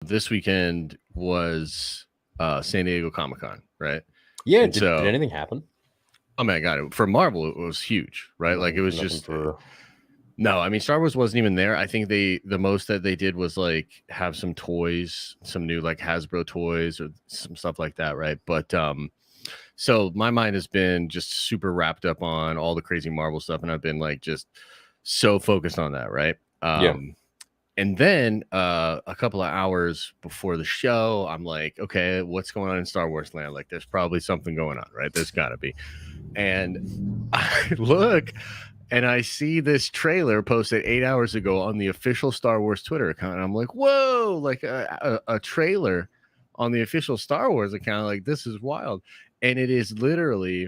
this weekend was San Diego Comic-Con, right? Yeah, And did so, anything happen? oh my god, for Marvel it was huge, right? Like it was Nothing just for no. I mean, Star Wars wasn't even there. I think the most that they did was like have some toys, some new like Hasbro toys or some stuff like that, right? But so my mind has been just super wrapped up on all the crazy Marvel stuff, and I've been like just so focused on that, right? yeah. And then a couple of hours before the show, I'm like, okay, what's going on in Star Wars land? Like, there's probably something going on, right? There's got to be. And I look and I see this trailer posted 8 hours ago on the official Star Wars Twitter account. And I'm like, whoa, like a trailer on the official Star Wars account. Like, this is wild. And it is literally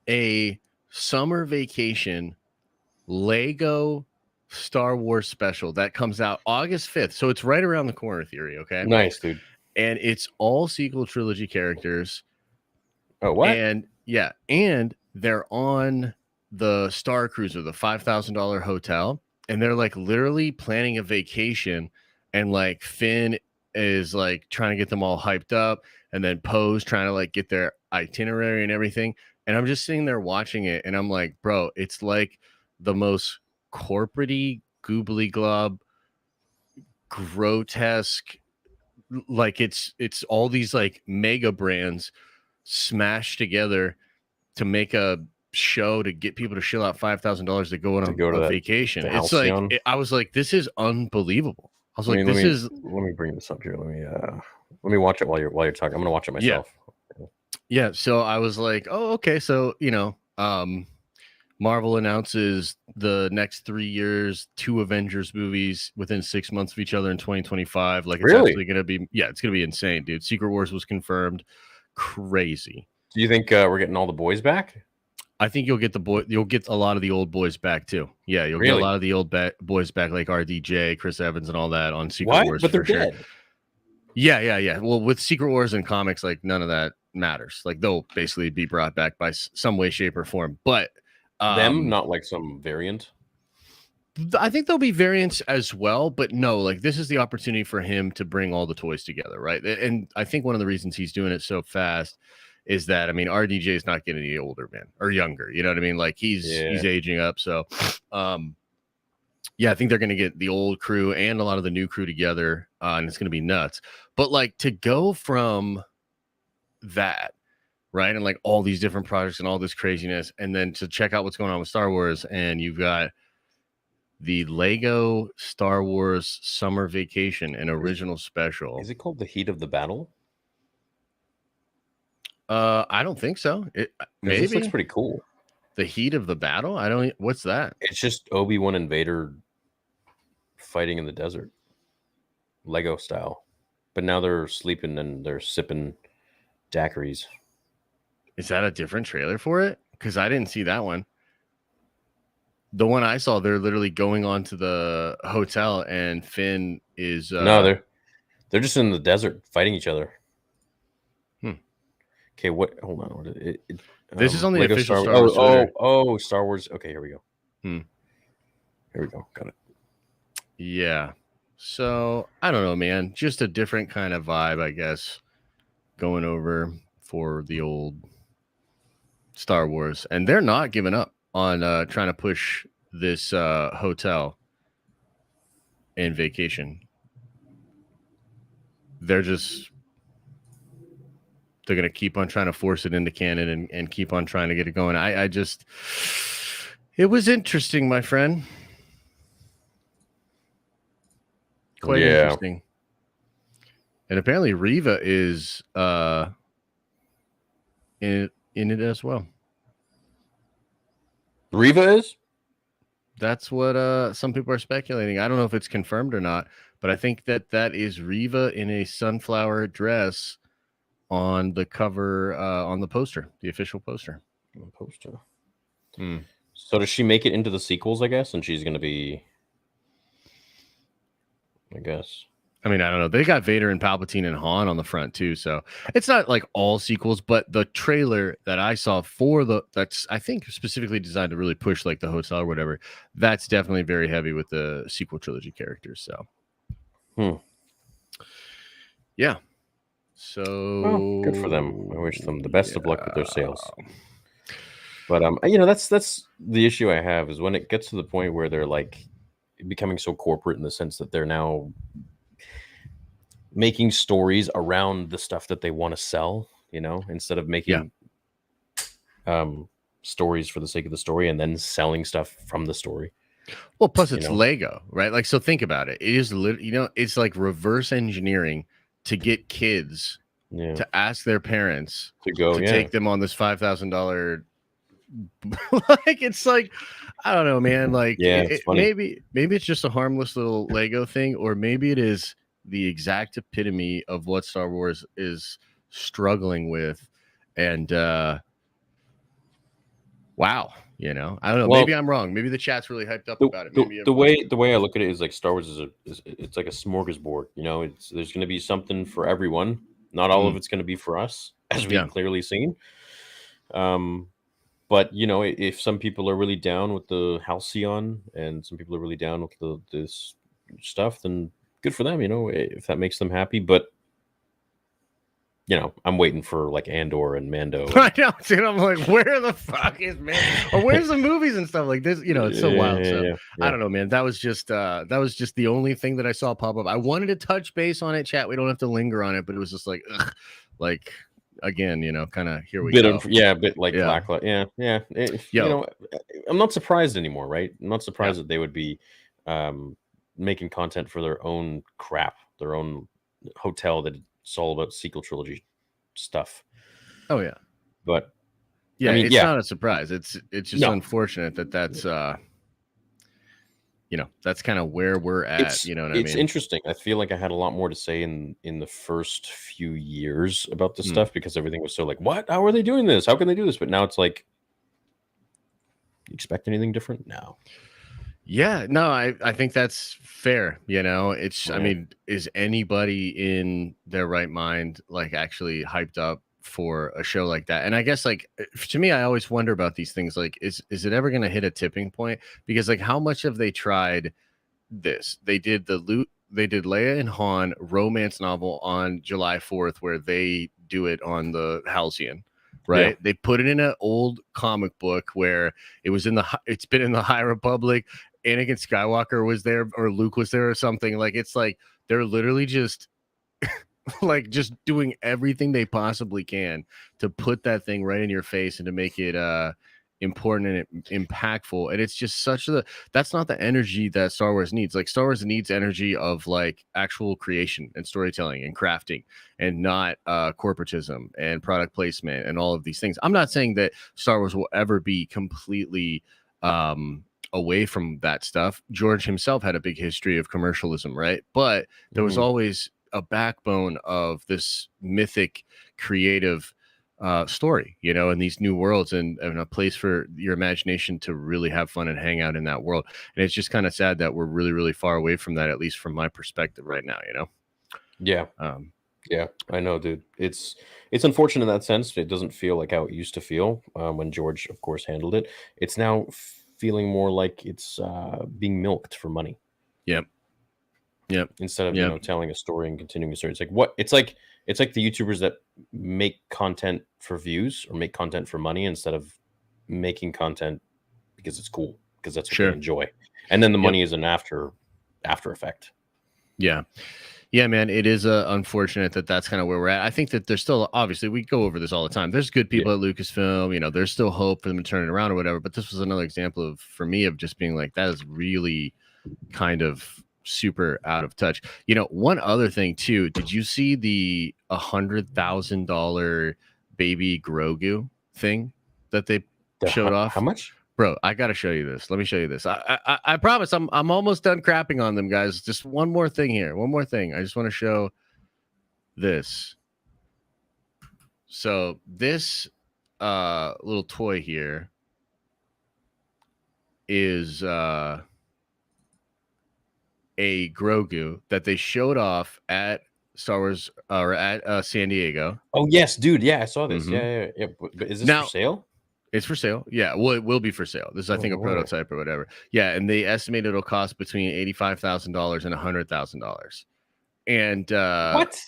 a summer vacation Lego Star Wars special that comes out August 5th. So it's right around the corner, theory. Okay. Nice, dude. And it's all sequel trilogy characters. Oh, what? And yeah. And they're on the Star Cruiser, the $5,000 hotel. And they're like literally planning a vacation. And like Finn is like trying to get them all hyped up. And then Poe's trying to like get their itinerary and everything. And I'm just sitting there watching it. And I'm like, bro, it's like the most corporate-y, goobly glob, grotesque, like it's all these like mega brands smashed together to make a show to get people to shell out $5,000 to go on a vacation. It's like I was like, this is unbelievable. I was like, this is. Let me bring this up here. Let me watch it while you're talking. I'm gonna watch it myself. Yeah. So I was like, oh, okay. So Marvel announces the next 3 years, 2 Avengers movies within 6 months of each other in 2025. Like, it's actually going to be, it's going to be insane, dude. Secret Wars was confirmed. Crazy. Do you think we're getting all the boys back? I think you'll get you'll get a lot of the old boys back too. Yeah, you'll get a lot of the old boys back, like RDJ, Chris Evans, and all that on Secret Wars. But they're dead. Sure. Yeah. Well, with Secret Wars and comics, like none of that matters. Like they'll basically be brought back by some way, shape, or form. But them, not like some variant. I think there'll be variants as well, but no, like this is the opportunity for him to bring all the toys together, right? And I think one of the reasons he's doing it so fast is that, I mean, RDJ is not getting any older, man, or younger. You know what I mean? Like he's aging up. So, I think they're going to get the old crew and a lot of the new crew together, and it's going to be nuts. But like to go from that, right, and like all these different projects and all this craziness, and then to check out what's going on with Star Wars, and you've got the Lego Star Wars Summer Vacation, an original special. Is it called The Heat of the Battle? I don't think so. Maybe this looks pretty cool. The Heat of the Battle? I don't. What's that? It's just Obi-Wan and Vader fighting in the desert, Lego style. But now they're sleeping and they're sipping daiquiris. Is that a different trailer for it? Because I didn't see that one. The one I saw, they're literally going on to the hotel, and Finn is no, they're just in the desert fighting each other. Okay, what? Hold on. This is on the Lego official Star Wars. Oh, Star Wars. Okay, here we go. Here we go. Got it. Yeah. So I don't know, man. Just a different kind of vibe, I guess, going over for the old Star Wars, and they're not giving up on trying to push this hotel and vacation. They're going to keep on trying to force it into canon and keep on trying to get it going. It was interesting, my friend. Quite interesting. And apparently Reva is in it as well. Reva is? That's what some people are speculating. I don't know if it's confirmed or not, but I think that is Reva in a sunflower dress on the cover, on the poster, the official poster. So does she make it into the sequels, I guess? And she's going to be, I guess. I mean, I don't know. They got Vader and Palpatine and Han on the front too, so it's not like all sequels. But the trailer that I saw for that's I think specifically designed to really push like the hotel or whatever. That's definitely very heavy with the sequel trilogy characters. So, Yeah. Well, good for them. I wish them the best of luck with their sales. But that's the issue I have is when it gets to the point where they're like becoming so corporate in the sense that they're now making stories around the stuff that they want to sell, instead of making stories for the sake of the story and then selling stuff from the story. Well, plus it's Lego, right? Like, so think about it. It is it's like reverse engineering to get kids to ask their parents to take them on this $5,000. Like, it's like, I don't know, man. Like, maybe it's just a harmless little Lego thing, or maybe it is the exact epitome of what Star Wars is struggling with. And wow, I don't know. Well, maybe I'm wrong. Maybe the chat's really hyped up about it. Maybe the way I look at it is like Star Wars is it's like a smorgasbord. There's going to be something for everyone. Not all of it's going to be for us, as we've clearly seen. But if some people are really down with the Halcyon and some people are really down with this stuff, then good for them. If that makes them happy. But I'm waiting for like Andor and Mando. I know, dude. I'm like, where the fuck is Mando? Or where's the movies and stuff like this? It's so wild. So I don't know, man. That was just the only thing that I saw pop up. I wanted to touch base on it, chat. We don't have to linger on it, but it was just like, ugh, like again, kind of here we go. Bit like lackluster. I'm not surprised anymore, right? I'm not surprised that they would be making content for their own crap, their own hotel that it's all about sequel trilogy stuff. Oh yeah, but it's not a surprise. It's just unfortunate that's that's kind of where we're at. It's interesting. I feel like I had a lot more to say in the first few years about this stuff because everything was so like, what? How are they doing this? How can they do this? But now it's like, you expect anything different? No. Yeah, no, I think that's fair. I mean, is anybody in their right mind like actually hyped up for a show like that? And I guess like to me, I always wonder about these things. Like, is it ever going to hit a tipping point? Because like, how much have they tried this? They did Leia and Han romance novel on July 4th, where they do it on the Halcyon. Right. Yeah. They put it in an old comic book where it's been in the High Republic. Anakin Skywalker was there, or Luke was there, or something. Like, it's like they're literally just like just doing everything they possibly can to put that thing right in your face and to make it important and impactful. And it's just that's not the energy that Star Wars needs. Like, Star Wars needs energy of like actual creation and storytelling and crafting, and not corporatism and product placement and all of these things. I'm not saying that Star Wars will ever be completely away from that stuff. George himself had a big history of commercialism, right? But there was always a backbone of this mythic creative story, in these new worlds, and a place for your imagination to really have fun and hang out in that world. And it's just kind of sad that we're really, really far away from that, at least from my perspective right now, Yeah. Yeah, I know, dude. It's unfortunate in that sense. It doesn't feel like how it used to feel when George, of course, handled it. It's now feeling more like it's being milked for money. Yep. Instead of telling a story and continuing a story. It's like the YouTubers that make content for views or make content for money instead of making content because it's cool, because that's what they enjoy. And then the money is an after effect. Yeah. Yeah, man, it is unfortunate that that's kind of where we're at. I think that there's still, obviously, we go over this all the time. There's good people at Lucasfilm, there's still hope for them to turn it around or whatever. But this was another example for me of just being like, that is really kind of super out of touch. One other thing too, did you see the $100,000 baby Grogu thing that they showed off? How much? Bro, I gotta show you this. Let me show you this. I promise I'm almost done crapping on them, guys. Just one more thing here. One more thing. I just want to show this. So this little toy here is a Grogu that they showed off at Star Wars or at San Diego. Oh yes, dude. Yeah, I saw this. Mm-hmm. Yeah. But is this for sale? It's for sale. Yeah. Well, it will be for sale. This is, I think, a prototype or whatever. Yeah. And they estimate it'll cost between $85,000 and $100,000. And what?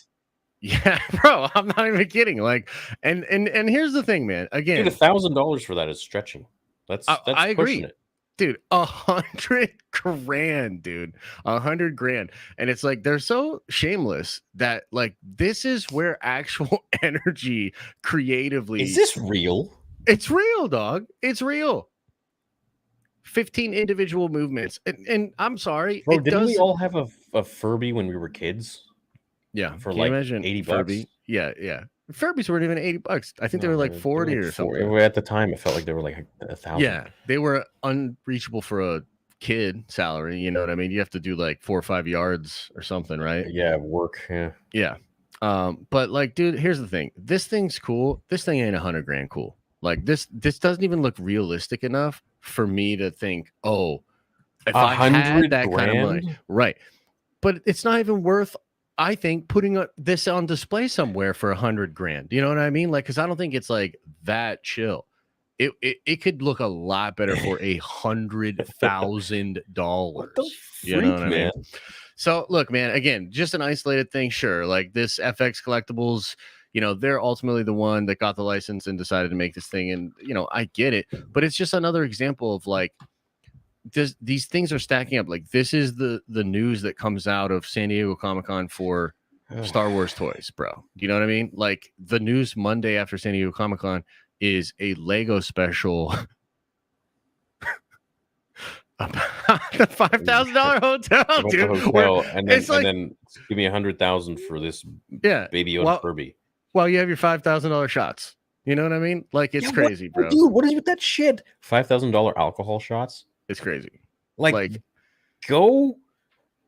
Yeah, bro, I'm not even kidding. Like, and here's the thing, man. Again, Dude, $1,000 for that is stretching. That's I pushing agree. it. Dude, 100 grand, dude, 100 grand. And it's like, they're so shameless that like, this is where actual energy creatively. Is this real? It's real, dog. It's real. 15 individual movements. And I'm sorry. Bro, didn't we all have a Furby when we were kids? Yeah. For Can like you imagine $80? Furby? Yeah. Furbies weren't even $80. I think they were like 40 or something. At the time, it felt like they were like 1,000. Yeah, they were unreachable for a kid salary. You know what I mean? You have to do like 4 or 5 yards or something, right? Yeah, work. Yeah. But like, dude, here's the thing. This thing's cool. This thing ain't 100 grand cool. Like this doesn't even look realistic enough for me to think, oh, if I had that kind of money, right? But it's not even worth, I think, putting this on display somewhere for 100 grand. You know what I mean? Like, because I don't think it's like that chill. It could look a lot better for $100,000. What the freak, you know what I mean? man? So look, man, again, just an isolated thing, sure. Like this FX Collectibles, you know, they're ultimately the one that got the license and decided to make this thing. And, you know, I get it, but it's just another example of like, these things are stacking up. Like this is the news that comes out of San Diego Comic-Con for Star Wars toys, bro. Do you know what I mean? Like the news Monday after San Diego Comic-Con is a Lego special about the $5,000 hotel, dude. And then give me 100,000 for this baby Yoda Furby. Well, you have your $5,000 shots. You know what I mean? Like it's crazy, bro. Dude, what is with that shit? $5,000 alcohol shots? It's crazy. Like go.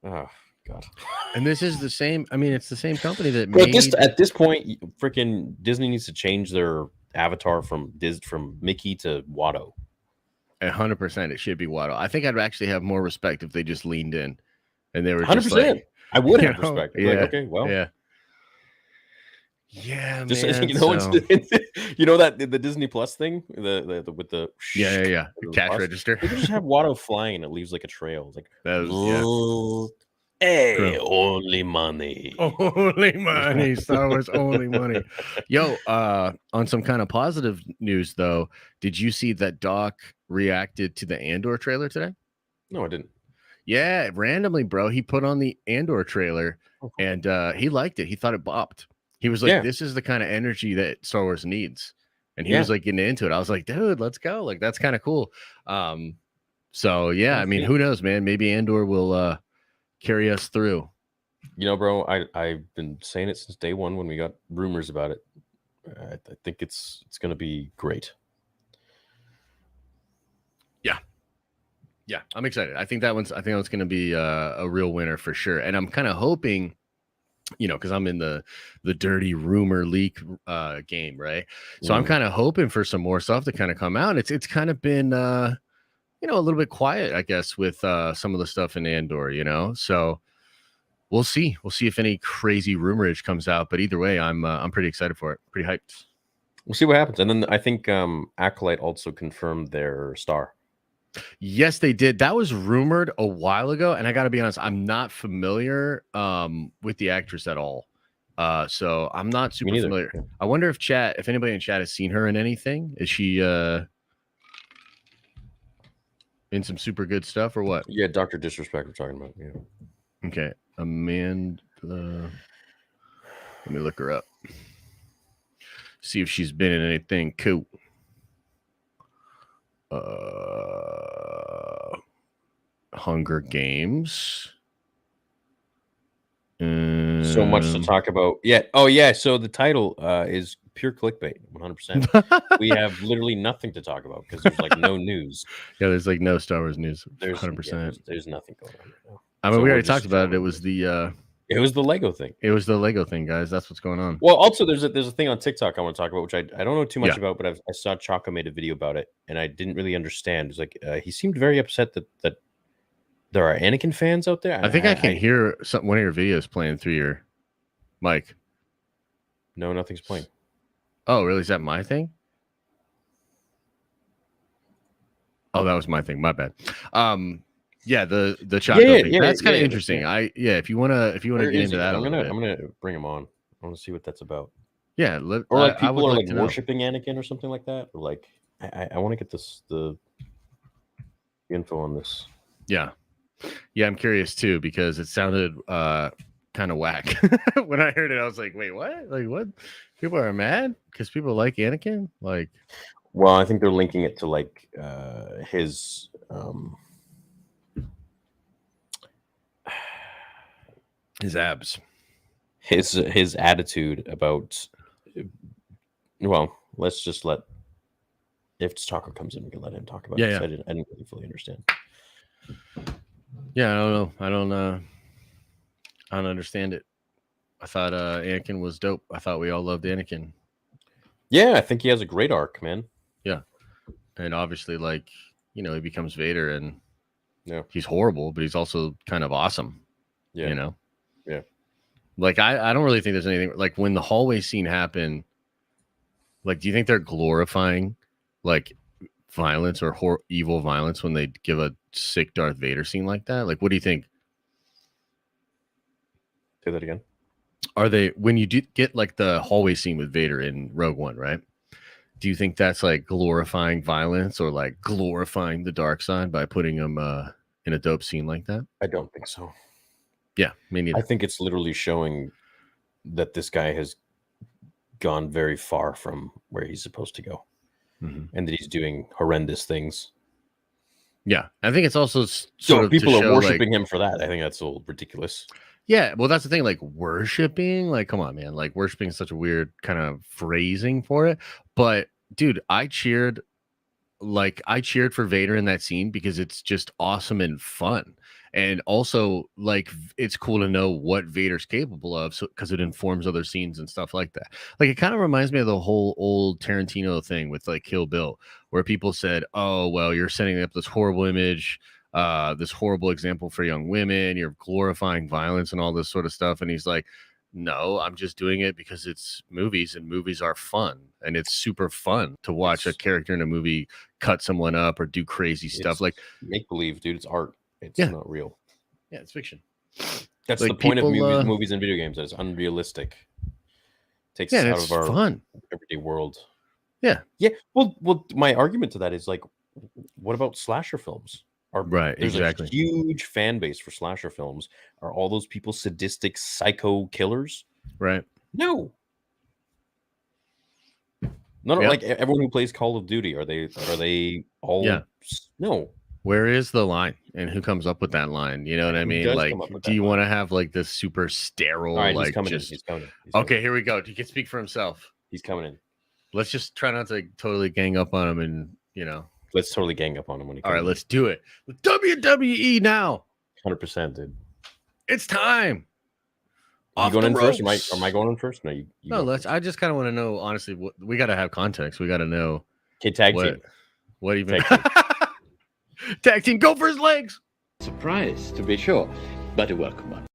Oh God. And this is the same. I mean, it's the same company that made. At this point, freaking Disney needs to change their avatar from Mickey to Watto. 100%, it should be Watto. I think I'd actually have more respect if they just leaned in, and they were 100%. Just like, I would have respect. Yeah. Like, okay, well, yeah, just, man. You know, you know that the Disney Plus thing, the with the cash register. They could just have Watto flying, and it leaves like a trail. It's like hey, only money. Only money. Star Wars only money. Yo, on some kind of positive news though, did you see that Doc reacted to the Andor trailer today? No, I didn't. Yeah, randomly, bro. He put on the Andor trailer and he liked it. He thought it bopped. He was like, this is the kind of energy that Star Wars needs. And he was like getting into it. I was like, dude, let's go. Like, that's kind of cool. So yeah, I mean, who knows, man? Maybe Andor will carry us through. You know, bro, I've been saying it since day one when we got rumors about it. I think it's going to be great. Yeah, I'm excited. I think that one's going to be a real winner for sure. And I'm kind of hoping, you know, because I'm in the dirty rumor leak game, right? So I'm kind of hoping for some more stuff to kind of come out. It's kind of been you know, a little bit quiet, I guess, with some of the stuff in Andor, you know. So we'll see if any crazy rumorage comes out. But either way, I'm pretty excited for it. Pretty hyped. We'll see what happens. And then I think Acolyte also confirmed their star. Yes, they did. That was rumored a while ago, and I got to be honest, I'm not familiar with the actress at all. So I'm not super familiar. Yeah. I wonder if anybody in chat has seen her in anything. Is she in some super good stuff or what? Yeah, Dr. Disrespect we're talking about. Yeah. Okay, Amanda. Let me look her up. See if she's been in anything cool. Hunger Games. So much to talk about. Yeah. Oh, yeah. So the title is pure clickbait. 100%. We have literally nothing to talk about because there's like no news. Yeah, there's like no Star Wars news. There's 100%. Yeah, there's nothing going on right now. I mean, we already talked about it. It was the Lego thing. It was the Lego thing, guys. That's what's going on. Well, also there's a thing on TikTok I want to talk about, which I don't know too much about, but I saw Chaka made a video about it, and I didn't really understand. It's like he seemed very upset that there are Anakin fans out there. I think I can hear one of your videos playing through your mic. No, nothing's playing. Oh, really? Is that my thing? Oh, that was my thing. My bad. Yeah, the Chaco thing. That's kind of interesting. If you wanna get into that, I'm gonna bring him on. want to see what that's about. Yeah, or like people are like worshiping Anakin or something like that, or like I want to get the info on this. Yeah, I'm curious too because it sounded kind of whack when I heard it. I was like, wait, what? Like, what? People are mad because people like Anakin? Like, well, I think they're linking it to like his abs, his attitude about. Well, let's just let if Taco comes in, we can let him talk about it. I didn't really fully understand. Yeah, I don't know. I don't understand it. I thought Anakin was dope. I thought we all loved Anakin. Yeah, I think he has a great arc, man. Yeah. And obviously, like, you know, he becomes Vader and he's horrible, but he's also kind of awesome. Yeah. You know? Yeah. Like, I don't really think there's anything like when the hallway scene happened. Like, do you think they're glorifying like violence or evil violence when they give a sick Darth Vader scene like that? Like, what do you think? Say that again. Are they, when you do get like the hallway scene with Vader in Rogue One, right? Do you think that's like glorifying violence or like glorifying the dark side by putting him in a dope scene like that? I don't think so. Yeah, me neither. I think it's literally showing that this guy has gone very far from where he's supposed to go, and that he's doing horrendous things. Yeah, I think it's also so people are worshiping him for that. I think that's a little ridiculous. Yeah, well, that's the thing. Like worshiping, like, come on, man. Like worshiping is such a weird kind of phrasing for it. But dude, I cheered for Vader in that scene because it's just awesome and fun. And also, like, it's cool to know what Vader's capable of, so because it informs other scenes and stuff like that. Like, it kind of reminds me of the whole old Tarantino thing with like Kill Bill, where people said, "Oh, well, you're setting up this horrible image, this horrible example for young women. You're glorifying violence and all this sort of stuff." And he's like, "No, I'm just doing it because it's movies, and movies are fun, and it's super fun to watch a character in a movie cut someone up or do crazy stuff." Like make believe, dude. It's art. It's not real. Yeah, it's fiction. That's like the point of movies and video games. That it's unrealistic. Takes us out of our fun everyday world. Yeah. Yeah. Well, my argument to that is like, what about slasher films? There's a huge fan base for slasher films. Are all those people sadistic psycho killers? Right. No. Like everyone who plays Call of Duty, are they all? Yeah. No. Where is the line, and who comes up with that line? You know what I mean? Like, do you want to have like this super sterile? Right, like, he's coming in. He's coming. Okay, here we go. He can speak for himself. He's coming in. Let's just try not to totally gang up on him, and let's totally gang up on him when he comes. All right, let's do it. WWE now. 100%, dude. It's time. Are you going in first? Am I going in first? No, you no. Let's. I just kind of want to know, honestly. We got to have context. We got to know. Okay, tag team. What even? Tag team, go for his legs. Surprise, to be sure, but a welcome one.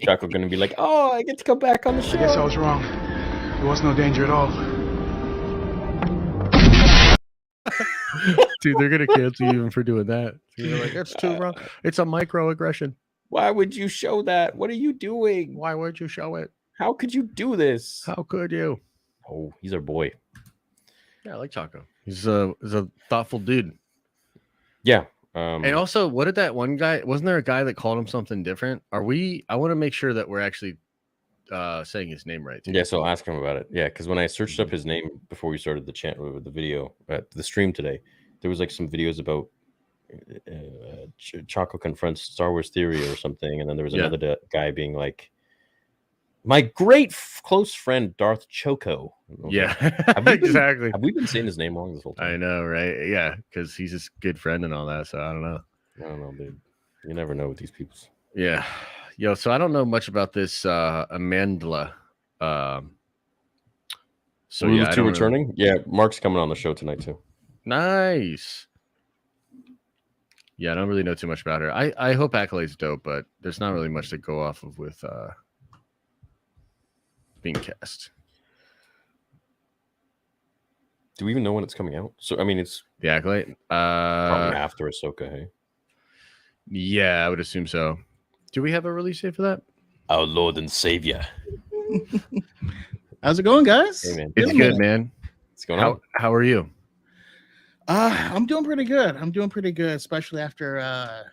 Jackal gonna be like, "Oh, I get to come back on the show." I guess I was wrong. There was no danger at all. Dude, they're gonna cancel you even for doing that. You're like, that's too wrong. It's a microaggression. Why would you show that? What are you doing? Why would you show it? How could you do this? How could you? Oh, he's our boy. Yeah, I like Taco. He's a thoughtful dude. Yeah. And also, what did that one guy? Wasn't there a guy that called him something different? I want to make sure that we're actually saying his name right. Yeah, so I'll ask him about it. Yeah, because when I searched up his name before we started the chat with the video the stream today, there was like some videos about Chaco confronts Star Wars Theory or something, and then there was another guy being like, "My great close friend Darth Choco." Yeah, exactly. Have we been saying his name wrong this whole time? I know, right? Yeah, because he's his good friend and all that. So I don't know, dude. You never know with these people. Yeah, yo. So I don't know much about this Amandla. So yeah, two returning. Yeah, Mark's coming on the show tonight too. Nice. Yeah, I don't really know too much about her. I hope Acolyte's dope, but there's not really much to go off of with being cast. Do we even know when it's coming out? So I mean, it's the Acolyte. Probably after Ahsoka, hey? Yeah, I would assume so. Do we have a release date for that? Our Lord and Savior. How's it going, guys? Hey, man. It's good, man. What's going on? How are you? I'm doing pretty good. Especially after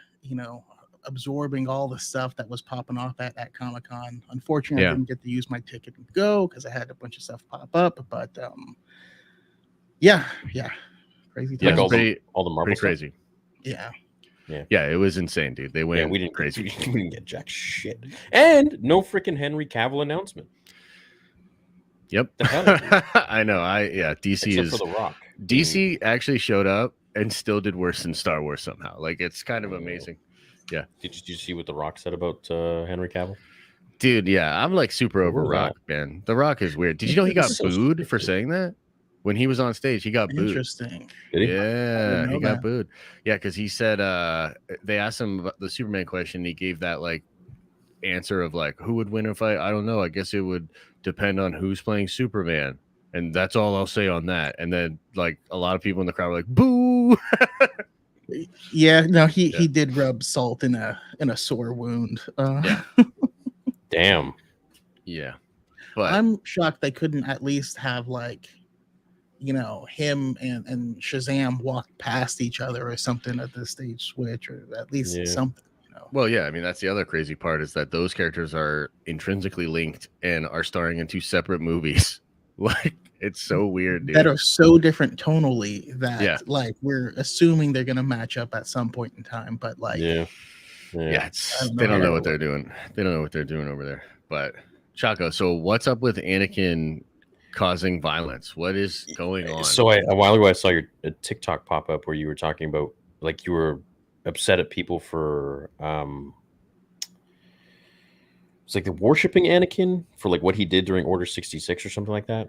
absorbing all the stuff that was popping off at Comic-Con. Unfortunately, I didn't get to use my ticket and go because I had a bunch of stuff pop up. But crazy Like times. all the Marvel pretty stuff? crazy. Yeah. It was insane, dude. They went We didn't crazy. We didn't get jack shit, and no freaking Henry Cavill announcement. Yep. The hell, dude? I know. DC Except is for The Rock. DC actually showed up and still did worse than Star Wars somehow. Like, it's kind of amazing. Yeah. Did you see what The Rock said about Henry Cavill? Dude, yeah, I'm like super over What was Rock, man. The Rock is weird. Did you know he got So booed stupid. for saying that? When he was on stage, he got booed. Interesting. Did he? Yeah, know he got that. booed. Yeah, because he said they asked him about the Superman question. And he gave that like answer of like, who would win a fight? I don't know. I guess it would depend on who's playing Superman. And that's all I'll say on that. And then like a lot of people in the crowd were like, boo. Yeah, no, he did rub salt in a sore wound. Yeah. Damn. Yeah. But I'm shocked they couldn't at least have like, him and Shazam walk past each other or something at the stage switch, or at least something. well, yeah, I mean that's the other crazy part is that those characters are intrinsically linked and are starring in two separate movies. Like, it's so weird, dude. That are so different tonally that Yeah. like we're assuming they're gonna match up at some point in time, but like Yeah. They don't know what they're doing. They don't know what they're doing over there. But Chaco, so what's up with Anakin causing violence? What is going on? So a while ago, I saw your TikTok pop up where you were talking about like you were upset at people for it's like the worshiping Anakin for like what he did during Order 66 or something like that.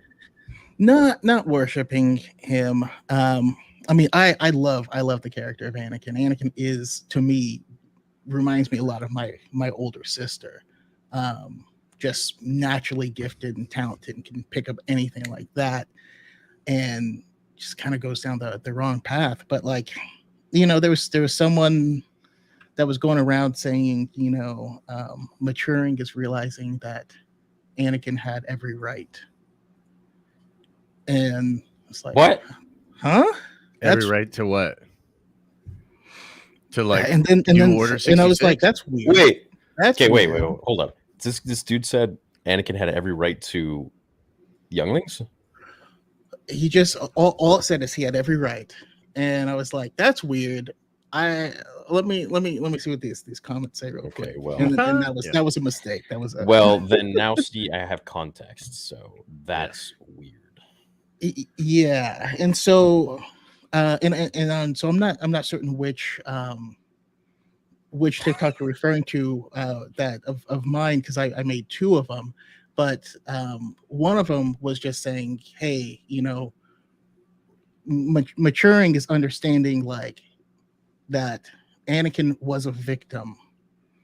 not worshiping him. I mean, I love the character of Anakin. Anakin is, to me, reminds me a lot of my older sister. Just naturally gifted and talented and can pick up anything like that, and just kind of goes down the wrong path. But like, there was someone that was going around saying, maturing is realizing that Anakin had every right. And it's like, What? Huh? Every right to what? To like, and then Order and I was 66? like, that's weird. Wait. That's Okay, wait, weird. hold up. This dude said Anakin had every right to younglings. He just all it said is he had every right, and I was like, that's weird. Let me see what these comments say real quick. Well, And that was a mistake. That was well, then now see, I have context, so that's weird. Yeah, and so so I'm not certain which TikTok you're referring to that of mine, because I made two of them, but one of them was just saying, hey, maturing is understanding like that Anakin was a victim.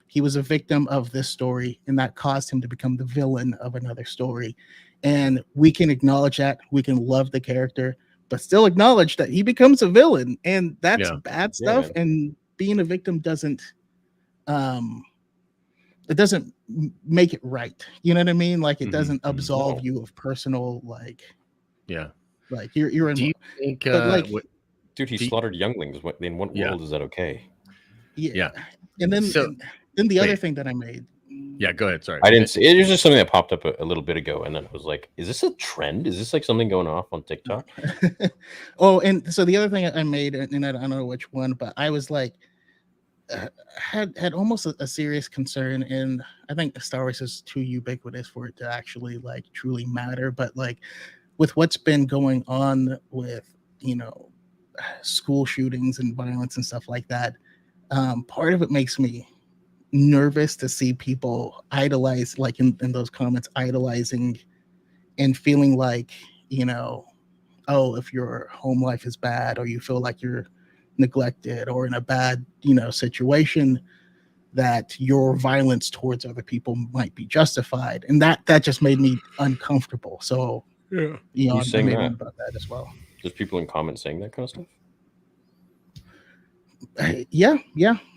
He was a victim of this story, and that caused him to become the villain of another story. And we can acknowledge that. We can love the character, but still acknowledge that he becomes a villain, and that's bad stuff. man. And being a victim doesn't it doesn't make it right. You know what I mean? Like, it doesn't absolve you of personal like you're in. Do you think Dude, he slaughtered younglings. In what world is that okay? Yeah. And then the other thing that I made. Yeah, go ahead. Sorry. I didn't see it. Was just something that popped up a little bit ago, and then I was like, is this a trend? Is this like something going off on TikTok? Oh, and so the other thing I made, and I don't know which one, but I was like, had almost a serious concern, and I think Star Wars is too ubiquitous for it to actually like truly matter. But like with what's been going on with school shootings and violence and stuff like that, part of it makes me nervous to see people idolize, like in those comments, idolizing and feeling like, oh, if your home life is bad, or you feel like you're neglected or in a bad, situation, that your violence towards other people might be justified. And that just made me uncomfortable. So, You I'm saying maybe that? about that as well. There's people in comments saying that kind of stuff. Yeah,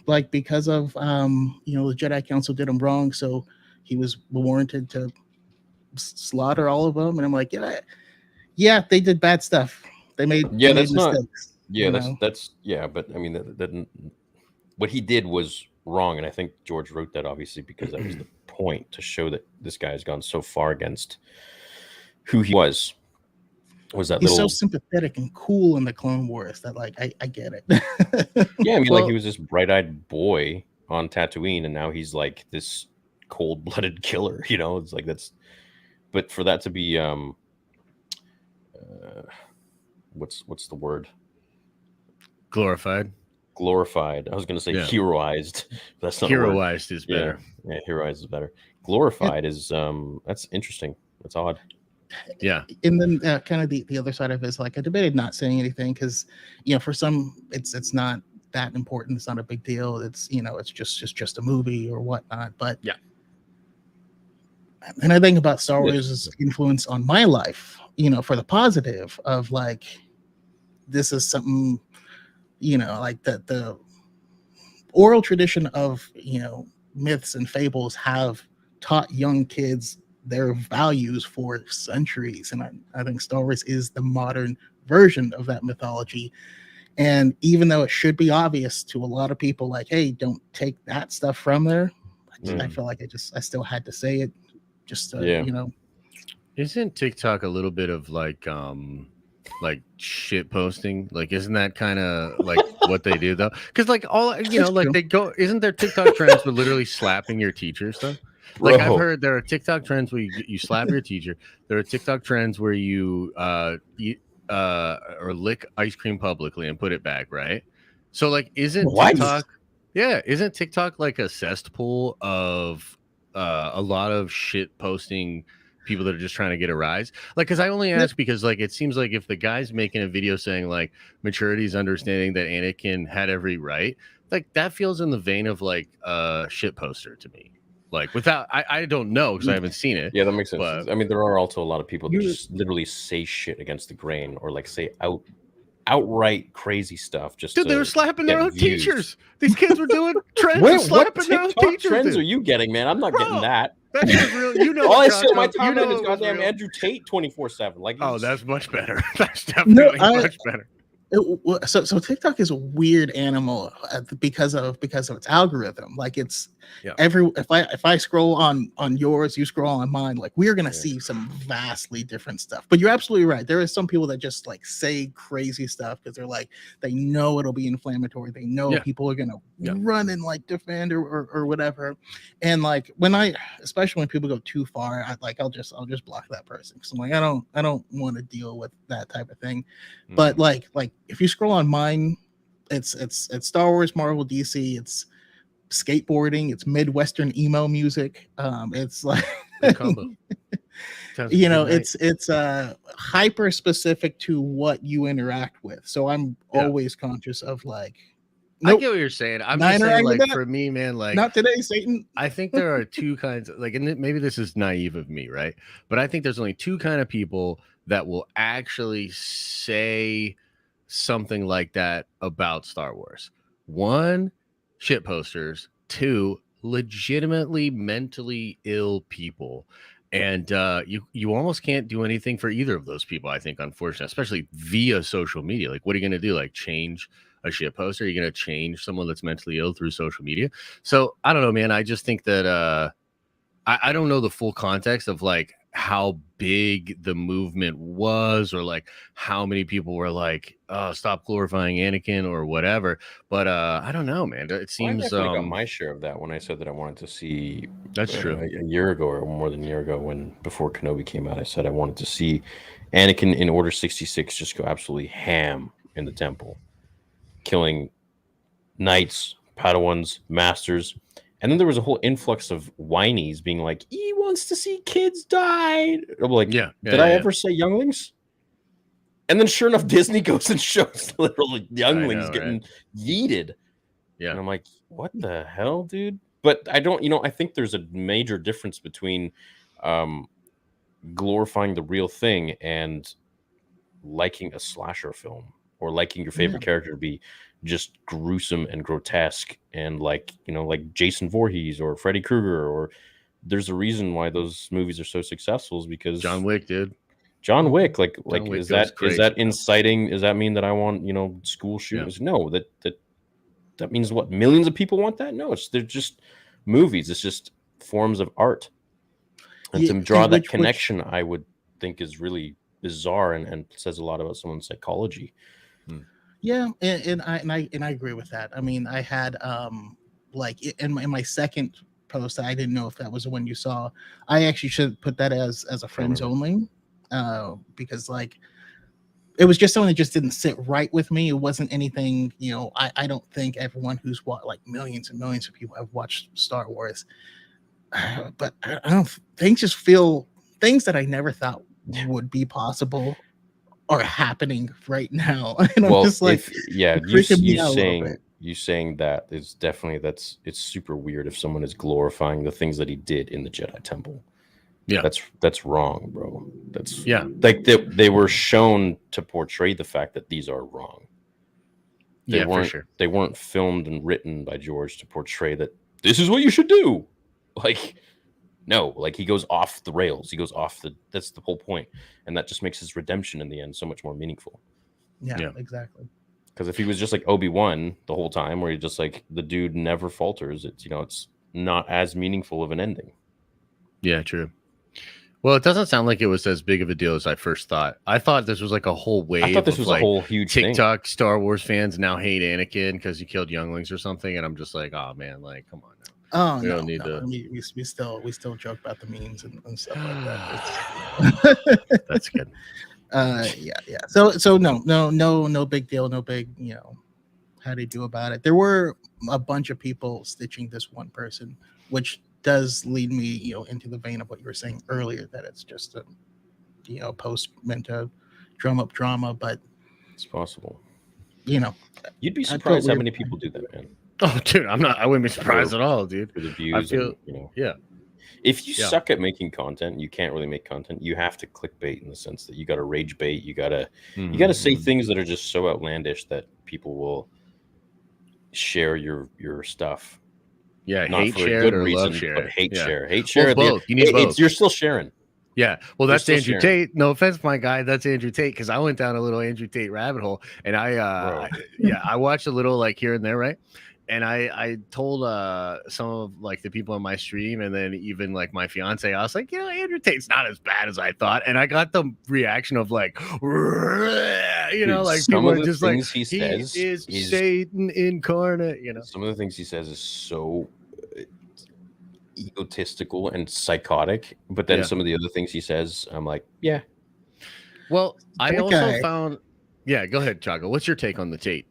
like because of the Jedi Council did him wrong, so he was warranted to slaughter all of them. And I'm like, yeah, they did bad stuff. They made that's mistakes. not. Yeah, that's yeah. But I mean, that what he did was wrong, and I think George wrote that obviously because that was the point, to show that this guy has gone so far against who he was. That he's so sympathetic and cool in the Clone Wars that like I get it. Yeah, I mean, like he was this bright-eyed boy on Tatooine, and now he's like this cold-blooded killer. You know, it's like that's. But for that to be what's the word? Glorified. I was going to say heroized. But that's not heroized is better. Yeah, heroized is better. Glorified is that's interesting. That's odd. Yeah. And then kind of the other side of it is like I debated not saying anything because for some it's not that important. It's not a big deal. It's it's just a movie or whatnot. But yeah. And I think about Star Wars' influence on my life, for the positive of like, this is something, like the oral tradition of, myths and fables have taught young kids their values for centuries. And I think Star Wars is the modern version of that mythology. And even though it should be obvious to a lot of people, like, hey, don't take that stuff from there. I feel like I still had to say it. Just Isn't TikTok a little bit of like shit posting? Like, isn't that kind of like what they do though? Because like all like they go. Isn't there TikTok trends for literally slapping your teacher stuff? Like I've heard there are TikTok trends where you slap your teacher. There are TikTok trends where you eat or lick ice cream publicly and put it back. Right. So like, isn't TikTok like a cesspool of a lot of shit posting people that are just trying to get a rise? Like, because I only ask because like it seems like if the guy's making a video saying like maturity is understanding that Anakin had every right, like that feels in the vein of like a shit poster to me. Like without I don't know because I haven't seen it. Yeah, that makes sense. But I mean, there are also a lot of people that just literally say shit against the grain or like say outright crazy stuff. Just dude, they were slapping their own teachers. These kids were doing trends. What TikTok trends are you getting, man? I'm not getting that. That's real. All I see on my timeline is goddamn Andrew Tate 24/7. Like, that's much better. That's definitely much better. So TikTok is a weird animal because of its algorithm. Like it's if I scroll on yours, you scroll on mine, like we're gonna see some vastly different stuff. But you're absolutely right. There is some people that just like say crazy stuff because they're like they know it'll be inflammatory. They know people are gonna run and like defend or whatever. And like especially when people go too far, I'll just block that person because I'm like I don't want to deal with that type of thing. But like if you scroll on mine, it's Star Wars, Marvel, DC, it's skateboarding, it's Midwestern emo music. It's like it's hyper specific to what you interact with. So I'm always conscious of like I get what you're saying. I'm just saying, like, for me, man, like, not today, Satan. I think there are two kinds of, like, and maybe this is naive of me, right? But I think there's only two kind of people that will actually say something like that about Star Wars. One, shit posters. Two, legitimately mentally ill people. And you almost can't do anything for either of those people, I think, unfortunately, especially via social media. Like, what are you going to do? Like, change a shit poster? Are you going to change someone that's mentally ill through social media? So I don't know, man. I just think that I don't know the full context of like how big the movement was, or like how many people were like, oh, stop glorifying Anakin or whatever. But I don't know, man. It seems I got my share of that when I said that I wanted to see. That's true. A year ago or more than a year ago, before Kenobi came out, I said I wanted to see Anakin in Order 66 just go absolutely ham in the temple, killing knights, Padawans, masters. And then there was a whole influx of whinies being like, he wants to see kids die. I'm like, did I ever say younglings? And then sure enough, Disney goes and shows literally younglings getting yeeted. Yeah. And I'm like, what the hell, dude? But I don't, I think there's a major difference between glorifying the real thing and liking a slasher film, or liking your favorite character to be just gruesome and grotesque and like Jason Voorhees or Freddy Krueger or there's a reason why those movies are so successful, is because John Wick, dude. John Wick, Wick is goes that crazy, bro. inciting? Does that mean that I want, school shootings? No, that means what? Millions of people want that? No, they're just movies. It's just forms of art. And to draw that connection, I would think is really bizarre and says a lot about someone's psychology. Yeah, and I agree with that. I mean, I had like in my second post, I didn't know if that was the one you saw. I actually should put that as a friends only, because like it was just something that just didn't sit right with me. It wasn't anything, I don't think everyone who's watched, like millions and millions of people have watched Star Wars, but I don't, things just feel, things that I never thought would be possible are happening right now. And I'm just like, you saying that is definitely, it's super weird if someone is glorifying the things that he did in the Jedi Temple. Yeah, that's wrong, bro. That's like they were shown to portray the fact that these are wrong. They weren't, for sure. They weren't filmed and written by George to portray that this is what you should do. Like, no, like he goes off the rails. He goes off that's the whole point. And that just makes his redemption in the end so much more meaningful. Yeah. Exactly. Because if he was just like Obi-Wan the whole time, where he just like the dude never falters, it's it's not as meaningful of an ending. Yeah, true. Well, it doesn't sound like it was as big of a deal as I first thought. I thought this was like a whole wave. I thought this was like a whole huge TikTok thing. Star Wars fans now hate Anakin because he killed younglings or something, and I'm just like, oh man, like come on now. Oh, don't need to. I mean, we still joke about the memes and stuff like that. That's good. Yeah. So no big deal, no big, how do you do about it? There were a bunch of people stitching this one person, which does lead me, into the vein of what you were saying earlier, that it's just a post meant to drum up drama, but it's possible. You'd be surprised how many people do that, man. Oh, dude, I wouldn't be surprised at all, dude. For the views, yeah. If you suck at making content, you can't really make content. You have to clickbait in the sense that you got to rage bait. You gotta say things that are just so outlandish that people will share your stuff. Yeah, not hate for share a good or reason, love share. But hate share. Well, both. You need both. You're still sharing. Yeah, well, that's Andrew sharing. Tate. No offense, my guy. That's Andrew Tate, because I went down a little Andrew Tate rabbit hole, and I watched a little like here and there, right? And I told some of like the people on my stream, and then even like my fiance, I was like, Andrew Tate's not as bad as I thought, and I got the reaction of like, dude, like people are just like, he is Satan incarnate. Some of the things he says is so egotistical and psychotic, but then some of the other things he says, I'm like, yeah. Well, I also found, go ahead, Chago. What's your take on the Tate?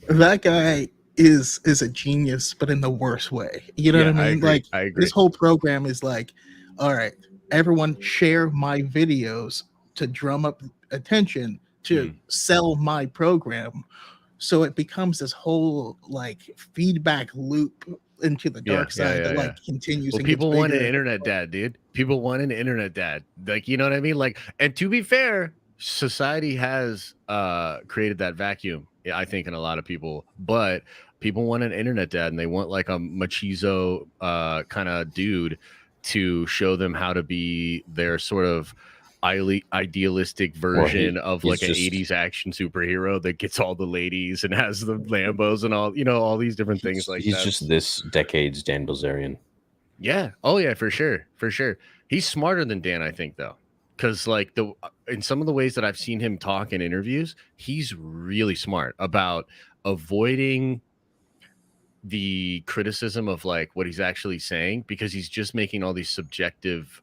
That guy is a genius, but in the worst way. You know what I mean? I agree. This whole program is like, all right, everyone share my videos to drum up attention to sell my program. So it becomes this whole like feedback loop into the dark side that like continues. Well, people want an internet dad, dude. People want an internet dad. Like, you know what I mean? Like, and to be fair, society has created that vacuum, I think, in a lot of people, but people want an internet dad, and they want like a machizo kind of dude to show them how to be their sort of idealistic version of like an 80s action superhero that gets all the ladies and has the Lambos and all, all these different things like that. He's just this decade's Dan Bilzerian. Yeah. Oh yeah, for sure. He's smarter than Dan, I think, though. Because like in some of the ways that I've seen him talk in interviews, he's really smart about avoiding the criticism of like what he's actually saying, because he's just making all these subjective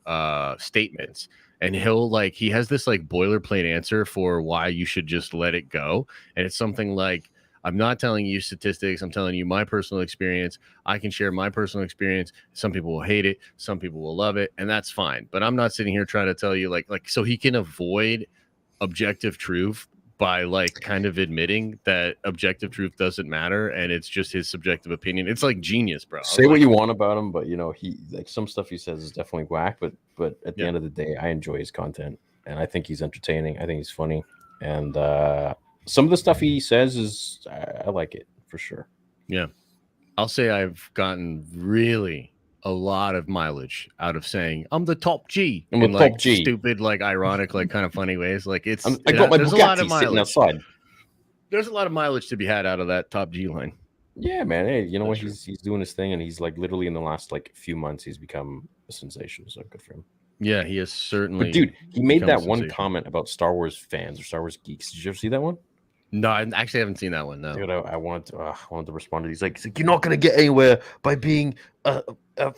statements. And he has this like boilerplate answer for why you should just let it go. And it's something like, I'm not telling you statistics. I'm telling you my personal experience. I can share my personal experience. Some people will hate it. Some people will love it. And that's fine. But I'm not sitting here trying to tell you like, so he can avoid objective truth by like kind of admitting that objective truth doesn't matter. And it's just his subjective opinion. It's like genius, bro. Say what you want about him, but he like some stuff he says is definitely whack. But at the end of the day, I enjoy his content, and I think he's entertaining. I think he's funny. And, some of the stuff he says is, I like it for sure. Yeah. I'll say I've gotten really a lot of mileage out of saying I'm the top G I'm in the like top G. stupid, like ironic, like kind of funny ways. Like it's I got my there's a lot of Bugatti sitting mileage. outside. There's a lot of mileage to be had out of that top G line. Yeah, man. Hey, you know what? That's He's doing his thing, and he's like literally in the last like few months, he's become a sensation. So good for him. Yeah, he has certainly. But dude, he made become a that one sensation. comment about Star Wars fans or Star Wars geeks. Did you ever see that one? No, I actually haven't seen that one. No. Dude, I wanted to respond to these. He's like, you're not gonna get anywhere by being a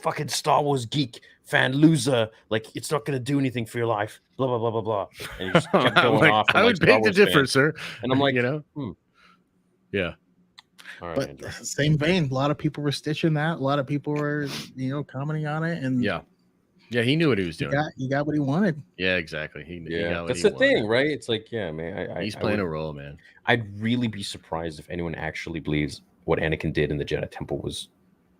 fucking Star Wars geek fan loser. Like, it's not gonna do anything for your life. Blah blah blah blah blah. And he just kept going Like, off. I would beg to differ, sir. And I'm like, you know, yeah. All right, But Andrew. same vein, a lot of people were stitching that. A lot of people were, commenting on it, and Yeah, he knew what he was he doing. got what he wanted. Yeah, exactly. He got what That's he the thing, wanted. right? It's like, yeah, man. He's playing a role, man. I'd really be surprised if anyone actually believes what Anakin did in the Jedi Temple was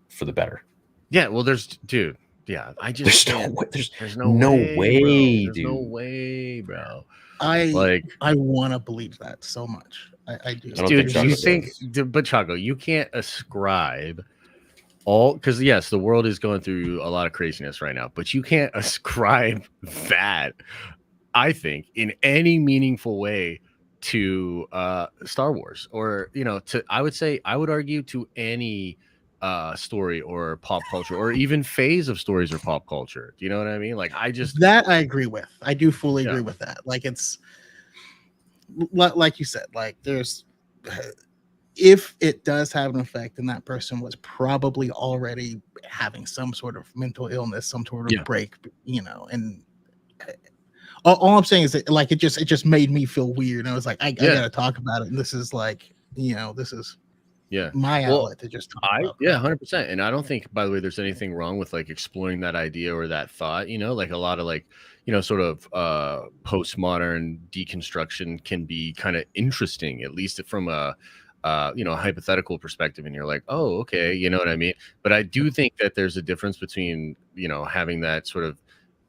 for the better. Yeah, well, dude. Yeah, I just There's no way, bro. There's no dude. way, bro. I want to believe that so much. I do. I don't Dude, think you Chaco think, does. but Chaco, you can't ascribe all, because yes, the world is going through a lot of craziness right now, but you can't ascribe that, I think, in any meaningful way to Star Wars, or I would argue to any story or pop culture, or even phase of stories or pop culture. Do you know what I mean? Like, I agree with. I do fully agree with that. Like, it's like you said, like, there's if it does have an effect, then that person was probably already having some sort of mental illness, some sort of break, and all I'm saying is that, like, it just made me feel weird. And I was like, I gotta talk about it. And this is like, this is my outlet to just talk about. 100%. And I don't think, by the way, there's anything wrong with like exploring that idea or that thought, like a lot of like, sort of postmodern deconstruction can be kind of interesting, at least from a hypothetical perspective. And you're like, oh, okay, you know what I mean? But I do think that there's a difference between, having that sort of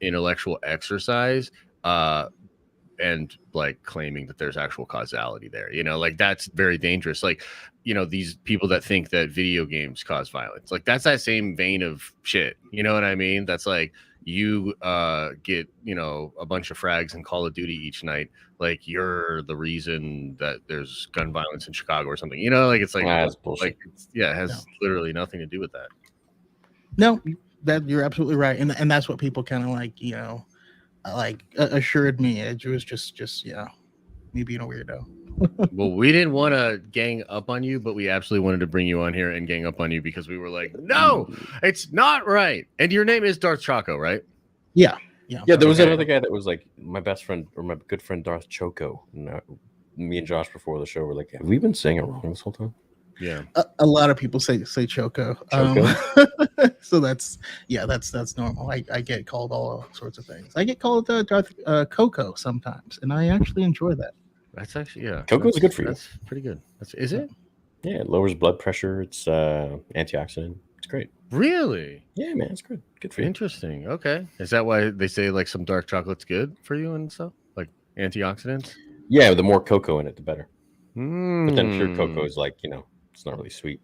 intellectual exercise and like claiming that there's actual causality there, like that's very dangerous. Like, these people that think that video games cause violence, like that's that same vein of shit. You know what I mean? That's like, you get, a bunch of frags in Call of Duty each night. Like, you're the reason that there's gun violence in Chicago or something, like it's like, that's bullshit. Like, it has literally nothing to do with that. No, that you're absolutely right. And that's what people kind of like, assured me. It was just me being a weirdo. Well, we didn't want to gang up on you, but we absolutely wanted to bring you on here and gang up on you because we were like, no, it's not right. And your name is Darth Chaco, right? Yeah. There was another guy that was like my best friend, or my good friend Darth Choco. And me and Josh before the show were like, have we been saying it wrong this whole time? Yeah. A lot of people say Choco. So that's normal. I get called all sorts of things. I get called Darth Coco sometimes, and I actually enjoy that. That's actually, Coco's good for you. That's pretty good. Is it? Yeah, it lowers blood pressure. It's antioxidant. It's great. Really? Yeah, man, it's good. Good for you. Interesting. Okay. Is that why they say like some dark chocolate's good for you and stuff? Like antioxidants? Yeah, the more cocoa in it, the better. Mm. But then pure cocoa is like, it's not really sweet.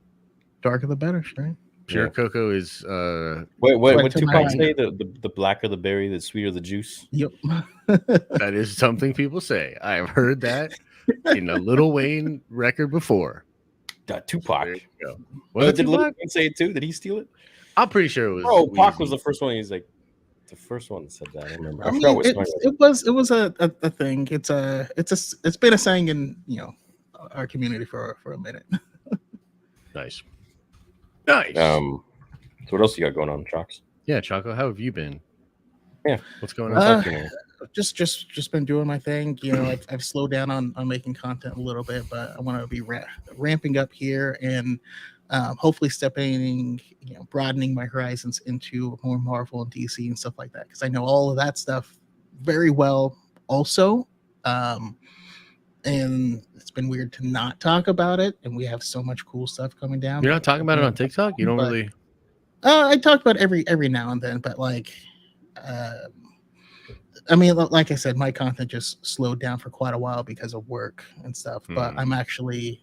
Darker the better, right? Pure cocoa is what Tupac say? The blacker the berry, the sweeter the juice. Yep. That is something people say. I've heard that in a Lil Wayne record before. Tupac. There you go. Did Lil Wayne say it too? Did he steal it? I'm pretty sure it was. Oh, Pac was the first one. He's like the first one that said that. I remember. I forgot what song it was a thing. It's been a saying in our community for a minute. Nice. So what else you got going on, Chocks? Yeah, Chaco, how have you been? Yeah, what's going on? Just been doing my thing. I've slowed down on making content a little bit, but I want to be ramping up here and hopefully broadening my horizons into more Marvel and DC and stuff like that, because I know all of that stuff very well also. And it's been weird to not talk about it, and we have so much cool stuff coming down. You're not talking about it on TikTok? You don't really? I talk about it every now and then, but like, I mean, like I said, my content just slowed down for quite a while because of work and stuff. But I'm actually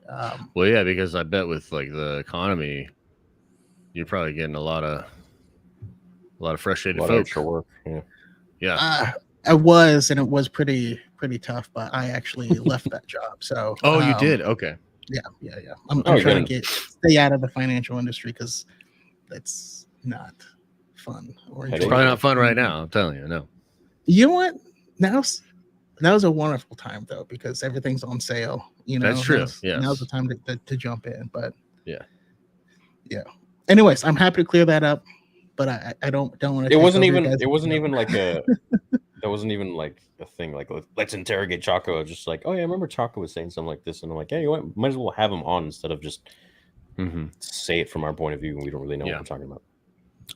well, yeah, because I bet with like the economy, you're probably getting a lot of A lot of frustrated A lot of folk. extra work. Yeah. I was, and it was pretty tough, but I actually left that job. So You did? Okay. Yeah. I'm trying to stay out of the financial industry because that's not fun. It's probably not fun right now. I'm telling you, no. You know what? Now's a wonderful time though, because everything's on sale. That's true. Now's the time to jump in. But yeah. Anyways, I'm happy to clear that up, but I don't want to. It wasn't even like a. That wasn't even like a thing. Like let's interrogate Chaco. Just like, oh yeah, I remember Chaco was saying something like this, and I'm like, hey, you might as well have him on instead of just say it from our point of view, and we don't really know what we're talking about.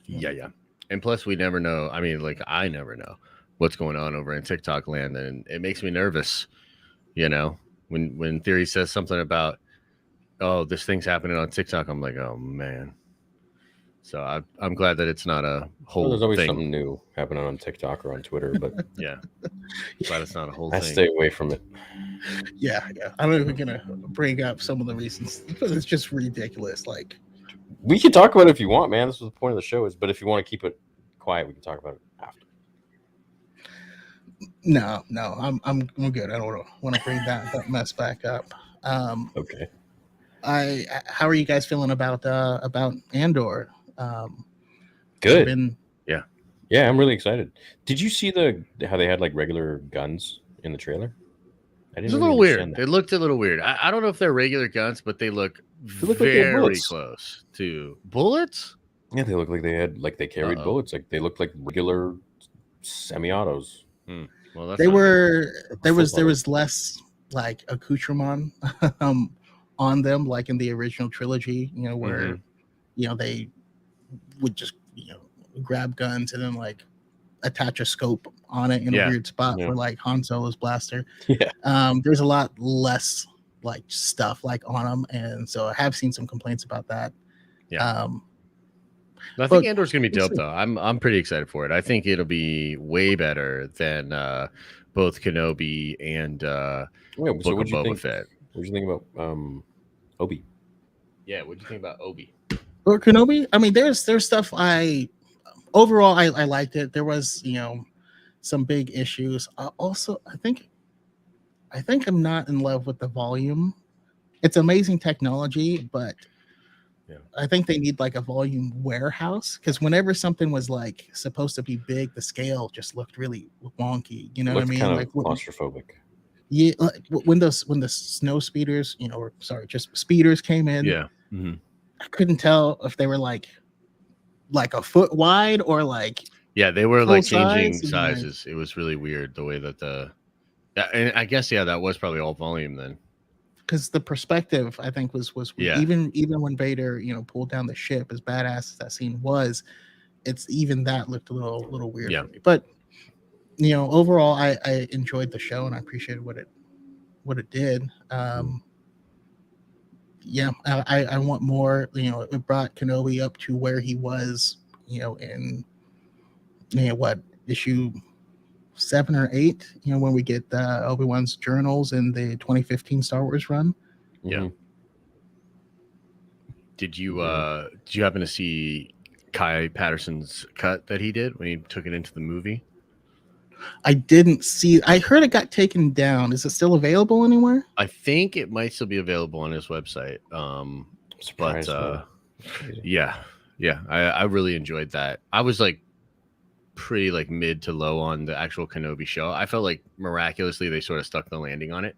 Yeah. And plus, we never know. I mean, like I never know what's going on over in TikTok land, and it makes me nervous. When Theory says something about, oh, this thing's happening on TikTok, I'm like, oh man. So I'm glad that it's not a whole. There's always thing. something new happening on TikTok or on Twitter, but yeah, glad it's not a whole I thing. stay away from it. Yeah. I'm not even gonna bring up some of the reasons because it's just ridiculous. Like, we can talk about it if you want, man. This was the point of the show. But if you want to keep it quiet, we can talk about it after. No, I'm good. I don't want to bring that mess back up. Okay. How are you guys feeling about Andor? Good. Yeah, I'm really excited. Did you see how they had like regular guns in the trailer? It's a little weird. It looked a little weird. I don't know if they're regular guns, but they look very close to bullets. Yeah, they look like they carried bullets. Like they looked like regular semi-autos. Well, there was less like accoutrement on them, like in the original trilogy. Where they would just grab guns and then like attach a scope on it in a weird spot for like Han Solo's blaster. There's a lot less like stuff like on them, and so I have seen some complaints about that. I think Andor's gonna be dope though. I'm pretty excited for it. I think it'll be way better than both Kenobi and Book of Boba Fett. What do you think about Obi? Yeah, what do you think about Obi? Or Kenobi? I mean, there's stuff overall I liked it. There was some big issues. Also, I think I'm not in love with the volume. It's amazing technology, but I think they need like a volume warehouse, because whenever something was like supposed to be big, the scale just looked really wonky. You know what I mean? Kind of claustrophobic. Yeah, like when the snow speeders, just speeders came in. Yeah. I couldn't tell if they were like a foot wide or like. Yeah, they were like changing sizes. It was really weird the way that and I guess that was probably all volume then. Because the perspective, I think, was even when Vader, pulled down the ship, as badass as that scene was, it's even that looked a little weird. Yeah. For me. But overall, I enjoyed the show and I appreciated what it did. I want more. It brought Kenobi up to where he was, in issue 7 or 8, when we get Obi-Wan's journals in the 2015 Star Wars run. Yeah. Did you happen to see Kai Patterson's cut that he did when he took it into the movie? I didn't see. I heard it got taken down. Is it still available anywhere? I think it might still be available on his website. But I really enjoyed that. I was like pretty like mid to low on the actual Kenobi show. I felt like miraculously they sort of stuck the landing on it.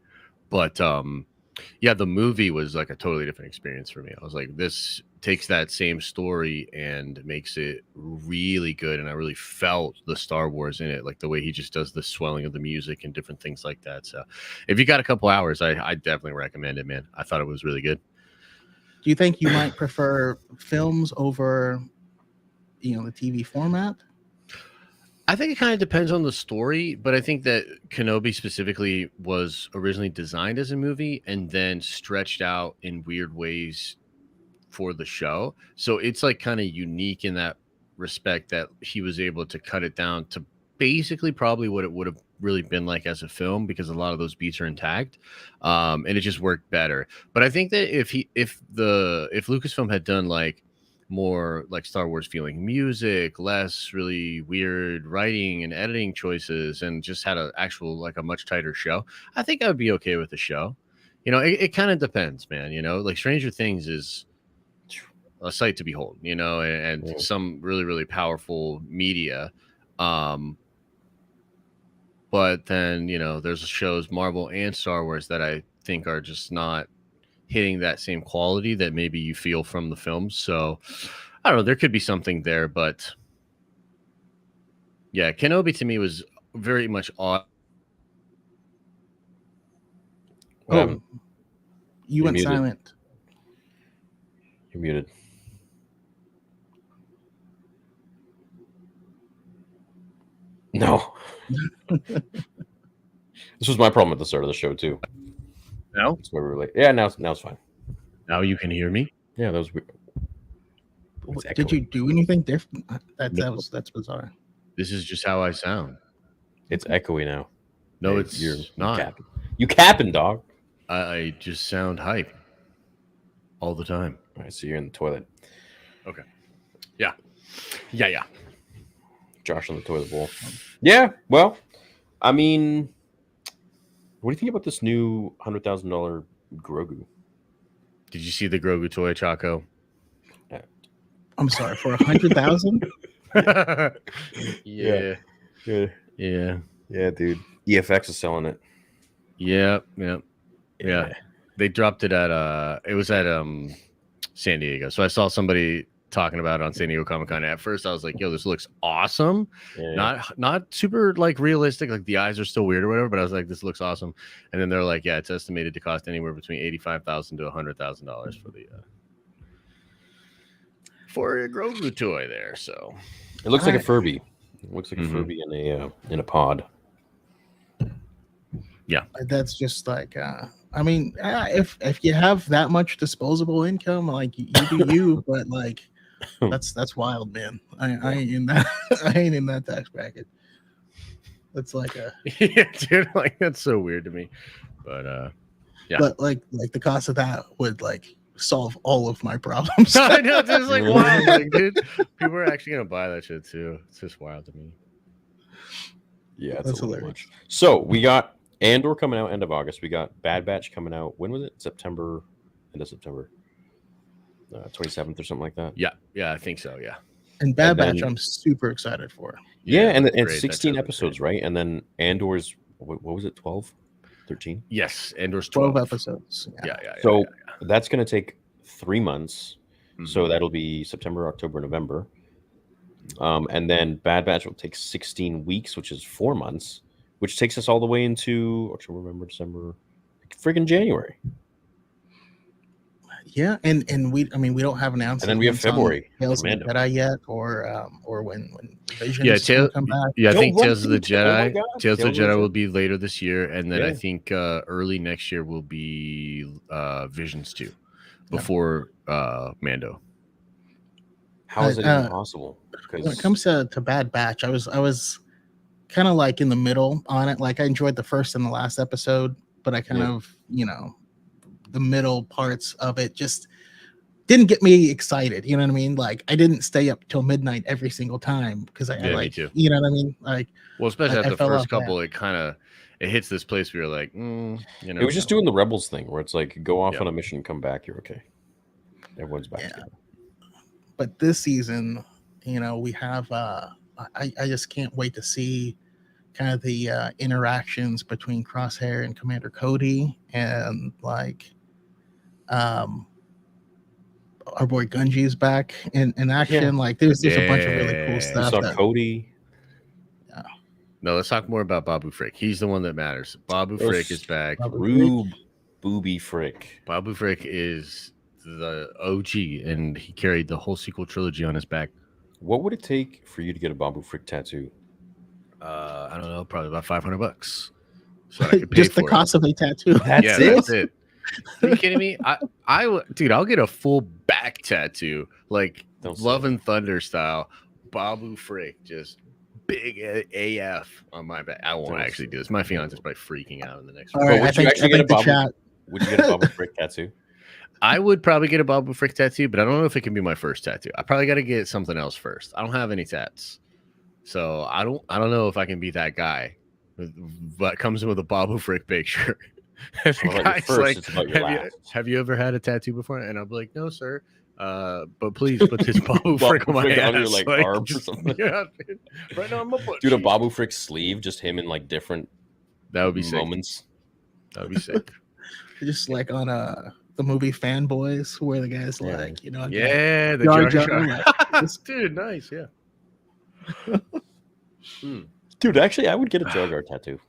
But the movie was like a totally different experience for me. I was like, this takes that same story and makes it really good. And I really felt the Star Wars in it, like the way he just does the swelling of the music and different things like that. So if you got a couple hours, I definitely recommend it, man. I thought it was really good. Do you think you might prefer films over, the TV format? I think it kind of depends on the story, but I think that Kenobi specifically was originally designed as a movie and then stretched out in weird ways for the show. So it's like kind of unique in that respect that he was able to cut it down to basically probably what it would have really been like as a film, because a lot of those beats are intact, and it just worked better. But I think that if Lucasfilm had done like more like Star Wars feeling music, less really weird writing and editing choices, and just had a actual like a much tighter show, I think I would be okay with the show. It kind of depends, man. Like Stranger Things is a sight to behold, and some really, really powerful media. But then, there's shows, Marvel and Star Wars, that I think are just not hitting that same quality that maybe you feel from the films. So I don't know, there could be something there, but yeah, Kenobi to me was very much odd. Oh, you went muted. silent. You're muted. No. This was my problem at the start of the show too. No? That's where we were like, yeah, now it's fine. Now you can hear me? Yeah, that was weird. Did you do anything different? That's bizarre. This is just how I sound. It's echoey now. No, Hey, it's you're not. capping. You capping, dog. I just sound hype all the time. All right, so you're in the toilet. Okay. Yeah. Yeah. Josh on the toilet bowl. Yeah, well, I mean, what do you think about this new $100,000 Grogu? Did you see the Grogu toy, Chaco? I'm sorry, for 100,000? Yeah. Yeah, dude. EFX is selling it. Yeah. They dropped it at it was at San Diego. So I saw somebody talking about it on San Diego Comic-Con. At first I was like, yo, this looks awesome. Yeah. Not super like realistic, like the eyes are still weird or whatever, but I was like, this looks awesome. And then they're like, yeah, it's estimated to cost anywhere between $85,000 to $100,000 for a Grogu toy there. So It looks like a Furby. It looks like a Furby in a pod. Yeah, that's just like I mean, if you have that much disposable income, like you do you, but like that's wild, man. I ain't in that I ain't in that tax bracket. That's like a yeah, dude, like that's so weird to me. But yeah. But like the cost of that would like solve all of my problems. I know, it's just like wild, like, dude. People are actually gonna buy that shit too. It's just wild to me. Yeah, that's hilarious. Much. So we got Andor coming out end of August. We got Bad Batch coming out. When was it? September. End of September. 27th or something like that. Yeah, I think so. Yeah. And Bad Batch, I'm super excited for. Yeah, and 16 episodes, right? And then Andor's what was it? 12, 13? Yes, Andor's 12 episodes. Yeah. So that's going to take 3 months. So that'll be September, October, November. And then Bad Batch will take 16 weeks, which is 4 months, which takes us all the way into October, November, December, friggin' January. Yeah, and we don't have announced. And then we have February. Tales of the Jedi yet, or when Visions come back. Yeah, I think Tales of the Jedi. Tales of the Jedi will be later this year, and then I think early next year will be Visions 2 before Mando. How is it even possible? When it comes to Bad Batch, I was kind of like in the middle on it. Like I enjoyed the first and the last episode, but I kind of, the middle parts of it just didn't get me excited. You know what I mean? Like I didn't stay up till midnight every single time because I like, me too. You know what I mean? Like, well, especially at the first couple, it hits this place where you're like, It was just doing the Rebels thing where it's like go off on a mission, come back, you're okay. Everyone's back together. But this season, we have I just can't wait to see kind of the interactions between Crosshair and Commander Cody, and like our boy Gunji's back in action. Yeah. Like there's a bunch of really cool stuff. You saw Cody. Yeah. No, let's talk more about Babu Frick. He's the one that matters. Babu Frick is back. Booby Frick. Babu Frick is the OG, and he carried the whole sequel trilogy on his back. What would it take for you to get a Babu Frick tattoo? I don't know, probably about $500. So I could pay just the cost of a tattoo. That's it. Are you kidding me? Dude, I'll get a full back tattoo, like Love and Thunder style. Babu Frick, just big AF on my back. I won't actually do this. My fiance is probably freaking out in the next. All right, would you get a Babu Frick tattoo? I would probably get a Babu Frick tattoo, but I don't know if it can be my first tattoo. I probably got to get something else first. I don't have any tats, so I don't know if I can be that guy that comes in with a Babu Frick picture. And the guy's like, have you ever had a tattoo before? And I'm like, no, sir. But please put this Babu Frick on my ass. Under like arm or something. Yeah, dude. Right now I'm a butt. Dude, a Babu Frick sleeve, just him in like different that would be moments. Sick. That would be sick. Just like on the movie Fanboys, where the guy's like, you know, yeah, the Jar Jar Jar, Jar. Dude, nice, yeah. Dude, actually, I would get a Jar Jar tattoo.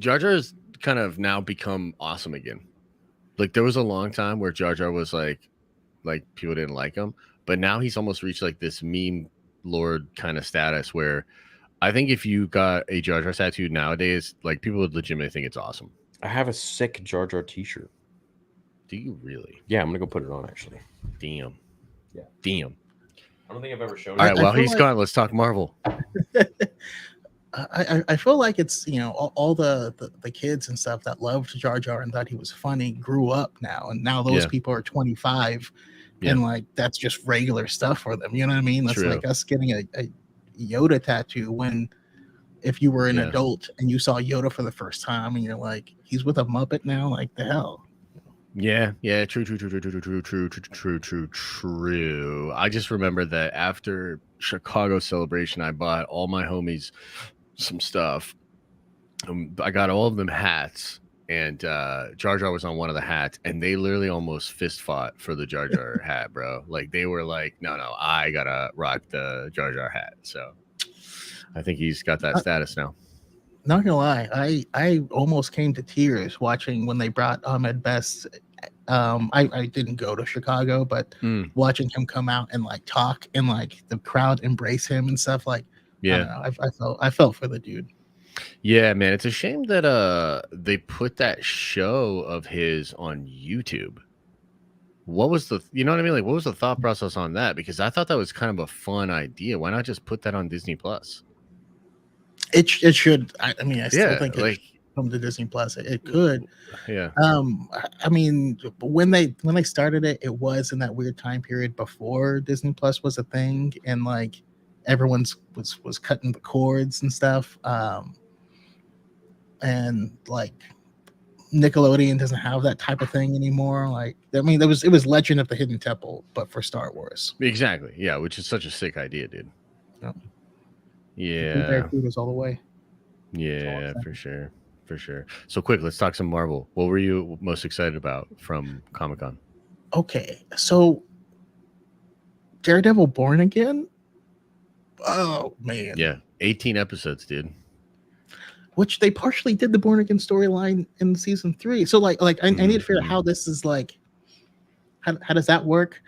Jar Jar has kind of now become awesome again. Like there was a long time where Jar Jar was like people didn't like him, but now he's almost reached like this meme lord kind of status where I think if you got a Jar Jar tattoo nowadays, like people would legitimately think it's awesome. I have a sick Jar Jar t-shirt. Do you really? Yeah, I'm gonna go put it on actually. Damn. Yeah. Damn. I don't think I've ever shown All it. right, well, he's gone. Let's talk Marvel. I feel like it's, you know, all the kids and stuff that loved Jar Jar and thought he was funny grew up now, and now those people are 25, and like that's just regular stuff for them. You know what I mean? That's like us getting a Yoda tattoo when if you were an adult and you saw Yoda for the first time and you're like, he's with a Muppet now, like the hell. Yeah, true. I just remember that after Chicago Celebration, I bought all my homies some stuff. I got all of them hats, and Jar Jar was on one of the hats, and they literally almost fist fought for the Jar Jar hat, bro. Like they were like, no, I gotta rock the Jar Jar hat. So I think he's got that status now. Not gonna lie, I almost came to tears watching when they brought Ahmed Best. I didn't go to Chicago, but watching him come out and like talk and like the crowd embrace him and stuff, like I felt for the dude. Yeah, man, it's a shame that they put that show of his on YouTube. What was you know what I mean? Like, what was the thought process on that? Because I thought that was kind of a fun idea. Why not just put that on Disney Plus? It should. I mean, I still think like come to Disney Plus. It could. Yeah. I mean, when they started it, it was in that weird time period before Disney Plus was a thing, and like everyone's was cutting the cords and stuff. And like Nickelodeon doesn't have that type of thing anymore. Like, I mean, it was Legend of the Hidden Temple, but for Star Wars. Exactly. Yeah, which is such a sick idea, dude. Yep. Yeah. Kudos all the way. Yeah, for sure. So quick, let's talk some Marvel. What were you most excited about from Comic-Con? Okay, so Daredevil Born Again. Oh man. Yeah, 18 episodes, dude. Which they partially did the Born Again storyline in season 3. So like I need to figure out how this is like. How does that work?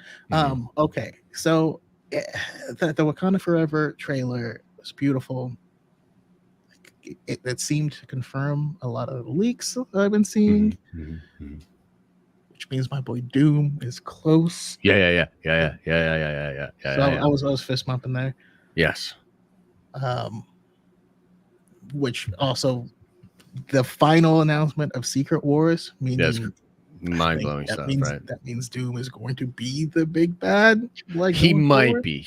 Okay, so the Wakanda Forever trailer was beautiful. It seemed to confirm a lot of the leaks I've been seeing, which means my boy Doom is close. Yeah. So I was fist bumping there. Yes. Which also the final announcement of Secret Wars, meaning that's mind-blowing stuff, right? That means Doom is going to be the big bad. Like he might be.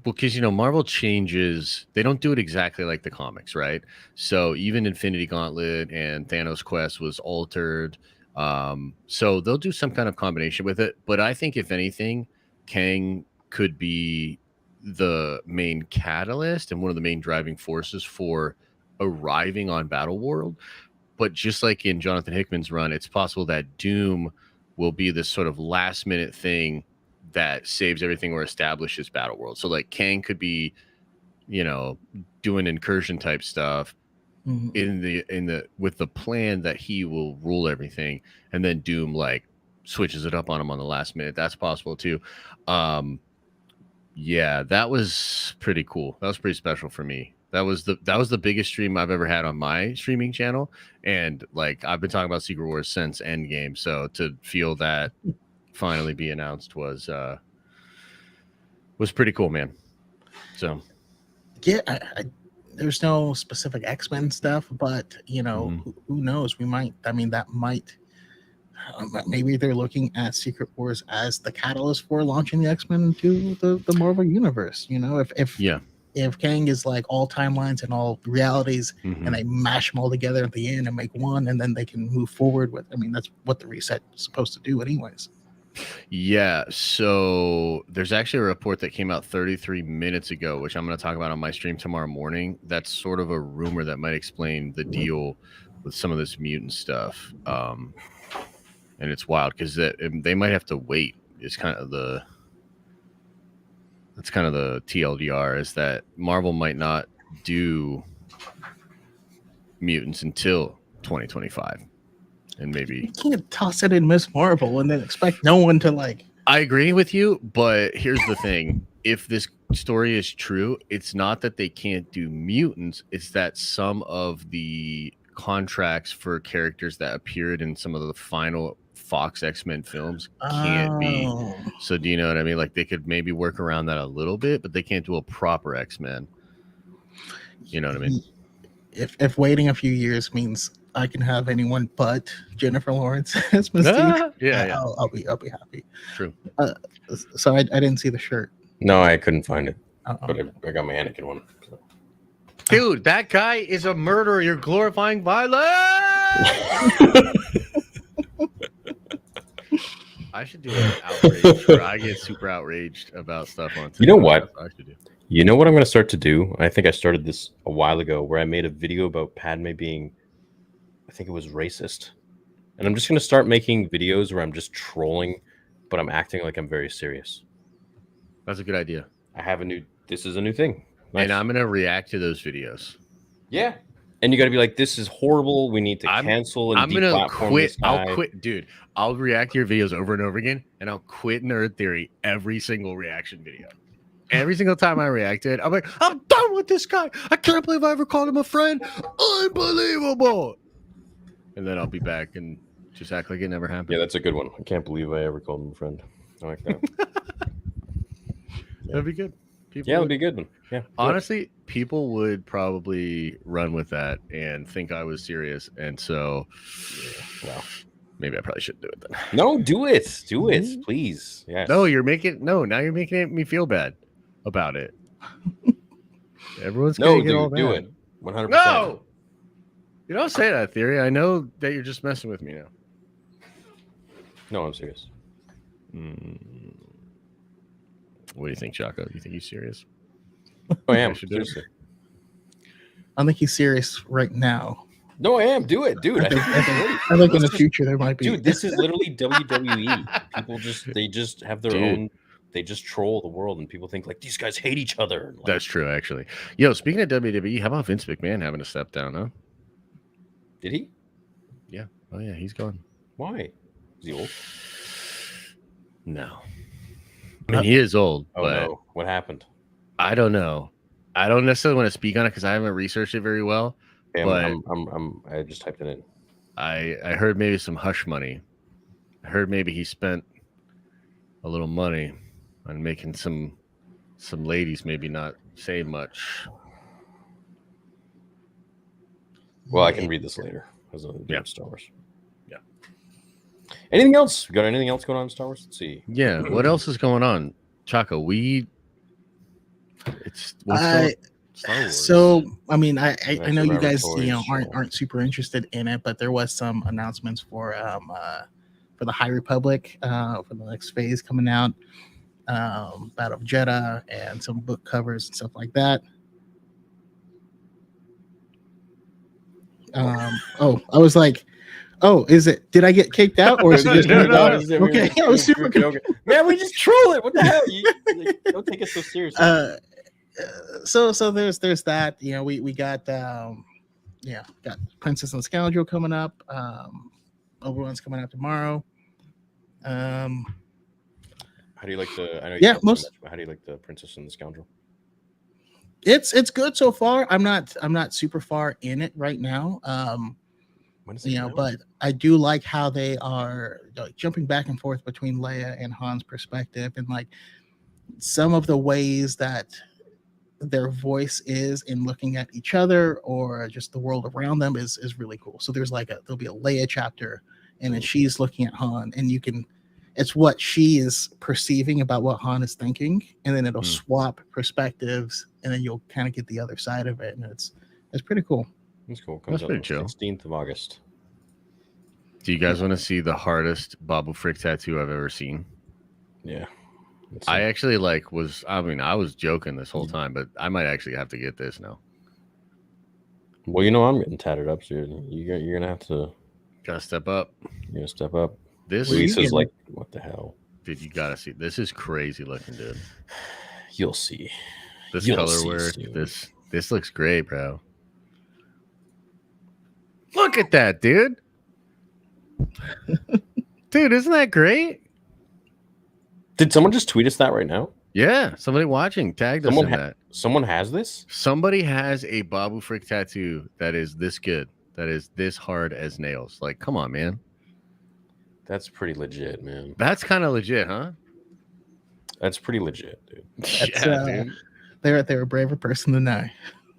Because Marvel changes. They don't do it exactly like the comics, right? So even Infinity Gauntlet and Thanos Quest was altered. So they'll do some kind of combination with it. But I think if anything, Kang could be the main catalyst and one of the main driving forces for arriving on Battleworld. But just like in Jonathan Hickman's run, it's possible that Doom will be this sort of last minute thing that saves everything or establishes Battleworld. So like Kang could be, doing incursion type stuff in the with the plan that he will rule everything, and then Doom like switches it up on him on the last minute. That's possible too. Yeah, that was pretty cool. That was pretty special for me. That was the biggest stream I've ever had on my streaming channel, and like I've been talking about Secret Wars since Endgame. So to feel that finally be announced was pretty cool, man. So yeah, there's no specific X-Men stuff, but who knows? We might. I mean, that might maybe they're looking at Secret Wars as the catalyst for launching the X-Men into the Marvel universe. You know, if Kang is like all timelines and all realities, and they mash them all together at the end and make one, and then they can move forward with. I mean, that's what the reset is supposed to do, anyways. Yeah. So there's actually a report that came out 33 minutes ago, which I'm going to talk about on my stream tomorrow morning. That's sort of a rumor that might explain the deal with some of this mutant stuff. And it's wild because they might have to wait. It's kind of that's kind of the TLDR, is that Marvel might not do mutants until 2025, and maybe you can't toss it in Miss Marvel and then expect no one to like. I agree with you, but here's the thing: if this story is true, it's not that they can't do mutants; it's that some of the contracts for characters that appeared in some of the final Fox X-Men films can't be. So do you know what I mean? Like they could maybe work around that a little bit, but they can't do a proper X-Men. You know what I mean? If waiting a few years means I can have anyone but Jennifer Lawrence as Mystique, I'll be happy. True. So I didn't see the shirt. No, I couldn't find it, but I got my Anakin one. So. Dude, that guy is a murderer. You're glorifying violence. I should do an outrage where I get super outraged about stuff on TikTok. You know what? I should do. You know what I'm going to start to do? I think I started this a while ago, where I made a video about Padme being, I think it was racist. And I'm just going to start making videos where I'm just trolling, but I'm acting like I'm very serious. That's a good idea. This is a new thing. Nice. And I'm going to react to those videos. Yeah. And you got to be like, this is horrible. We need to cancel and I'm going to quit. I'll quit, dude. I'll react to your videos over and over again, and I'll quit Nerd Theory every single reaction video. Every single time I react to it, I'm like, I'm done with this guy. I can't believe I ever called him a friend. Unbelievable. And then I'll be back and just act like it never happened. Yeah, that's a good one. I can't believe I ever called him a friend. I like that. That'd be good. It'd be a good one. Yeah. Honestly, people would probably run with that and think I was serious. And so, maybe I probably shouldn't do it then. No, do it. Do it, please. Yes. No, now you're making me feel bad about it. Everyone's gonna get all that. Do it. 100%. No, you don't say that, Theory. I know that you're just messing with me now. No, I'm serious. What do you think, Chaco? Do you think he's serious? I am. Seriously. I think he's serious right now. No, I am. Do it, dude. I think in the future there might be. Dude, this is literally WWE. People just have their own. They just troll the world, and people think like these guys hate each other. Like, that's true, actually. Yo, speaking of WWE, how about Vince McMahon having to step down? Huh? Did he? Yeah. Oh yeah, he's gone. Why? Is he old? No. I mean, he is old. Oh but no! What happened? I don't know. I don't necessarily want to speak on it because I haven't researched it very well. Yeah, but I just typed it in. I heard maybe some hush money. I heard maybe he spent a little money on making some ladies maybe not say much. Well, I can read this later. Star Wars. Yeah. Anything else? Got anything else going on in Star Wars? Let's see. Yeah. What else is going on, Chaco? Star Wars. So I mean, I know you guys aren't super interested in it, but there was some announcements for the High Republic for the next phase coming out, Battle of Jeddah, and some book covers and stuff like that. I was like, oh, is it? Did I get kicked out, or is it just no, okay? I was super okay. Man, we just troll it. What the hell? Don't take it so seriously. So there's that. You know, we got got Princess and the Scoundrel coming up. Obi-Wan's coming out tomorrow. How do you like the? I know. How do you like the Princess and the Scoundrel? It's good so far. I'm not super far in it right now. But I do like how they are jumping back and forth between Leia and Han's perspective, and like some of the ways that their voice is in looking at each other or just the world around them is really cool. So there'll be a Leia chapter and then she's looking at Han, and you can. It's what she is perceiving about what Han is thinking, and then it'll swap perspectives, and then you'll kind of get the other side of it, and it's pretty cool. That's cool. Comes That's pretty out chill. 16th of August. Do you guys want to see the hardest Babu Frick tattoo I've ever seen? Yeah. I actually I was joking this whole time, but I might actually have to get this now. Well, I'm getting tattered up, so you're gonna have to. Gotta step up. You're gonna step up. This Lisa's like, what the hell? Dude, you gotta see. This is crazy looking, dude. You'll see. This You'll color see work. soon. This looks great, bro. Look at that, dude. Dude, isn't that great? Did someone just tweet us that right now? Yeah, somebody watching tagged us in that. Someone has this? Somebody has a Babu Frick tattoo that is this good, that is this hard as nails. Like, come on, man. That's pretty legit, man. That's kind of legit, huh? That's pretty legit, dude. Yeah, dude. They're a braver person than I.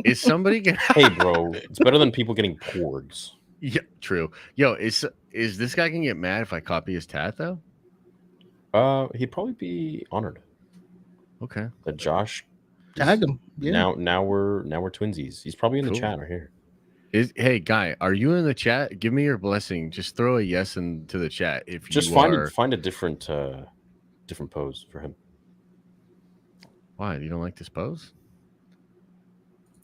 Is somebody getting? Hey, bro, it's better than people getting porgs. Yeah, true. Yo, is this guy gonna get mad if I copy his tat though? He'd probably be honored. Okay. That Josh Tag him. Yeah. Now we're twinsies. He's probably in the Cool. chat right here. Hey guy, are you in the chat? Give me your blessing. Just throw a yes into the chat if Just you find are. find a different pose for him. Why? You don't like this pose?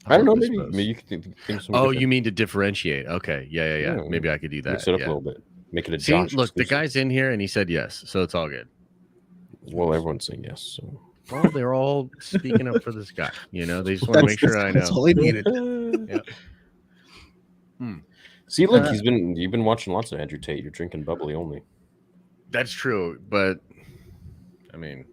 I don't know. love this Maybe pose. maybe you could think something Oh, different. you mean to differentiate? Okay. Yeah. Yeah. Maybe I could do that. Mix it up yeah. a little bit. Make it a See, Josh. look, the exclusive. guy's in here and he said yes, so it's all good. Well, everyone's saying yes. So Well, they're all speaking up for this guy. You know, they just want to make sure I That's know. all he needed. See, look, you've been watching lots of Andrew Tate. You're drinking bubbly only. That's true, but I mean,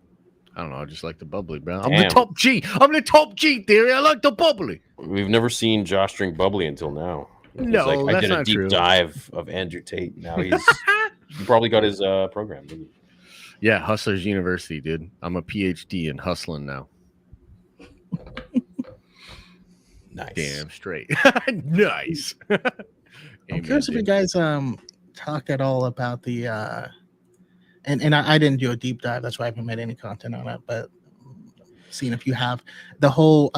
I don't know. I just like the bubbly, bro. I'm the Damn. top G. I'm the top G theory. I like the bubbly. We've never seen Josh drink bubbly until now. He's No, I that's did a not deep true. dive of Andrew Tate. Now he probably got his program. Didn't he? Yeah, Hustlers University, dude. I'm a PhD in hustling now. Nice. Damn straight. Nice. I'm Amen, curious if you dude. guys talk at all about the and I didn't do a deep dive, that's why I haven't made any content on it, but seeing if you have the whole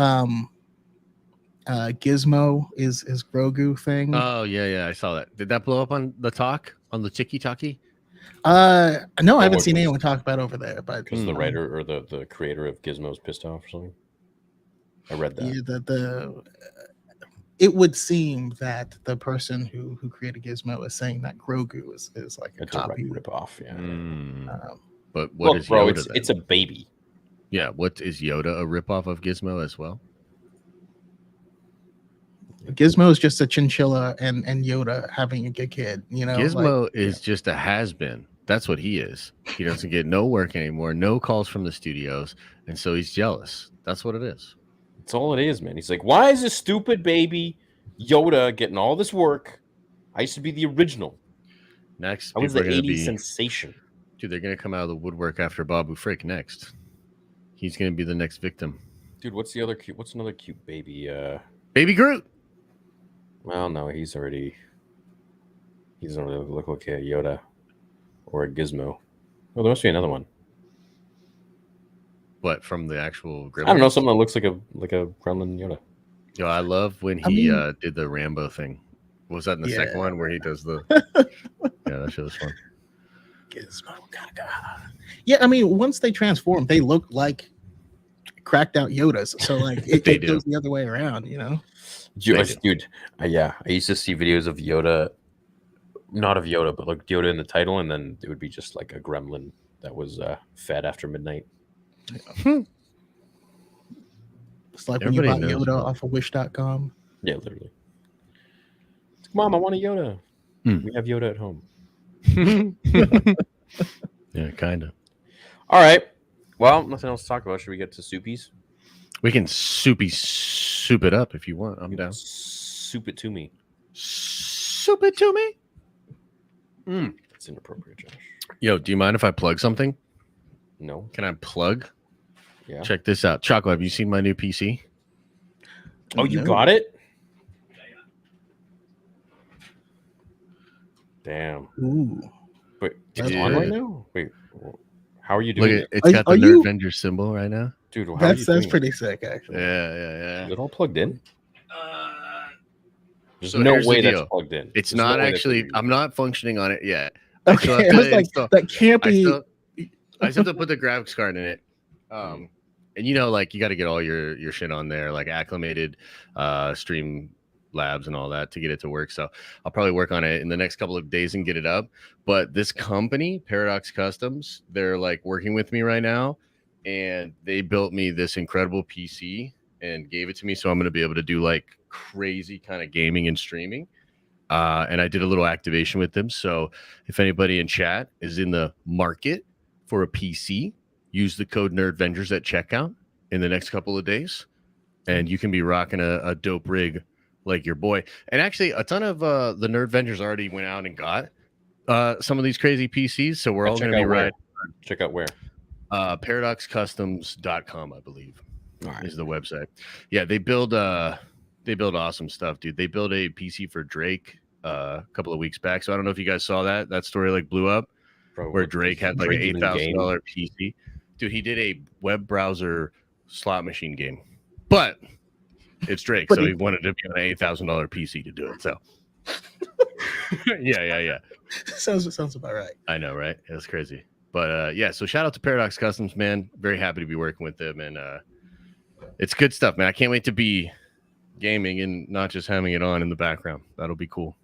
Gizmo is Grogu thing. Oh yeah, I saw that. Did that blow up on the talk on the Tiki-Taki? No, I haven't what seen was- anyone talk about it over there, but Because the writer or the creator of Gizmo's pissed off or something. I read that. yeah, it would seem that the person who created Gizmo is saying that Grogu is like a It's copy. a rip off. Yeah. But what is Look, bro, Yoda then? it's a baby. Yeah, what is Yoda a ripoff of Gizmo as well? Gizmo is just a chinchilla and Yoda having a good kid. You know, Gizmo is just a has-been. That's what he is. He doesn't get no work anymore, no calls from the studios, and so he's jealous. That's what it is. That's all it is, man. He's like, why is this stupid baby Yoda getting all this work? I used to be the original. Next, I was people the are gonna 80s be, sensation. dude. They're gonna come out of the woodwork after Babu Frick next. He's gonna be the next victim. Dude, what's another cute baby? Baby Groot. Well, no, he doesn't really look like a Yoda or a Gizmo. Oh, there must be another one. What from the actual? I don't know, something that looks like a gremlin Yoda. Yo, I love when he did the Rambo thing. Was that in the second one where he does the? Yeah, that shit was fun. Gizmo, Gaga. Yeah, I mean, once they transform, they look like cracked out Yodas. So like it They do. goes the other way around, you know. Dude, yeah, I used to see videos of Yoda, not of Yoda, but like Yoda in the title, and then it would be just like a gremlin that was fed after midnight. It's like when you Everybody buy knows, Yoda man. off of Wish.com. Yeah, literally. It's like, Mom, I want a Yoda. Hmm. We have Yoda at home. Yeah, kind of. All right. Well, nothing else to talk about. Should we get to soupies? We can soup it up if you want. I'm down. Soup it to me. Soup it to me. That's inappropriate, Josh. Yo, do you mind if I plug something? No. Can I plug? Yeah. Check this out. Choco, have you seen my new PC? Oh, you No. got it? Damn. Ooh. Wait, That's it's on right good. now? Wait, how are you Look, doing it? it's got the Nerd Avenger symbol right now. Dude, how are you That's doing pretty sick, actually. Yeah. Is it all plugged in? There's So no here's the way that's deal. plugged in. It's There's not no way that's actually. plugged in. I'm not functioning on it yet. Okay, I was like, that can't be. I still have to put the graphics card in it. And you know, like you got to get all your shit on there, like acclimated, stream labs and all that to get it to work. So I'll probably work on it in the next couple of days and get it up. But this company, Paradox Customs, they're like working with me right now, and they built me this incredible PC and gave it to me. So I'm going to be able to do like crazy kind of gaming and streaming. And I did a little activation with them. So if anybody in chat is in the market for a PC, use the code NerdVengers at checkout in the next couple of days, and you can be rocking a dope rig like your boy. And actually, a ton of the NerdVengers already went out and got some of these crazy PCs. So we're all going to be right. Check out where? ParadoxCustoms.com, I believe, is the website. Yeah, they build awesome stuff, dude. They built a PC for Drake a couple of weeks back. So I don't know if you guys saw that story like blew up. Bro, where Drake had like an $8,000 PC. Dude, he did a web browser slot machine game, but it's Drake, so he wanted to be on an $8,000 PC to do it. So, yeah. Sounds about right. I know, right? That's crazy. But yeah, so shout out to Paradox Customs, man. Very happy to be working with them, and it's good stuff, man. I can't wait to be gaming and not just having it on in the background. That'll be cool.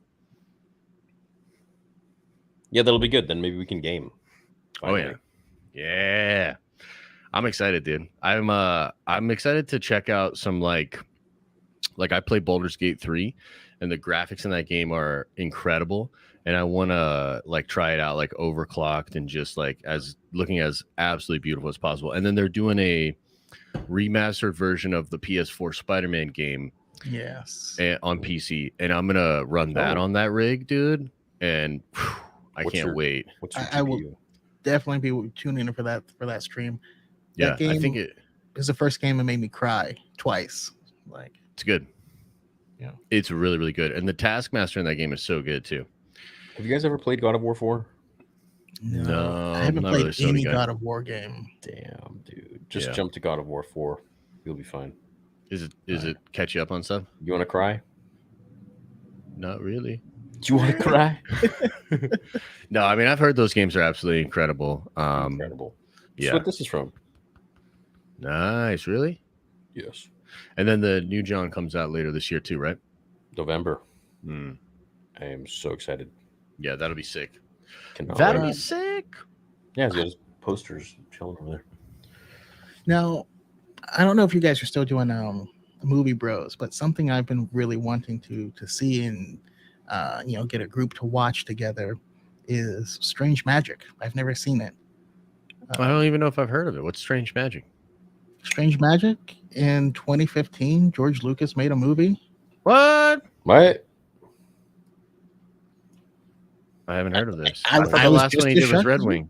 Yeah, that'll be good. Then maybe we can game. Finally. Oh yeah. I'm excited, dude. I'm excited to check out some like I play Baldur's Gate 3, and the graphics in that game are incredible, and I want to like try it out like overclocked and just like as looking as absolutely beautiful as possible. And then they're doing a remastered version of the PS4 Spider-Man game. Yes. On PC, and I'm gonna run that on that rig, dude. And I can't wait. I will definitely be tuning in for that stream. Yeah, that game I think it is the first game that made me cry twice. Like, it's good. Yeah, it's really, really good. And the Taskmaster in that game is so good too. Have you guys ever played God of War 4? No, I haven't played any God of War game. Damn, dude. Just jump to God of War 4. You'll be fine. Is it catch you up on stuff? You want to cry? Not really. Do you want to cry? No, I mean, I've heard those games are absolutely incredible. Incredible. That's what this is from. Nice, really? Yes. And then the new John comes out later this year too, right? November. I am so excited. Yeah, that'll be sick. That'll be sick. Yeah, he's got his posters chilling over there. Now, I don't know if you guys are still doing Movie Bros, but something I've been really wanting to see and get a group to watch together is Strange Magic. I've never seen it. I don't even know if I've heard of it. What's Strange Magic? Strange Magic in 2015, George Lucas made a movie. What? What? I haven't heard of this. I thought the last one he did was Red Wing.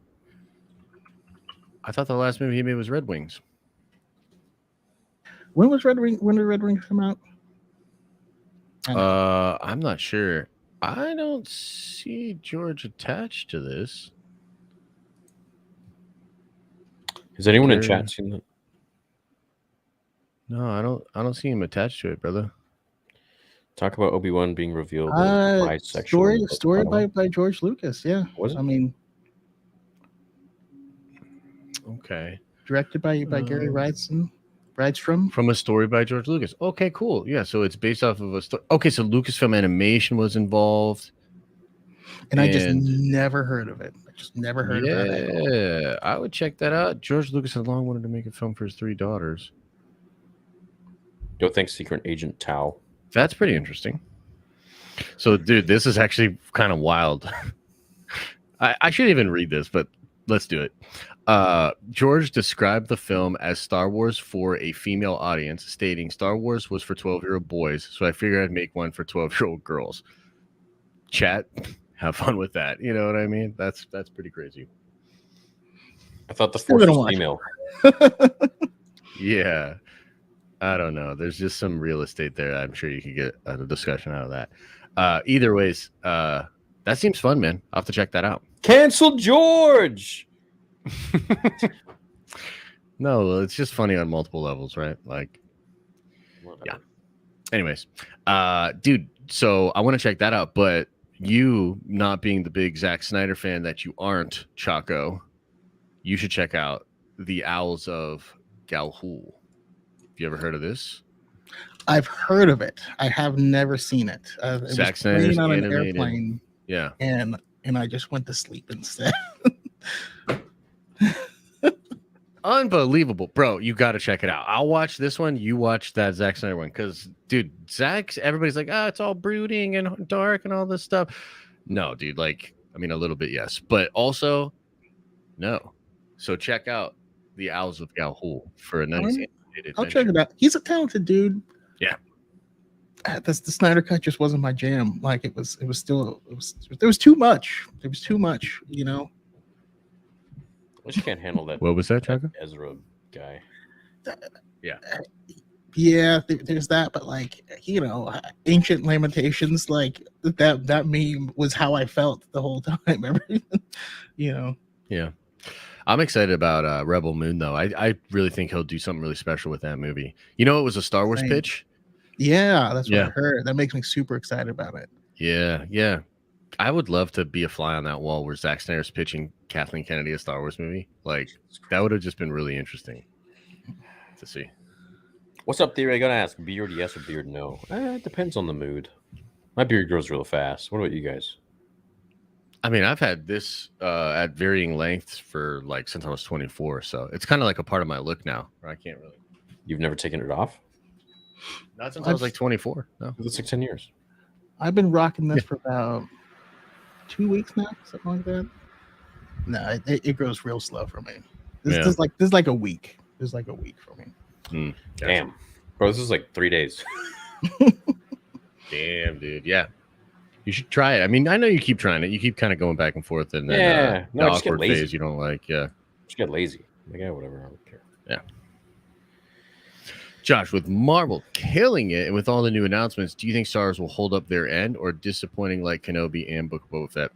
I thought the last movie he made was Red Wings. When did Red Wings come out? I'm not sure. I don't see George attached to this. Has anyone in chat seen that? No, I don't see him attached to it, brother. Talk about Obi-Wan being revealed as bisexual. Story by George Lucas, yeah. Was it? I mean, okay. Directed by Gary Rydstrom. From a story by George Lucas. Okay, cool. Yeah, so it's based off of a story. Okay, so Lucasfilm Animation was involved. And I just never heard of it. About it. Yeah, I would check that out. George Lucas had long wanted to make a film for his 3 daughters. Yo, thanks, Secret Agent Tao. That's pretty interesting. So, dude, this is actually kind of wild. I shouldn't even read this, but let's do it. George described the film as Star Wars for a female audience, stating Star Wars was for 12-year-old boys, so I figured I'd make one for 12-year-old girls. Chat, have fun with that. You know what I mean? That's pretty crazy. I thought the Force was female. Yeah. I don't know. There's just some real estate there. I'm sure you could get a discussion out of that. Either ways, That seems fun, man. I'll have to check that out. Cancel George. No, it's just funny on multiple levels, right? Like, yeah. Anyways, dude, so I want to check that out, but you not being the big Zack Snyder fan that you aren't, Chaco, you should check out The Owls of Galhul. Have you ever heard of this? I've heard of it. I have never seen it. It Zack was Snyder's playing on an animated. airplane, Yeah. and I just went to sleep instead. Unbelievable, bro. You got to check it out. I'll watch this one. You watch that Zack Snyder one. Because, dude, everybody's like, it's all brooding and dark and all this stuff. No, dude, like, I mean, a little bit, yes. But also, no. So check out The Owls of Galhul for a nice animated I'll adventure. check it out. He's a talented dude. Yeah. The Snyder Cut just wasn't my jam. Like, there was too much. There was too much, you know? I just can't handle that. What was that, Chaco? Ezra guy. Yeah, there's that, but like, you know, Ancient Lamentations, like that meme was how I felt the whole time. You know. Yeah. I'm excited about Rebel Moon, though. I really think he'll do something really special with that movie. You know, it was a Star Wars Same. pitch. Yeah, that's what I heard. That makes me super excited about it. Yeah. I would love to be a fly on that wall where Zack Snyder's pitching Kathleen Kennedy a Star Wars movie. Like, that would have just been really interesting to see. What's up, Theory? I gotta ask, beard yes or beard no? It depends on the mood. My beard grows real fast. What about you guys? I mean, I've had this at varying lengths for like since I was 24, so it's kind of like a part of my look now. Where I can't really. You've never taken it off? Not since I was like 24. No, it's like 10 years. I've been rocking this for about 2 weeks now, something like that. No, it grows real slow for me. This is like a week. This is like a week for me. Gotcha. Damn, bro, this is like 3 days. Damn, dude. Yeah, you should try it. I mean, I know you keep trying it. You keep kind of going back and forth, and then the awkward phase you don't like. Yeah, just get lazy. Like, yeah, whatever. I don't care. Yeah. Josh, with Marvel killing it and with all the new announcements, do you think Star Wars will hold up their end or disappointing like Kenobi and Book of Boba Fett?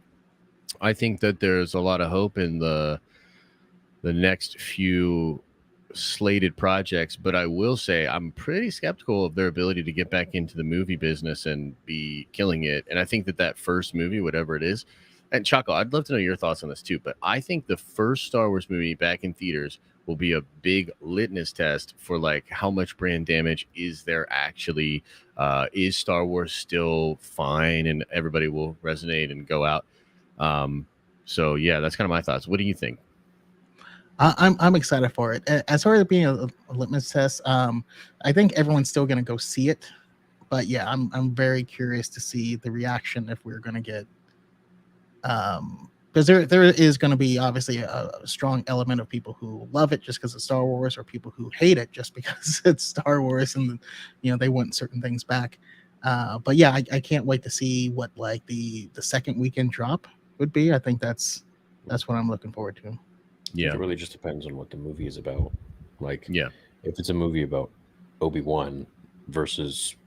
I think that there's a lot of hope in the next few slated projects, but I will say I'm pretty skeptical of their ability to get back into the movie business and be killing it. And I think that first movie, whatever it is, and Chaco, I'd love to know your thoughts on this too, but I think the first Star Wars movie back in theaters will be a big litmus test for like how much brand damage is there actually. Is Star Wars still fine and everybody will resonate and go out? So yeah, that's kind of my thoughts. What do you think? I'm excited for it. As far as being a litmus test, I think everyone's still going to go see it, but yeah, I'm very curious to see the reaction if we're going to get, because there is going to be obviously a strong element of people who love it just because it's Star Wars, or people who hate it just because it's Star Wars, and they want certain things back. But yeah, I can't wait to see what like the second weekend drop would be. I think that's what I'm looking forward to. Yeah, it really just depends on what the movie is about. Like, yeah, if it's a movie about Obi-Wan versus,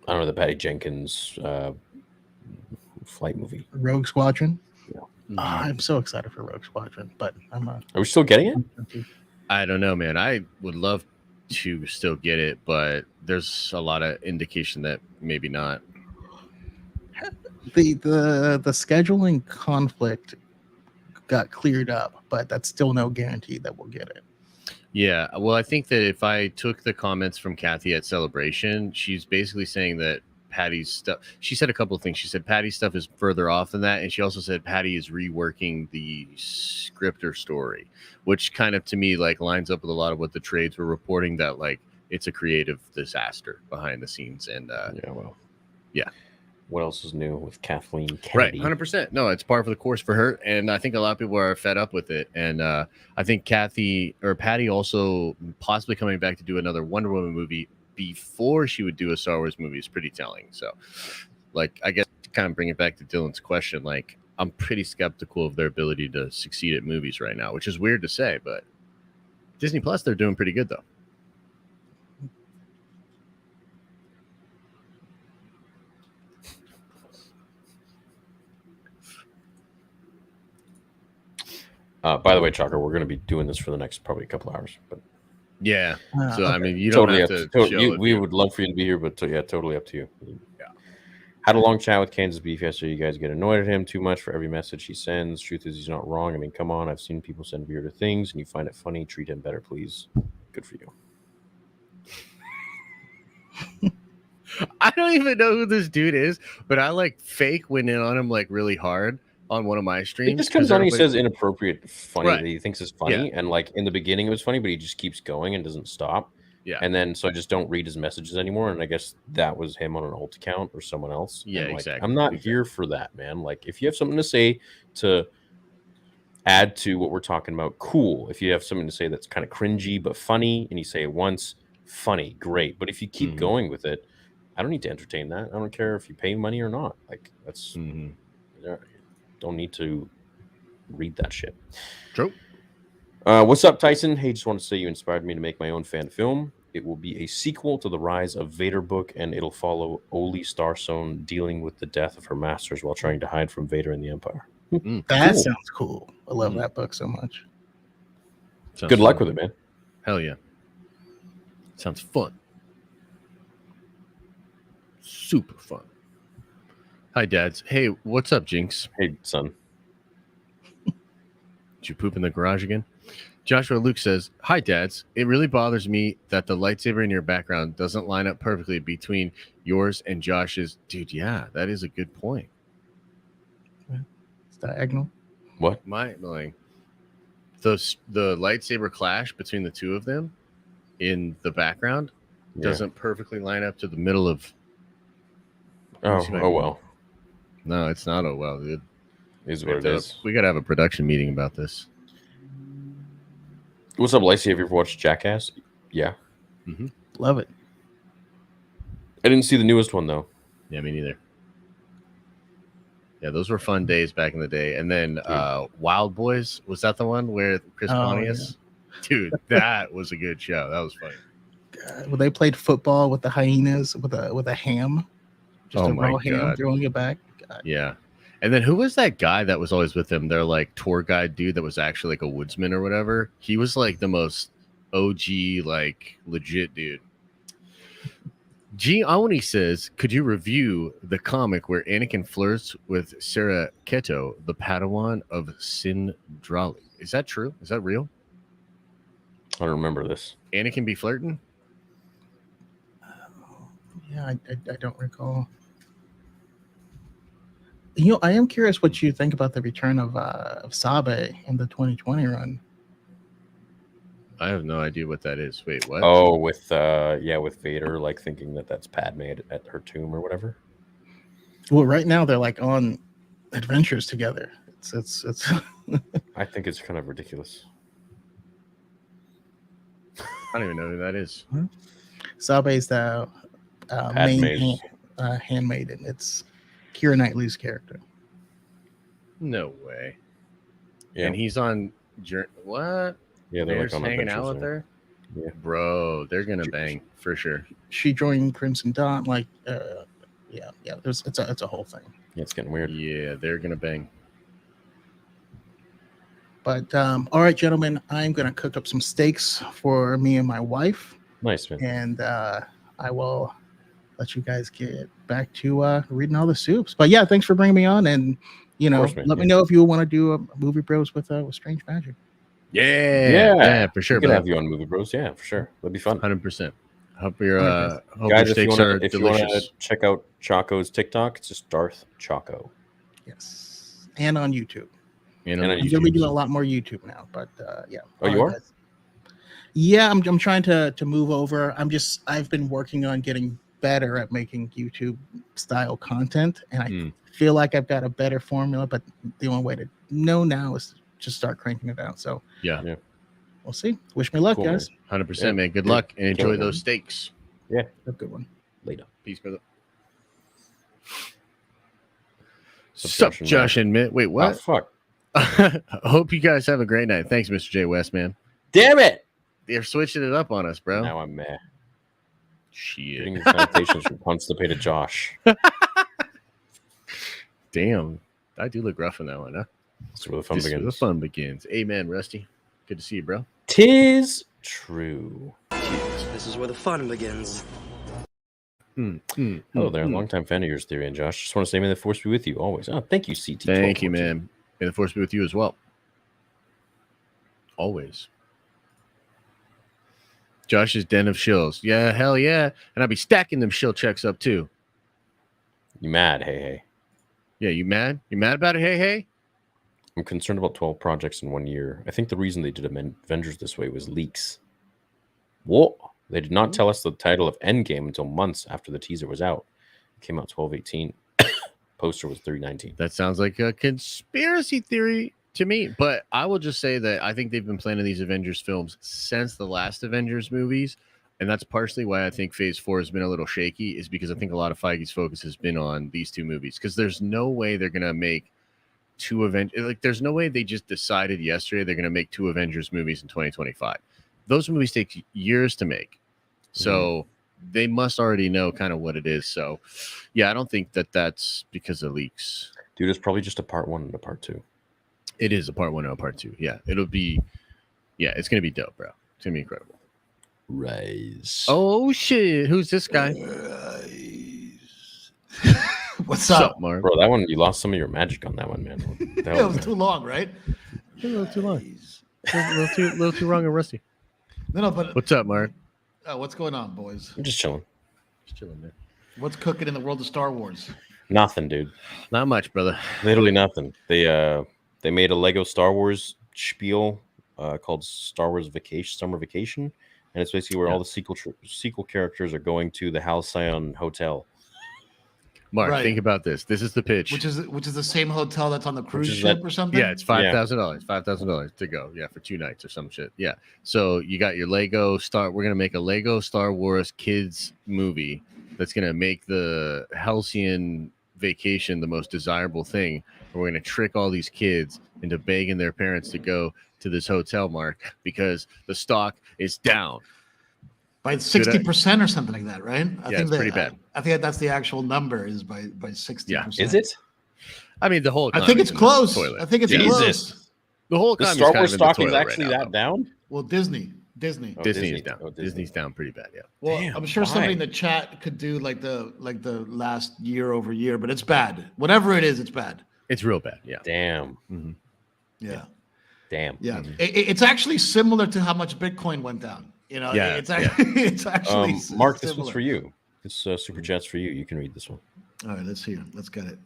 I don't know, the Patty Jenkins flight movie, Rogue Squadron. Yeah. I'm so excited for Rogue Squadron, but Are we still getting it? I don't know, man. I would love to still get it, but there's a lot of indication that maybe not. The scheduling conflict got cleared up, but that's still no guarantee that we'll get it. Yeah, well, I think that if I took the comments from Kathy at Celebration, she's basically saying that Patty's stuff, she said a couple of things. She said Patty's stuff is further off than that, and she also said Patty is reworking the script or story, which kind of to me like lines up with a lot of what the trades were reporting, that like it's a creative disaster behind the scenes. And yeah. What else is new with Kathleen Kennedy? Right, 100%. No, it's par for the course for her, and I think a lot of people are fed up with it. And I think Patty also possibly coming back to do another Wonder Woman movie before she would do a Star Wars movie is pretty telling. So, like, I guess to kind of bring it back to Dylan's question, like, I'm pretty skeptical of their ability to succeed at movies right now, which is weird to say, but Disney Plus, they're doing pretty good though. By the way, Chalker, we're going to be doing this for the next probably a couple hours. But Yeah. So okay. I mean, you don't totally have up to. we would love for you to be here, but totally up to you. Yeah. Had a long chat with Kansas Beef yesterday. You guys get annoyed at him too much for every message he sends. Truth is, he's not wrong. I mean, come on. I've seen people send weirder things, and you find it funny. Treat him better, please. Good for you. I don't even know who this dude is, but I like fake went in on him like really hard on one of my streams. He just comes on. He says inappropriate, funny Right. that he thinks is funny, Yeah. and like in the beginning it was funny, but he just keeps going and doesn't stop. Yeah. And then so I just don't read his messages anymore. And I guess that was him on an alt account or someone else. Yeah, And, like, exactly. I'm not here for that, man. Like if you have something to say to add to what we're talking about, cool. If you have something to say that's kind of cringy but funny, and you say it once, funny, great. But if you keep going with it, I don't need to entertain that. I don't care if you pay money or not. Like that's don't need to read that shit. True. What's up, Tyson? Hey, just want to say you inspired me to make my own fan film. It will be a sequel to the Rise of Vader book, and it'll follow Oli Starstone dealing with the death of her masters while trying to hide from Vader and the Empire. That sounds cool. I love that book so much. Sounds Good luck fun. with it, man. Hell yeah. Sounds fun. Super fun. Hi, dads. Hey, what's up, Jinx? Hey, son. Did you poop in the garage again? Joshua Luke says, hi, dads. It really bothers me that the lightsaber in your background doesn't line up perfectly between yours and Josh's. Dude, yeah, that is a good point. It's diagonal. What? The lightsaber clash between the two of them in the background doesn't perfectly line up to the middle of. Oh well. No, it's not. Oh well, dude. Is what it is. We got to have a production meeting about this. What's up, Lacey? Have you ever watched Jackass? Yeah. Love it. I didn't see the newest one though. Yeah, me neither. Yeah, those were fun days back in the day. And then Wild Boys, was that the one where Chris Pontius? Yeah. Dude, that was a good show. That was funny. When they played football with the hyenas with a ham, just a raw ham throwing it back. God. Yeah. And then who was that guy that was always with them? Their like tour guide dude that was actually like a woodsman or whatever. He was like the most OG, like legit dude. G. Oni says, could you review the comic where Anakin flirts with Sarah Keto, the Padawan of Sindrali? Is that true? Is that real? I don't remember this. Anakin be flirting? Yeah, I don't recall. You know, I am curious what you think about the return of Sabe in the 2020 run. I have no idea what that is. Wait, what? Oh, with Vader, like thinking that that's Padme at her tomb or whatever. Well, right now they're like on adventures together. It's. I think it's kind of ridiculous. I don't even know who that is. Sabe's the main handmaiden. It's Keira Knightley's character. No way. Yeah. And he's on what? Yeah, they're like on hanging out with her. Yeah, bro, they're gonna bang for sure. She joined Crimson Dawn. Like, yeah. It's a whole thing. Yeah, it's getting weird. Yeah, they're gonna bang. But all right, gentlemen, I'm gonna cook up some steaks for me and my wife. Nice, man. And I will let you guys get back to reading all the soups. But yeah, thanks for bringing me on. And let me know if you want to do a Movie Bros with Strange Magic. Yeah, for sure. We can have you on Movie Bros. Yeah, for sure. That'd be fun. 100%. Hope your guys, steaks are if delicious. you want to check out Choco's TikTok, it's just Darth Choco. Yes, and on YouTube. And I'm gonna be doing a lot more YouTube now. But yeah. Oh, you are? Guys. Yeah, I'm trying to move over. I've been working on getting better at making YouTube style content, and I feel like I've got a better formula. But the only way to know now is just start cranking it out. So yeah, we'll see. Wish me luck, guys. 100%, man. Good luck and enjoy those steaks. Yeah, have a good one. Later. Peace, brother. Sup, Josh and Mitt. Wait, what? Oh, fuck. I hope you guys have a great night. Thanks, Mr. J. West, man. Damn it! They're switching it up on us, bro. Now I'm mad. Shit. Getting salutations from constipated Josh. Damn. I do look rough in that one, huh? That's where the fun This is where begins. the fun begins. Amen, Rusty. Good to see you, bro. Tis true. This is where the fun begins. Hello there, longtime fan of yours, Theory and Josh. Just want to say, may the force be with you always. Oh, thank you, CT. Thank you, man. May the force be with you as well. Always. Josh's den of shills. Yeah, hell yeah. And I'll be stacking them shill checks up too. You mad? Hey. Yeah, you mad? You mad about it? Hey. I'm concerned about 12 projects in 1 year. I think the reason they did Avengers this way was leaks. What? They did not tell us the title of Endgame until months after the teaser was out. It came out 12/18. Poster was 3/19. That sounds like a conspiracy theory to me. But I will just say that I think they've been planning these Avengers films since the last Avengers movies. And that's partially why I think Phase 4 has been a little shaky, is because I think a lot of Feige's focus has been on these two movies. Because there's no way they're going to make two Avengers. Like, there's no way they just decided yesterday they're going to make two Avengers movies in 2025. Those movies take years to make. So they must already know kind of what it is. So, yeah, I don't think that that's because of leaks. Dude, it's probably just a part 1 and a part 2. It is a part 1 and a part 2. Yeah, it's going to be dope, bro. It's going to be incredible. Rise. Oh, shit. Who's this guy? What's up? Mark? Bro, that one, you lost some of your magic on that one, man. What the Yeah, hell it was was too long, right? A little too long. A little too wrong and rusty. No, but What's up, Mark? what's going on, boys? I'm just chilling. Just chilling there. What's cooking in the world of Star Wars? Nothing, dude. Not much, brother. Literally nothing. They made a Lego Star Wars spiel called Star Wars Summer Vacation, and it's basically where all the sequel characters are going to the Halcyon Hotel. Mark, Right. think about this. This is the pitch. Which is the same hotel that's on the cruise is ship that- or something? Yeah, it's $5,000. $5,000 to go. Yeah, for 2 nights or some shit. Yeah. So you got your Lego Star. We're gonna make a Lego Star Wars kids movie that's gonna make the Halcyon vacation the most desirable thing. And we're gonna trick all these kids into begging their parents to go to this hotel, Mark, because the stock is down. by 60% or something like that, right? I Yeah, it's pretty bad. I think that's the actual number is by 60%. Yeah. Is it? I mean, the whole. I think it's economy's in the close. toilet. I think it's Jesus. close. The whole The economy's Star kind of Wars in the stock is toilet right actually now, that though. down? Well, Disney. Oh, Disney is down. Oh, Disney's down pretty bad. Yeah. Well, Damn, I'm sure why? somebody in the chat could do like the last year over year, but it's bad. Whatever it is, it's bad. It's real bad. Yeah. Damn. Mhm. Yeah. Damn. Yeah. It's actually similar to how much Bitcoin went down. You know, Yeah, it's actually it's actually Mark, this similar. one's for you. This super chat's for you. You can read this one. All right, let's hear. Let's get it.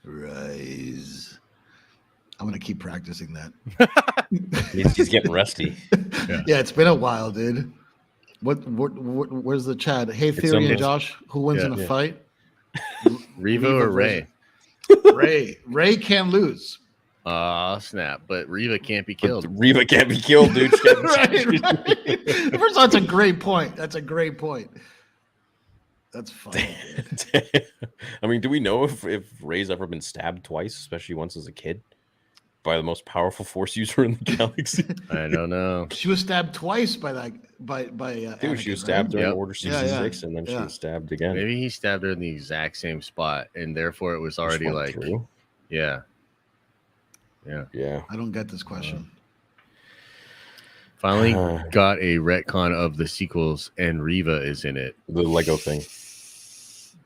Rise. I'm gonna keep practicing that. He's getting rusty. Yeah, it's been a while, dude. Where's the chat? Hey, Theory and it's- Josh, who wins in a Yeah. fight? Revo or Ray? Ray can't lose. Oh, snap. But Reva can't be killed. Reva can't be killed, dude. right. First of all, that's a great point. That's a great point. That's funny. I mean, do we know if Ray's ever been stabbed twice, especially once as a kid, by the most powerful force user in the galaxy? I don't know. She was stabbed twice by Dude, Anakin, she was stabbed right? during Yep. Order Yeah, yeah. 66, and then she Yeah. was stabbed again. Maybe he stabbed her in the exact same spot, and therefore it was Just already went like, through. yeah. Yeah. I don't get this question. Finally got a retcon of the sequels, and Reva is in it. The Lego thing.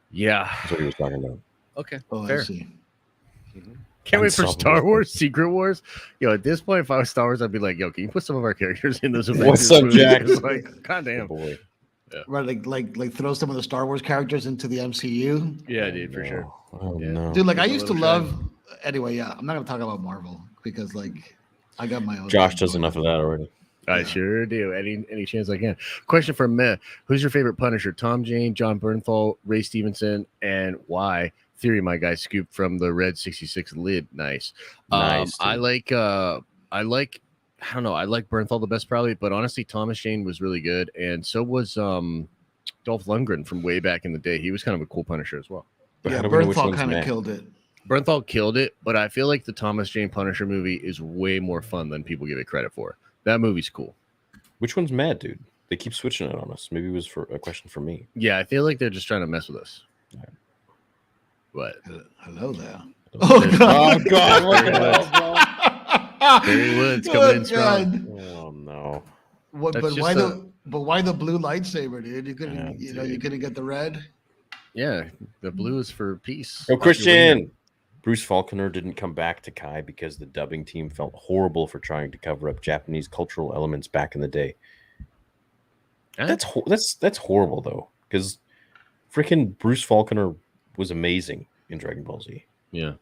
Yeah. That's what he was talking about. Okay. Oh, fair. I see. Can't wait for Unstoppable. Star Wars Secret Wars. Yo, at this point, if I was Star Wars, I'd be like, yo, can you put some of our characters in those What's Avengers up, movies? Jack? It's like, Oh, goddamn. boy. Right, like throw some of the Star Wars characters into the MCU. Yeah, dude, for sure. Oh, Yeah. no. Dude, like I Give a used to little love. Anyway, yeah, I'm not gonna talk about Marvel because like I got my own. Josh does enough of that already. I sure do. Any chance I can. Question from Meh. Who's your favorite Punisher? Tom Jane, John Bernthal, Ray Stevenson, and why? Theory, my guy, Scoop from the Red 66 lid. Nice. Nice, I dude. like I don't know, I like Bernthal the best probably, but honestly, Thomas Jane was really good, and so was Dolph Lundgren from way back in the day. He was kind of a cool Punisher as well. But Yeah, how do we know which Bernthal one's kind of Matt? killed it. Bernthal killed it, but I feel like the Thomas Jane Punisher movie is way more fun than people give it credit for. That movie's cool. Which one's mad, dude? They keep switching it on us. Maybe it was for a question for me. Yeah, I feel like they're just trying to mess with us. But Hello there. Oh God! Oh God! What the hell, bro? Barry Woods coming in strong. God. Oh no! What? That's But just why a- the blue lightsaber, dude? You couldn't, Yeah, you know, you dude. couldn't get the red. Yeah, the blue is for peace. Go Like your Christian. wiener. Bruce Faulconer didn't come back to Kai because the dubbing team felt horrible for trying to cover up Japanese cultural elements back in the day. Huh? That's horrible though, because freaking Bruce Faulconer was amazing in Dragon Ball Z. Yeah.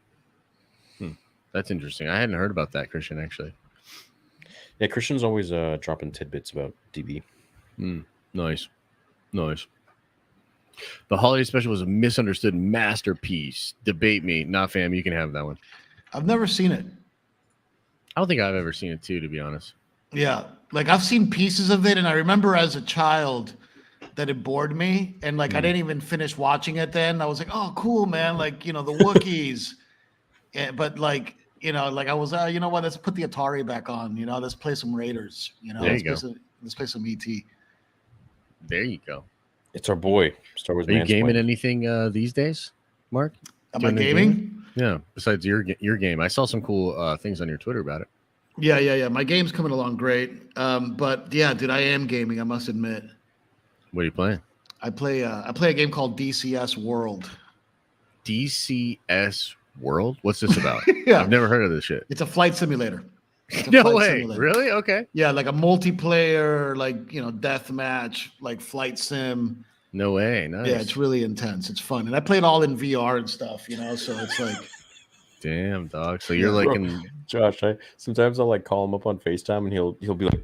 That's interesting. I hadn't heard about that, Christian, actually. Yeah, Christian's always dropping tidbits about DB. Nice. The holiday special was a misunderstood masterpiece. Debate me. Nah, fam, you can have that one. I've never seen it. I don't think I've ever seen it too, to be honest. Yeah, like I've seen pieces of it, and I remember as a child that it bored me, and like I didn't even finish watching it. Then I was like, "Oh, cool, man!" Like the Wookiees, yeah, but like like I was, you know what? Let's put the Atari back on. Let's play some Raiders. There you go. Let's play some ET. There you go. It's our boy, Star Wars. Are you gaming Mansplained. anything these days, Mark? Am I Doing any gaming? Yeah. Besides your game, I saw some cool things on your Twitter about it. Yeah. My game's coming along great. But yeah, dude, I am gaming. I must admit. What are you playing? I play a game called DCS World. DCS World? What's this about? Yeah. I've never heard of this shit. It's a flight simulator. It's a No flight way. simulator. Really? Okay. Yeah, like a multiplayer, death match, like flight sim. No way. Nice. Yeah, it's really intense. It's fun, and I play it all in VR and stuff. So it's like, Damn, dog. So you're like Bro, in Josh, sometimes I'll like call him up on FaceTime and he'll be like,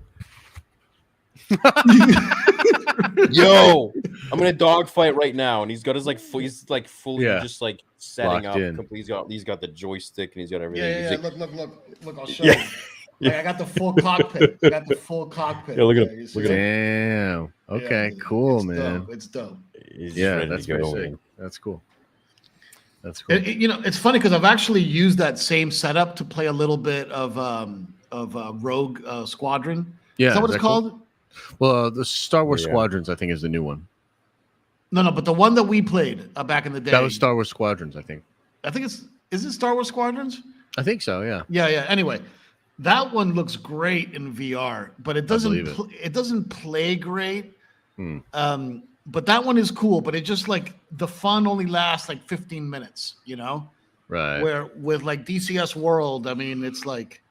"Yo, I'm in a dogfight right now," and he's got his he's like fully Yeah. just like setting Locked up. in. He's got the joystick and he's got everything. yeah. He's like, Look, I'll show Yeah. you. Like, I got the full cockpit. Yeah, look at him. you see Look at it? Damn. Okay, Yeah, cool, it's man. Dope. It's dope. he's Yeah, ready to that's go, very sick. man. That's cool. That's cool. It's funny because I've actually used that same setup to play a little bit of Rogue Squadron. Yeah. Is that what is it's cool? called? Well, the Star Wars Yeah. Squadrons, I think, is the new one. No, but the one that we played back in the day. That was Star Wars Squadrons, I think. I think is it Star Wars Squadrons? I think so, yeah. Yeah. Anyway, that one looks great in VR, but it doesn't. believe it. It doesn't play great. Hmm. But that one is cool. But it just like the fun only lasts like 15 minutes. Right. Where with like DCS World, I mean, it's like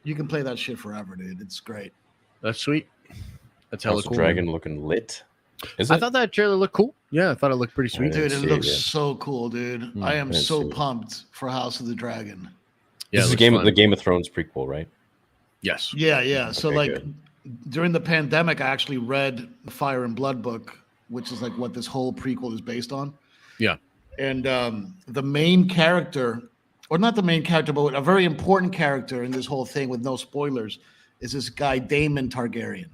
you can play that shit forever, dude. It's great. That's sweet. That's hella House of cool. Dragon man. looking lit. Is I it? thought that trailer looked cool. Yeah, I thought it looked pretty sweet. Yeah. Dude, it see it looks yet. so cool, dude. I am didn't see so it. pumped for House of the Dragon. Yeah, This is it the looks fun. Game of Thrones prequel, right? Yes. Yeah. So Okay, like good. during the pandemic, I actually read the Fire and Blood book, which is like what this whole prequel is based on. Yeah. And the main character, or not the main character, but a very important character in this whole thing with no spoilers, is this guy Daemon Targaryen.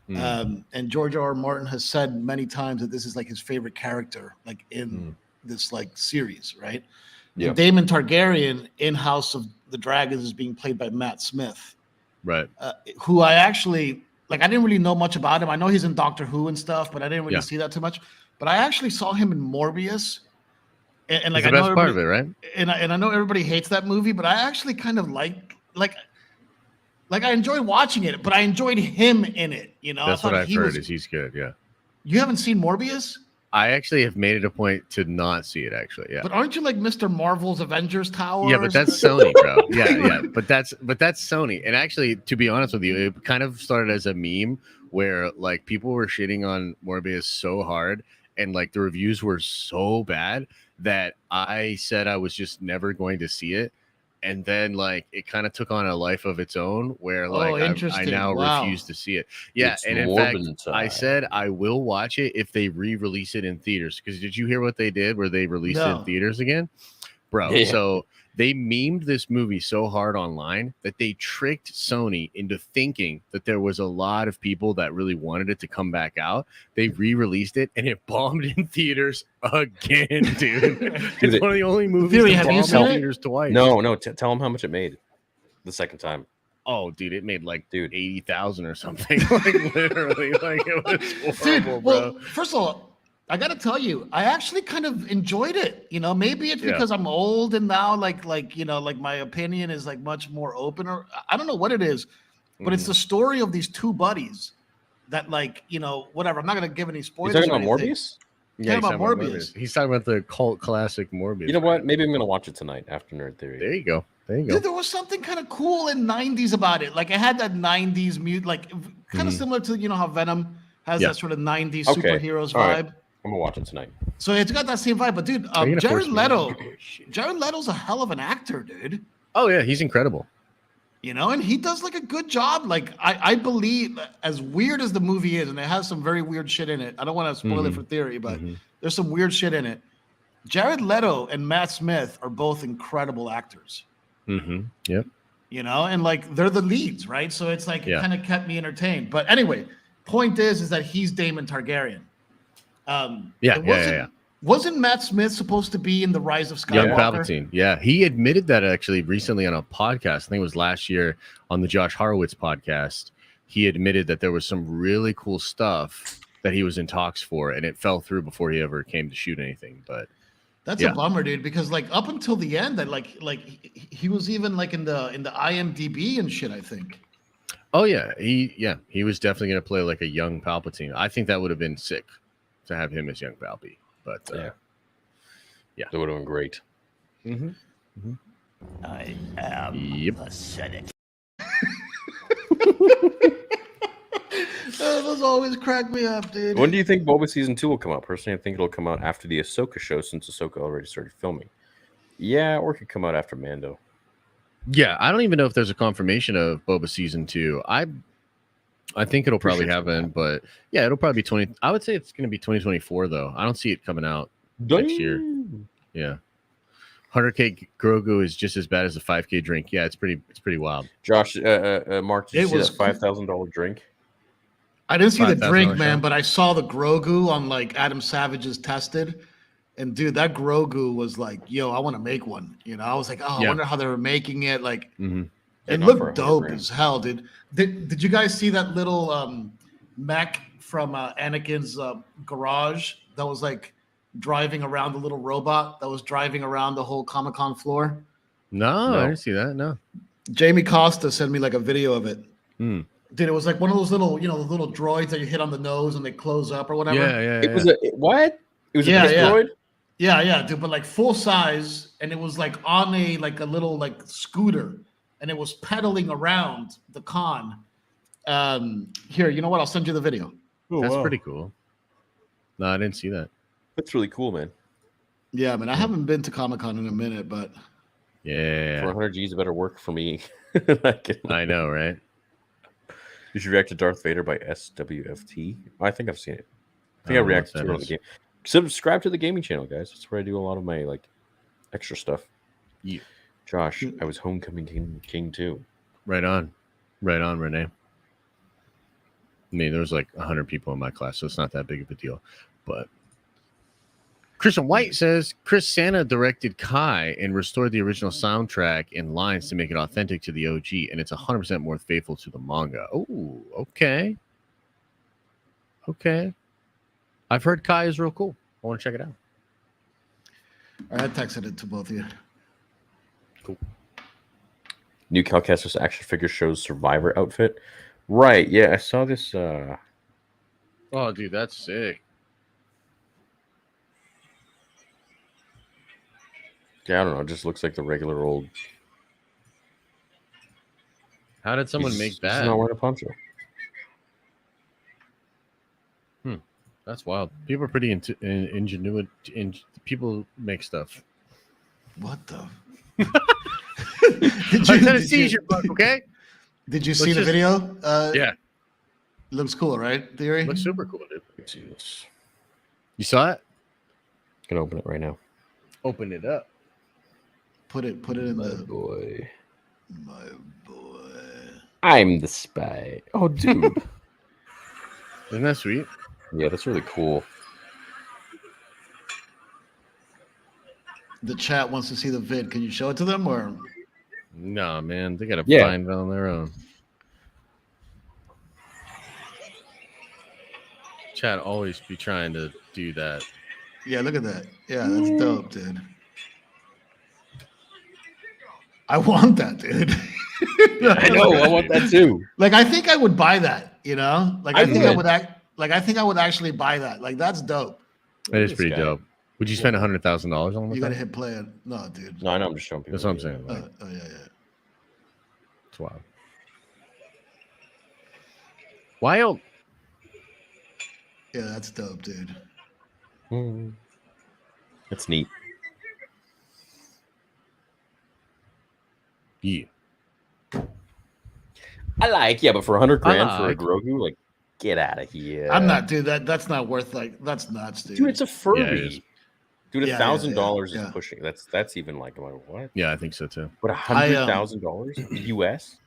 And George R. R. Martin has said many times that this is like his favorite character, like in this like series, right? Yeah. And Daemon Targaryen in House of the Dragons is being played by Matt Smith, Right. who I actually like. I didn't really know much about him. I know he's in Doctor Who and stuff, but I didn't really Yeah. see that too much. But I actually saw him in Morbius, and like It's I the know best part of everybody- it, right? and I know everybody hates that movie, but I actually kind of like I enjoyed watching it, but I enjoyed him in it. That's I what thought I've he heard was- is he's good, yeah. You haven't seen Morbius, I actually have made it a point to not see it actually. Yeah. but aren't you like Mr. Marvel's Avengers Tower? Yeah, or but that's something? Sony, bro. Yeah. But that's Sony. And actually, to be honest with you, it kind of started as a meme where like people were shitting on Morbius so hard and like the reviews were so bad that I said I was just never going to see it. And then like it kind of took on a life of its own where like I interesting. now Wow. refuse to see it. Yeah, It's and in fact, Morbin I time. said I will watch it if they re-release it in theaters. Because did you hear what they did where they released it No. in theaters again? Bro, Yeah. so they memed this movie so hard online that they tricked Sony into thinking that there was a lot of people that really wanted it to come back out. They re-released it and it bombed in theaters again, dude. It's it- one of the only movies Fury, that have you bombed seen in it? theaters twice. No. Tell him how much it made the second time. Oh, dude, it made like Dude. 80,000 or something. Like literally, like it was Dude, horrible, well, bro. first of all, I got to tell you, I actually kind of enjoyed it. You know, maybe it's Yeah. because I'm old and now like my opinion is like much more open, or I don't know what it is, but it's the story of these two buddies that whatever. I'm not going to give any You spoilers. talking or about anything. Morbius? Yeah, Talking about Morbius. He's talking about the cult classic Morbius. You know what? Maybe I'm gonna watch it tonight after Nerd Theory. There you go. There you go. Dude, there was something kind of cool in '90s about it. Like it had that '90s mute, like kind of similar to how Venom has Yeah. that sort of '90s Okay. superheroes All vibe. right. I'm gonna watch it tonight. So it's got that same vibe. But dude, Are you gonna Jared force me? Leto, Jared Leto's a hell of an actor, dude. Oh yeah, he's incredible. And he does like a good job. Like I believe, as weird as the movie is, and it has some very weird shit in it. I don't want to spoil it for theory, but there's some weird shit in it. Jared Leto and Matt Smith are both incredible actors. Yep. And like they're the leads, right? So it's like it kind of kept me entertained. But anyway, point is that he's Daemon Targaryen. Wasn't Matt Smith supposed to be in The Rise of Skywalker? Young Palpatine. Yeah, he admitted that actually recently on a podcast. I think it was last year on the Josh Horowitz podcast. He admitted that there was some really cool stuff that he was in talks for, and it fell through before he ever came to shoot anything. But that's a bummer, dude. Because like up until the end, that like he was even like in the IMDb and shit. I think. Oh yeah, he was definitely going to play like a young Palpatine. I think that would have been sick to have him as young Palpy. But that would have been great. I am pathetic. Those always crack me up, dude. When do you think Boba Season 2 will come out? Personally, I think it'll come out after the Ahsoka show, since Ahsoka already started filming. Yeah, or it could come out after Mando. Yeah, I don't even know if there's a confirmation of Boba Season 2. I think it'll probably happen, but yeah, it'll probably be 20. I would say it's going to be 2024 though. I don't see it coming out next year. Yeah, 100K Grogu is just as bad as a 5K drink. Yeah, it's pretty wild. Josh, Mark, did you see that $5,000 drink? I didn't see the drink, $5,000 man, but I saw the Grogu on like Adam Savage's Tested. And dude, that Grogu was like, yo, I want to make one. I was like, I wonder how they were making it. Like, it looked dope as hell, dude. Did you guys see that little mech from Anakin's garage that was like driving around, the little robot that was driving around the whole Comic-Con floor? No, I didn't see that. No. Jamie Costa sent me like a video of it. Hmm. Dude, it was like one of those little, the little droids that you hit on the nose and they close up or whatever. Yeah. It was what? It was a droid? Yeah, dude, but like full size, and it was like on a little like scooter, and it was pedaling around the con. Here, you know what? I'll send you the video. Oh, That's pretty cool. No, I didn't see that. That's really cool, man. Yeah, man, I haven't been to Comic-Con in a minute, but Yeah, for 100 G's, better work for me. I know, right? You should react to Darth Vader by SWFT. I think I've seen it. I think I reacted to it on the game. Subscribe to the gaming channel, guys. That's where I do a lot of my extra stuff. Yeah. Josh, I was Homecoming King too. Right on, Renee. I mean, there was like 100 people in my class, so it's not that big of a deal. But Christian White says Chris Santa directed Kai and restored the original soundtrack and lines to make it authentic to the OG, and it's 100% more faithful to the manga. Oh, okay. I've heard Kai is real cool. I want to check it out. I texted it to both of you. Cool. New Calcastus action figure shows Survivor outfit. Right, yeah, I saw this. Oh, dude, that's sick. Yeah, I don't know. It just looks like the regular old. How did someone make that? He's not wearing a poncho. That's wild. People are pretty ingenuity. People make stuff. What the? I had a seizure, okay? Did you see the video? Yeah. Looks cool, right? Theory? Looks super cool, dude. Let's see this. You saw it? I'm gonna open it right now. Open it up. Put it in My the boy. My boy. I'm the spy. Oh, dude. Isn't that sweet? Yeah, that's really cool. The chat wants to see the vid. Can you show it to them or? No, man. They got to Yeah. find it on their own. Chad always be trying to do that. Yeah, look at that. Yeah, that's dope, dude. I want that, dude. I know. I want that too. Like, I think I would buy that. You know, like I I think I would. would act. Like, I think I would actually buy that. Like, that's dope. It is This pretty guy. dope. Would you spend $100,000 on You gotta it? hit play it. No, dude. No, I know. I'm just showing people. That's what I'm saying. Like, Oh yeah. it's wild. Wild. Yeah, that's dope, dude. That's neat. Yeah. I like, but for 100 grand for a like. Grogu, like, get out of here. I'm not, dude. That's not worth like. That's nuts, dude. Dude, it's a Yeah, it Furby. is. Dude, Yeah, $1,000 yeah. is pushing. That's even like, I'm like, what? Yeah, I think so too. But $100,000 US?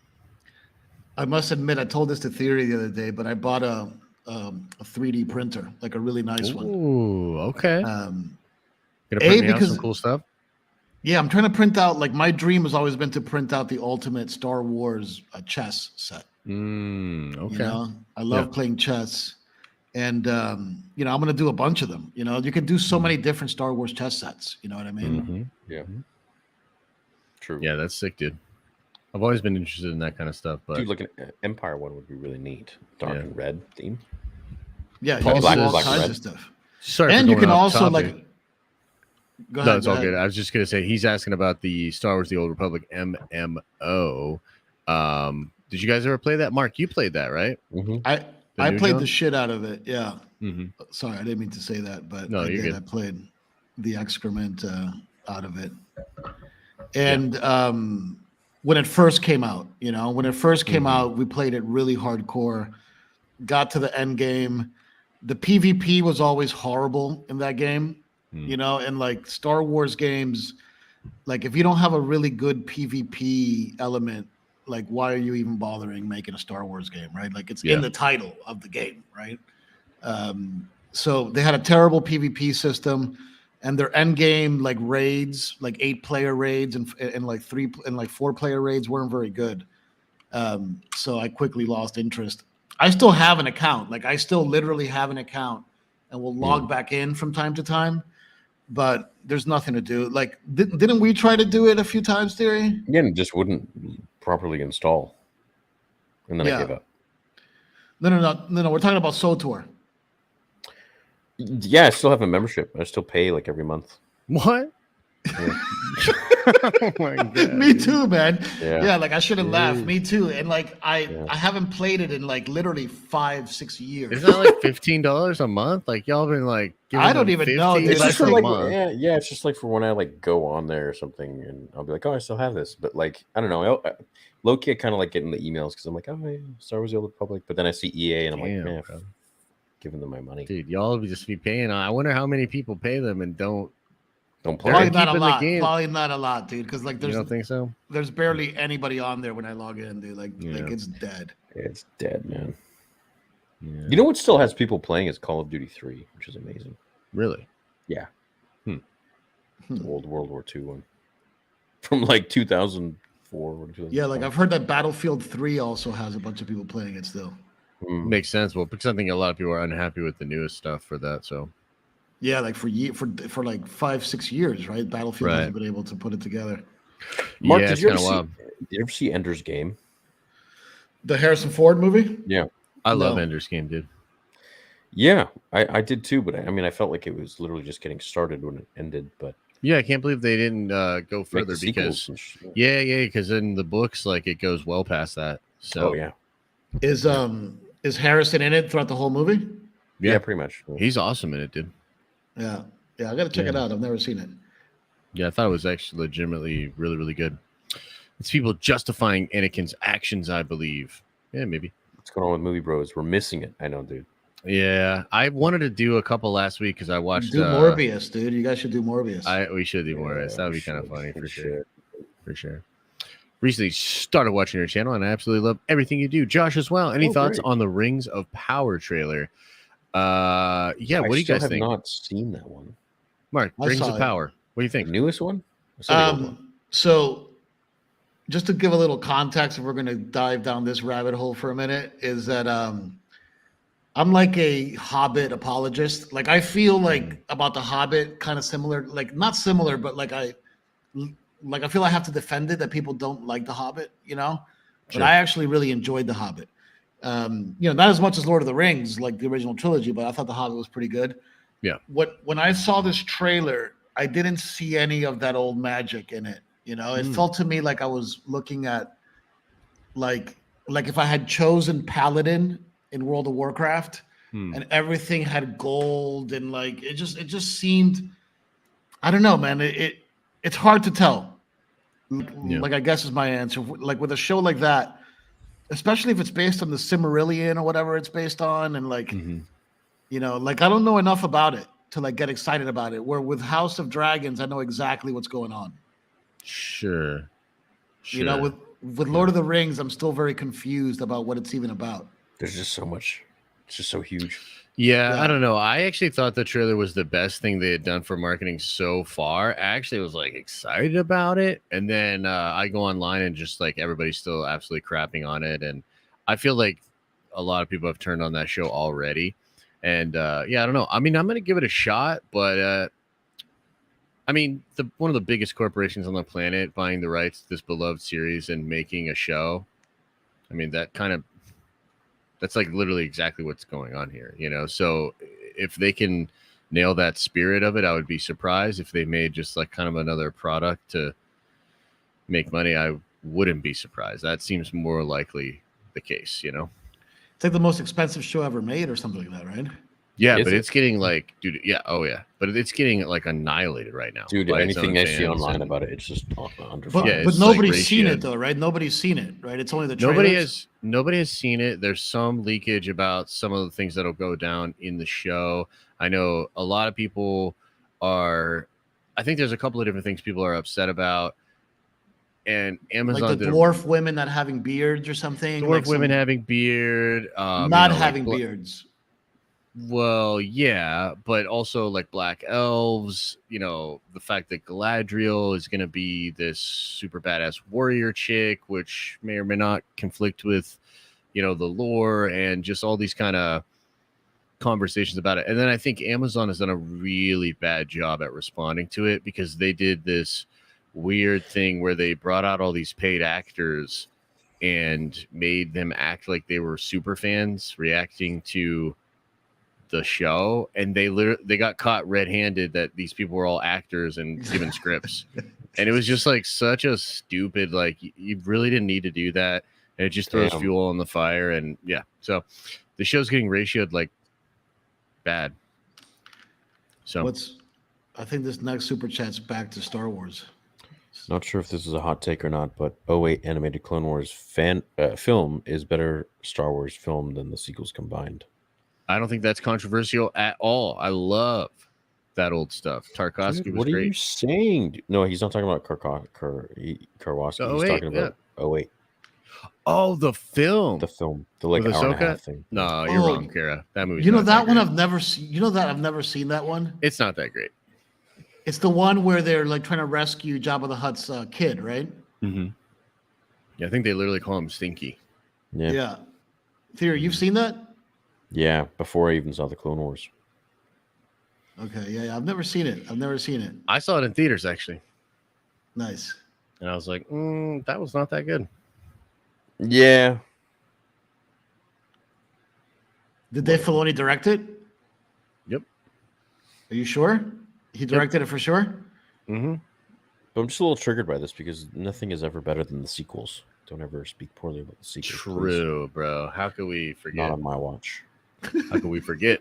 I must admit, I told this to Theory the other day, but I bought a 3D printer, like a really nice one. Ooh, okay. Gonna Gonna print me out because some cool stuff. yeah, I'm trying to print out. Like, my dream has always been to print out the ultimate Star Wars chess set. Okay. You know, I love playing chess, and you know, I'm gonna do a bunch of them. You know, you can do so many different Star Wars chess sets. You know what I mean? Mhm. Yeah. True. Yeah, that's sick, dude. I've always been interested in that kind of stuff, but Dude, looking at Empire one would be really neat. Dark Yeah. and red theme. Yeah, you Paul can Black- do all Black and kinds red. of stuff, sorry. and for you going can off also topic. like. Go No, ahead, it's go all ahead. good. I was just gonna say he's asking about the Star Wars: The Old Republic MMO. Did you guys ever play that? Mark, you played that, right? I new played John? the shit out of it. Yeah. Mm-hmm. Sorry, I didn't mean to say that, but No, I you're did. good. I played the excrement out of it. And when it first came out, you know, we played it really hardcore, got to the end game. The PvP was always horrible in that game, you know, and like Star Wars games, like if you don't have a really good PvP element, like why are you even bothering making a Star Wars game, right? Like it's in the title of the game, right? So they had a terrible PvP system, and their end game like raids, like 8-player raids and like 4-player raids weren't very good. So I quickly lost interest. I still have an account, like I still literally have an account, and will log back in from time to time. But there's nothing to do. Like, didn't we try to do it a few times, Theory? Yeah, and it just wouldn't properly install. And then I gave up. No. We're talking about SOTOR. Yeah, I still have a membership. I still pay like every month. What? Yeah. Oh my god. Me too, man. Yeah. Yeah, like I shouldn't laugh. Me too. And like I haven't played it in like literally 5-6 years. Isn't that like $15 a month? Like y'all been like giving I don't them even know, 50 dude. It's just Like for a like month. yeah, it's just like for when I like go on there or something, and I'll be like, oh, I still have this, but like I don't know, low key, kind of like getting the emails because I'm like, oh, yeah, Star Wars: The Old Republic, but then I see EA and I'm Damn, like, man, bro. giving them my money. Dude, y'all be just be paying. I wonder how many people pay them and don't. Don't play. Probably They're not a keeping the lot. game. Probably not a lot, dude. Because like You don't think so? there's barely anybody on there when I log in, dude. Like Yeah. it's dead. It's dead, man. Yeah. You know what still has people playing is Call of Duty 3, which is amazing. Really? Yeah. Hmm. The old World War II one from like 2004 or 2005. Yeah, like I've heard that Battlefield 3 also has a bunch of people playing it still. Makes sense. Well, because I think a lot of people are unhappy with the newest stuff for that. So Yeah, like for like 5-6 years, right? Battlefield Right. hasn't been able to put it together. Mark, yeah, did it's you ever kind of see? wild. Did you ever see Ender's Game? The Harrison Ford movie? Yeah. I love No. Ender's Game, dude. Yeah, I did too, but I mean, I felt like it was literally just getting started when it ended. But Yeah, I can't believe they didn't go make further the sequels because and shit. yeah, because in the books, like it goes well past that. So Oh yeah, Is Harrison in it throughout the whole movie? yeah, pretty much. he's awesome in it, dude. Yeah. Yeah, I gotta check it out. I've never seen it. Yeah, I thought it was actually legitimately really, really good. It's people justifying Anakin's actions, I believe. Yeah, maybe. What's going on with Movie Bros? We're missing it. I know, dude. Yeah, I wanted to do a couple last week because I watched. Do Morbius, dude. You guys should do Morbius. We should do more of this. That would be kind of Shit, funny for sure. shit. For sure. Recently started watching your channel, and I absolutely love everything you do. Josh as well. Any Oh, thoughts great. on the Rings of Power trailer? Yeah, I what do you still guys have think? not seen that one. Mark, I Rings saw of it. Power. What do you The think? newest one? I saw the old one. So just to give a little context, if we're gonna dive down this rabbit hole for a minute, is that I'm like a Hobbit apologist. Like I feel like about the Hobbit kind of similar, like not similar, but like I feel I have to defend it that people don't like the Hobbit, you know. But I actually really enjoyed the Hobbit. Not as much as Lord of the Rings, like the original trilogy, but I thought the Hobbit was pretty good. Yeah. When I saw this trailer, I didn't see any of that old magic in it. You know, it felt to me like I was looking at like if I had chosen Paladin in World of Warcraft and everything had gold and like it just seemed, I don't know, man. It's hard to tell. Like I guess is my answer. Like with a show like that, especially if it's based on the Silmarillion or whatever it's based on, and like like I don't know enough about it to like get excited about it. Where with House of Dragons, I know exactly what's going on. Sure. You know, with Lord of the Rings, I'm still very confused about what it's even about. There's just so much. It's just so huge. Yeah, I don't know. I actually thought the trailer was the best thing they had done for marketing so far. I actually was like excited about it. And then I go online and just like everybody's still absolutely crapping on it. And I feel like a lot of people have turned on that show already. And I don't know. I mean, I'm going to give it a shot, but I mean, one of the biggest corporations on the planet buying the rights to this beloved series and making a show. I mean, that's like literally exactly what's going on here, you know? So if they can nail that spirit of it, I would be surprised. If they made just like kind of another product to make money, I wouldn't be surprised. That seems more likely the case, you know? It's like the most expensive show ever made or something like that, right? Yeah, but it's getting like, dude, but it's getting like annihilated right now. Dude, anything I see online about it, it's just under fire. But nobody's seen it though, right? Nobody's seen it, right? It's only the trailers. Nobody has seen it. There's some leakage about some of the things that'll go down in the show. I know a lot of people I think there's a couple of different things people are upset about. And Amazon, like the dwarf women not having beards or something. Dwarf women having beard, not having beards. Well, yeah, but also like black elves, you know, the fact that Galadriel is going to be this super badass warrior chick, which may or may not conflict with, you know, the lore and just all these kind of conversations about it. And then I think Amazon has done a really bad job at responding to it because they did this weird thing where they brought out all these paid actors and made them act like they were super fans reacting to the show, and they got caught red-handed that these people were all actors and given scripts. And it was just like such a stupid, like you really didn't need to do that, and it just throws fuel on the fire. And so the show's getting ratioed like bad. So I think this next super chat's back to Star Wars. Not sure if this is a hot take or not, but 08 animated Clone Wars film is better Star Wars film than the sequels combined. I don't think that's controversial at all. I love that old stuff. Tarkovsky was great. What are you saying? No, he's not talking about Karwowski. He's talking about 08. Oh, the film. The like hour and a half thing. No, you're wrong, Kara. That movie. You know that one I've never seen. You know that I've never seen that one. It's not that great. It's the one where they're like trying to rescue Jabba the Hutt's kid, right? Mm-hmm. Yeah, I think they literally call him Stinky. Yeah. Theory, you've seen that? Yeah, before I even saw the Clone Wars. Okay, yeah, I've never seen it. I saw it in theaters, actually. Nice. And I was like, that was not that good. Yeah. Did Dave Filoni direct it? Yep. Are you sure? He directed it for sure? Mm-hmm. But I'm just a little triggered by this because nothing is ever better than the sequels. Don't ever speak poorly about the sequels. True, please. Bro. How could we forget? Not on my watch. How could we forget?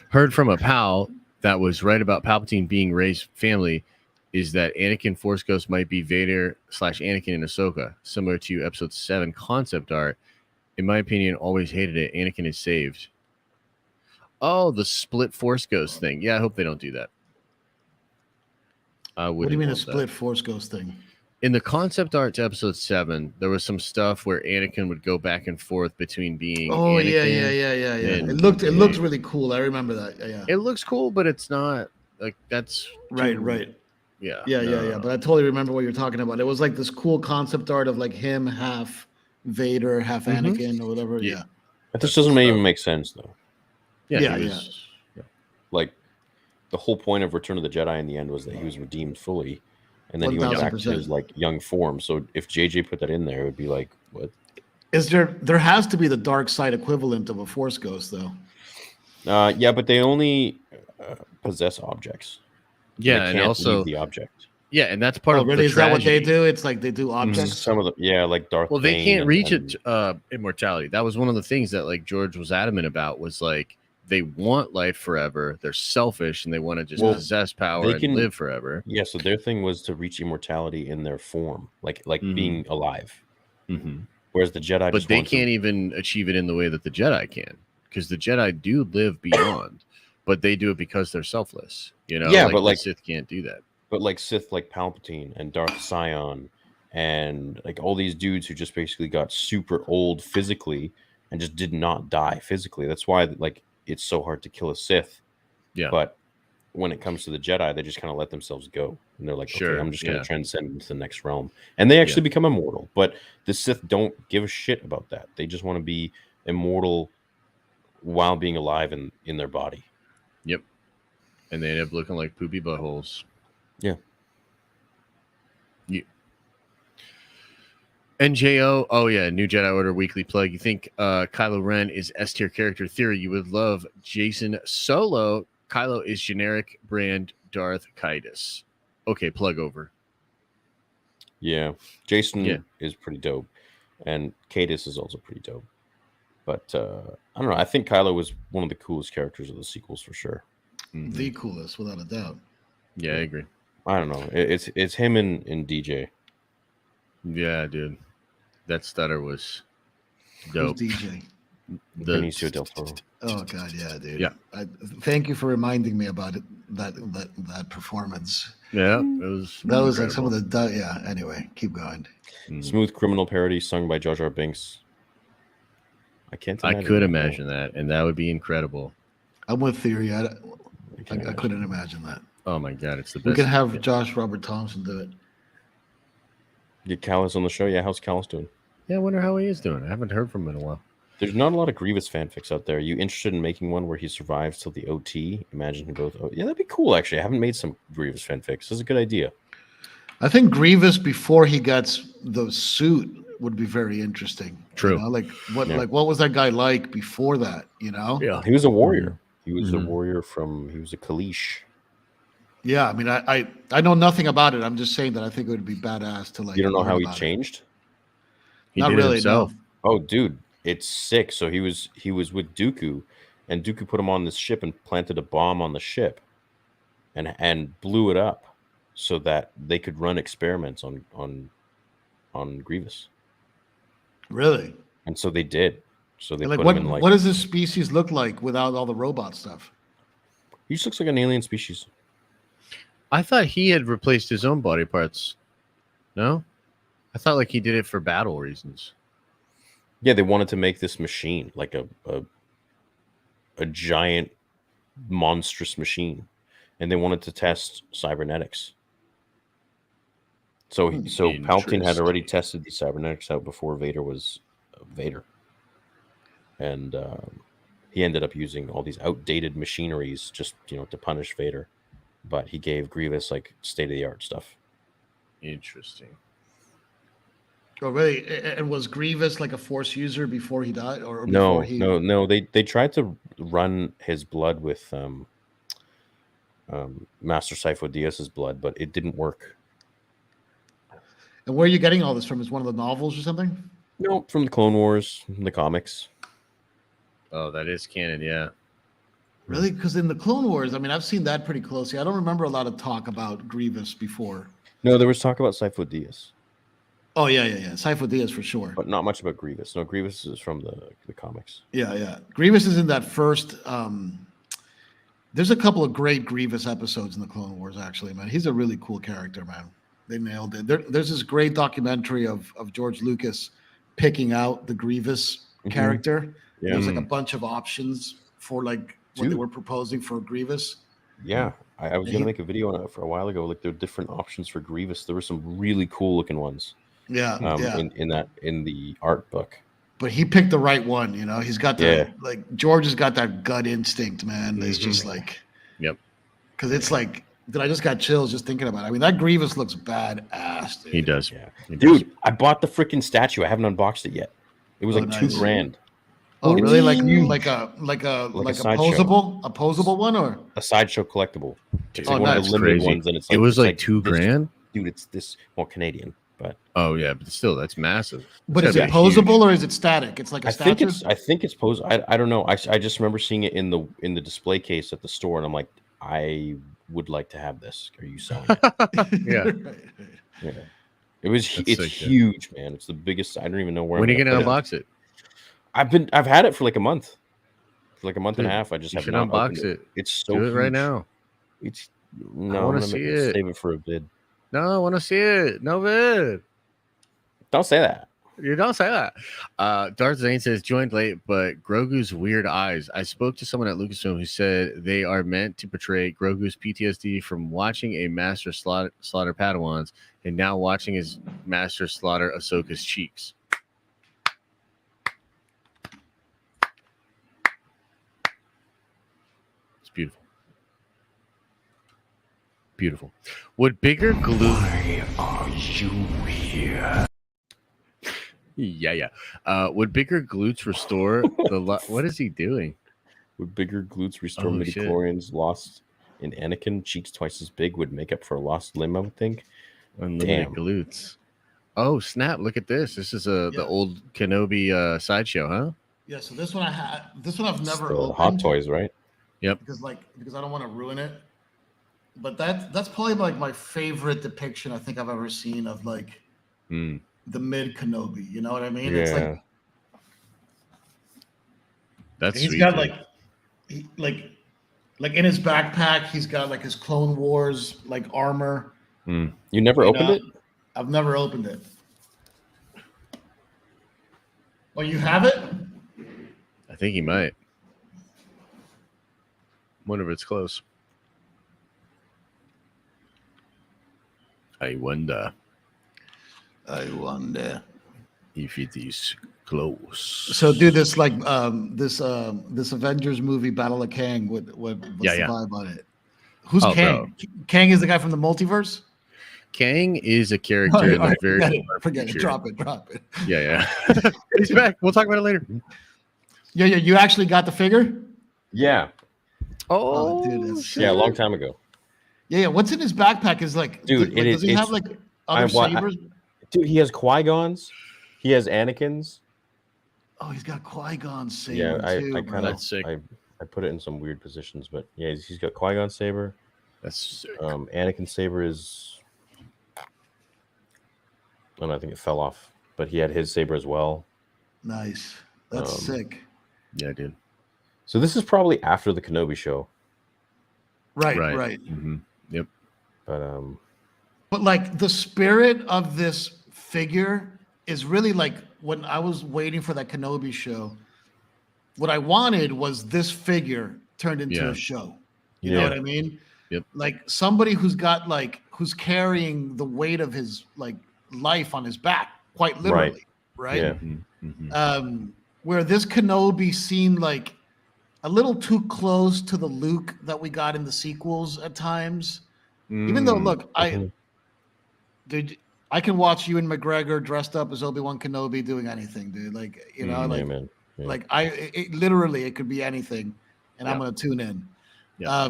Heard from a pal that was right about Palpatine being Rey's family is that Anakin Force Ghost might be Vader / Anakin in Ahsoka, similar to Episode 7 concept art. In my opinion, always hated it. Anakin is saved. Oh, the split Force Ghost thing. Yeah, I hope they don't do that. What do you mean a split Force Ghost thing? In the concept art to Episode 7, there was some stuff where Anakin would go back and forth between being. Oh, Anakin It looked really cool. I remember that. Yeah. It looks cool, but it's not like that's right. Yeah. But I totally remember what you're talking about. It was like this cool concept art of like him half Vader, half Anakin, or whatever. Yeah. That just doesn't even make sense, though. Yeah, Like, the whole point of Return of the Jedi in the end was that he was redeemed fully, and then he went back to 1000%. his like young form. So if JJ put that in there, it would be like, what? There has to be the dark side equivalent of a Force ghost, though. Yeah, but they only possess objects. Yeah, They and can't also leave the object. yeah, and that's part Oh, of really? the Is that what they tragedy. do? It's like they do objects. Some of them, yeah, like Darth. Well, they Bane can't and- reach and- it immortality. That was one of the things that like George was adamant about, was like they want life forever. They're selfish and they want to just Well, possess power they and can- live forever. Yeah, so their thing was to reach immortality in their form, like being alive. Mm-hmm. Whereas the Jedi, But just they want to- can't even achieve it in the way that the Jedi can, because the Jedi do live beyond, but they do it because they're selfless. You know, Yeah, like, but, the like- Sith can't do that. But like Sith, like Palpatine and Darth Sion, and like all these dudes who just basically got super old physically and just did not die physically. That's why like it's so hard to kill a Sith. Yeah. But when it comes to the Jedi, they just kind of let themselves go, and they're like, Sure, okay, I'm just going yeah. to transcend into the next realm, and they actually become immortal. But the Sith don't give a shit about that. They just want to be immortal while being alive in their body. Yep. And they end up looking like poopy buttholes. Yeah. NJO, oh yeah, New Jedi Order weekly plug. You think Kylo Ren is S tier character theory? You would love Jason Solo. Kylo is generic brand Darth Kaitis. Okay, plug over. Yeah, Jason Yeah. is pretty dope, and Cadis is also pretty dope. But I don't know. I think Kylo was one of the coolest characters of the sequels for sure. Mhm. The coolest, without a doubt. Yeah, I agree. I don't know. It's him and DJ. Yeah, dude, that stutter was Who's dope. DJ? Benicio del Toro. Oh God, yeah, dude. Yeah. Thank you for reminding me about it. That performance. Yeah, it was. That was like some of incredible. the. Yeah. Anyway, keep going. Mhm. Smooth criminal parody sung by Jar Jar Binks. I can't. I Imagine could that. imagine that, and that would be incredible. I'm with Theory. I can't imagine. couldn't imagine that. Oh my god, it's the We best. can have Josh Robert Thompson do it. Get Callus on the show. Yeah, how's Callus doing? Yeah, I wonder how he is doing. I haven't heard from him in a while. There's not a lot of Grievous fanfics out there. Are you interested in making one where he survives till the OT? Imagine him both. Yeah, that'd be cool. Actually, I haven't made some Grievous fanfics. That's a good idea. I think Grievous before he gets the suit would be very interesting. True. You know, like what Yeah. was that guy like before that? You know? Yeah. He was a warrior. He was a Mhm. warrior he was a Kalish. Yeah. I mean, I know nothing about it. I'm just saying that I think it would be badass to like. You don't know learn how he about it. changed? He Not did really. it himself. No. Oh, dude, it's sick. So he was with Dooku, and Dooku put him on this ship and planted a bomb on the ship, and blew it up, so that they could run experiments on Grievous. Really? And so they did. So they And, like put what? him in like. What does this species look like without all the robot stuff? He just looks like an alien species. I thought he had replaced his own body parts. No, I thought like he did it for battle reasons. Yeah, they wanted to make this machine like a giant, monstrous machine, and they wanted to test cybernetics. So Palpatine had already tested the cybernetics out before Vader was Vader, and he ended up using all these outdated machineries just to punish Vader, but he gave Grievous like state of the art stuff. Interesting. Oh, really? And was Grievous like a Force user before he died, or No, before he... no. They tried to run his blood with Master Sifo Dyas's blood, but it didn't work. And where are you getting all this from? Is one of the novels or something? No, from the Clone Wars, from the comics. Oh, that is canon. Yeah. Really? Because in the Clone Wars, I mean, I've seen that pretty closely. I don't remember a lot of talk about Grievous before. No, there was talk about Sifo Dyas, Oh yeah. Sifo Dyas for sure. but not much about Grievous. No, Grievous is from the comics. Yeah. Grievous is in that first. There's a couple of great Grievous episodes in the Clone Wars. Actually, man, he's a really cool character, man. They nailed it. There's this great documentary of George Lucas picking out the Grievous character. Yeah. There's like a bunch of options for like what they Dude. were proposing for Grievous. Yeah, I was Yeah, gonna he- make a video on it for a while ago. Like there were different options for Grievous. There were some really cool looking ones. Yeah. In the art book. but he picked the right one. You know, he's got that like George has got that gut instinct, man. It's just like, because it's like, I just got chills just thinking about it. I mean, that Grievous looks badass. Dude. He does. Yeah. He does. Dude, I bought the freaking statue. I haven't unboxed it yet. It was like nice. $2,000. Oh, really? Like a posable one, or a sideshow collectible? It's Oh, like one of nice. the limited Crazy. ones, and it's It was like this- $2,000. Dude, it's this Canadian, but Oh yeah, but still, that's massive. but That's is it gotta be huge. posable or is it static? It's like a I think statue. it's pose. I don't know. I just remember seeing it in the display case at the store, and I'm like, I would like to have this. Are you selling it? Yeah. Right. Yeah. It's That's sick, huge, man. It's the biggest. I don't even know where. When are you gonna put unbox it? I've had it for like a month. For like a month and a Dude, half. I just You have should not unbox opened it. It's so Do it right huge. now. It's I no. wanna I'm gonna see it. Save it for a bid. No, I want to see it. No vid. Don't say that. You don't say that. Darth Zane says joined late, but Grogu's weird eyes. I spoke to someone at Lucasfilm who said they are meant to portray Grogu's PTSD from watching a master slaughter Padawans and now watching his master slaughter Ahsoka's cheeks. It's beautiful. Beautiful. Would bigger glue? Why are you here? Yeah. Would bigger glutes restore the? What is he doing? Would bigger glutes restore Oh, shit. midichlorians lost in Anakin? Cheeks twice as big would make up for a lost limb, I would think. Unlimited Damn. glutes. Oh snap! Look at this. This is the Yeah. old Kenobi sideshow, huh? Yeah. So this one I had. This one I've never Still opened. Hot Toys, right? because I don't want to ruin it. But that's probably like my favorite depiction I think I've ever seen of like Mm. the mid Kenobi. You know what I mean? It's like That's he's sweet, got dude. like in his backpack, he's got like his Clone Wars like armor. Mm. You never You opened know, it? I've never opened it. Oh, you have it? I think he might. Wonder if it's close. I wonder I wonder. if it is close. So do this like this Avengers movie Battle of Kang. What's Yeah, the yeah. vibe on it? Who's Oh, Kang? Kang is the guy from the multiverse. Kang is a character in the very forget it. future. Drop it. Yeah. He's back. We'll talk about it later. Yeah. You actually got the figure? Yeah. Oh, dude, that's Yeah, a long time ago. Yeah. What's in his backpack is like, Dude, like, it does is- he have it's- like other sabers? Dude, he has Qui-Gons. He has Anakin's. Oh, he's got Qui-Gon saber Yeah, too. I bro. kind of That's sick. I put it in some weird positions, but yeah, he's got Qui-Gon saber. That's sick. Anakin saber is. I think it fell off, but he had his saber as well. Nice. That's sick. Yeah, dude. So this is probably after the Kenobi show, Right. Mm-hmm. Yep. but But like the spirit of this figure is really like when I was waiting for that Kenobi show, what I wanted was this figure turned into Yeah. a show. You know Yeah. what I mean? Yep. Like somebody who's carrying the weight of his like life on his back, quite literally. Right. Yeah. Mm-hmm. Where this Kenobi seemed like a little too close to the Luke that we got in the sequels at times. Even though, look, dude, I can watch Ewan McGregor dressed up as Obi-Wan Kenobi doing anything, dude. Like, you know, like, man. Yeah. like literally, it could be anything, and I'm gonna tune in. Yeah.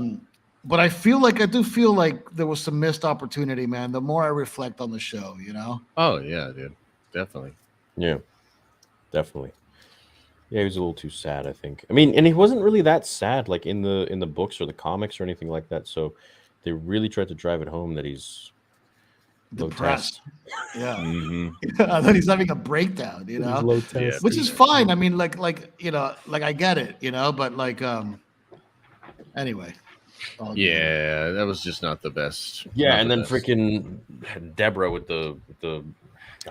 But I do feel like there was some missed opportunity, man. The more I reflect on the show, you know. Oh yeah, dude. Definitely. Yeah, definitely. Yeah, he was a little too sad, I think. I mean, and he wasn't really that sad, like in the books or the comics or anything like that. So they really tried to drive it home that he's low Depressed. test. Yeah. Mm-hmm. I thought he's having a breakdown, you know. Low test. Which is fine. I mean, like you know, like I get it, you know, but like anyway. all good. Yeah, that was just not the best. Yeah, Not and the then best. freaking Deborah with the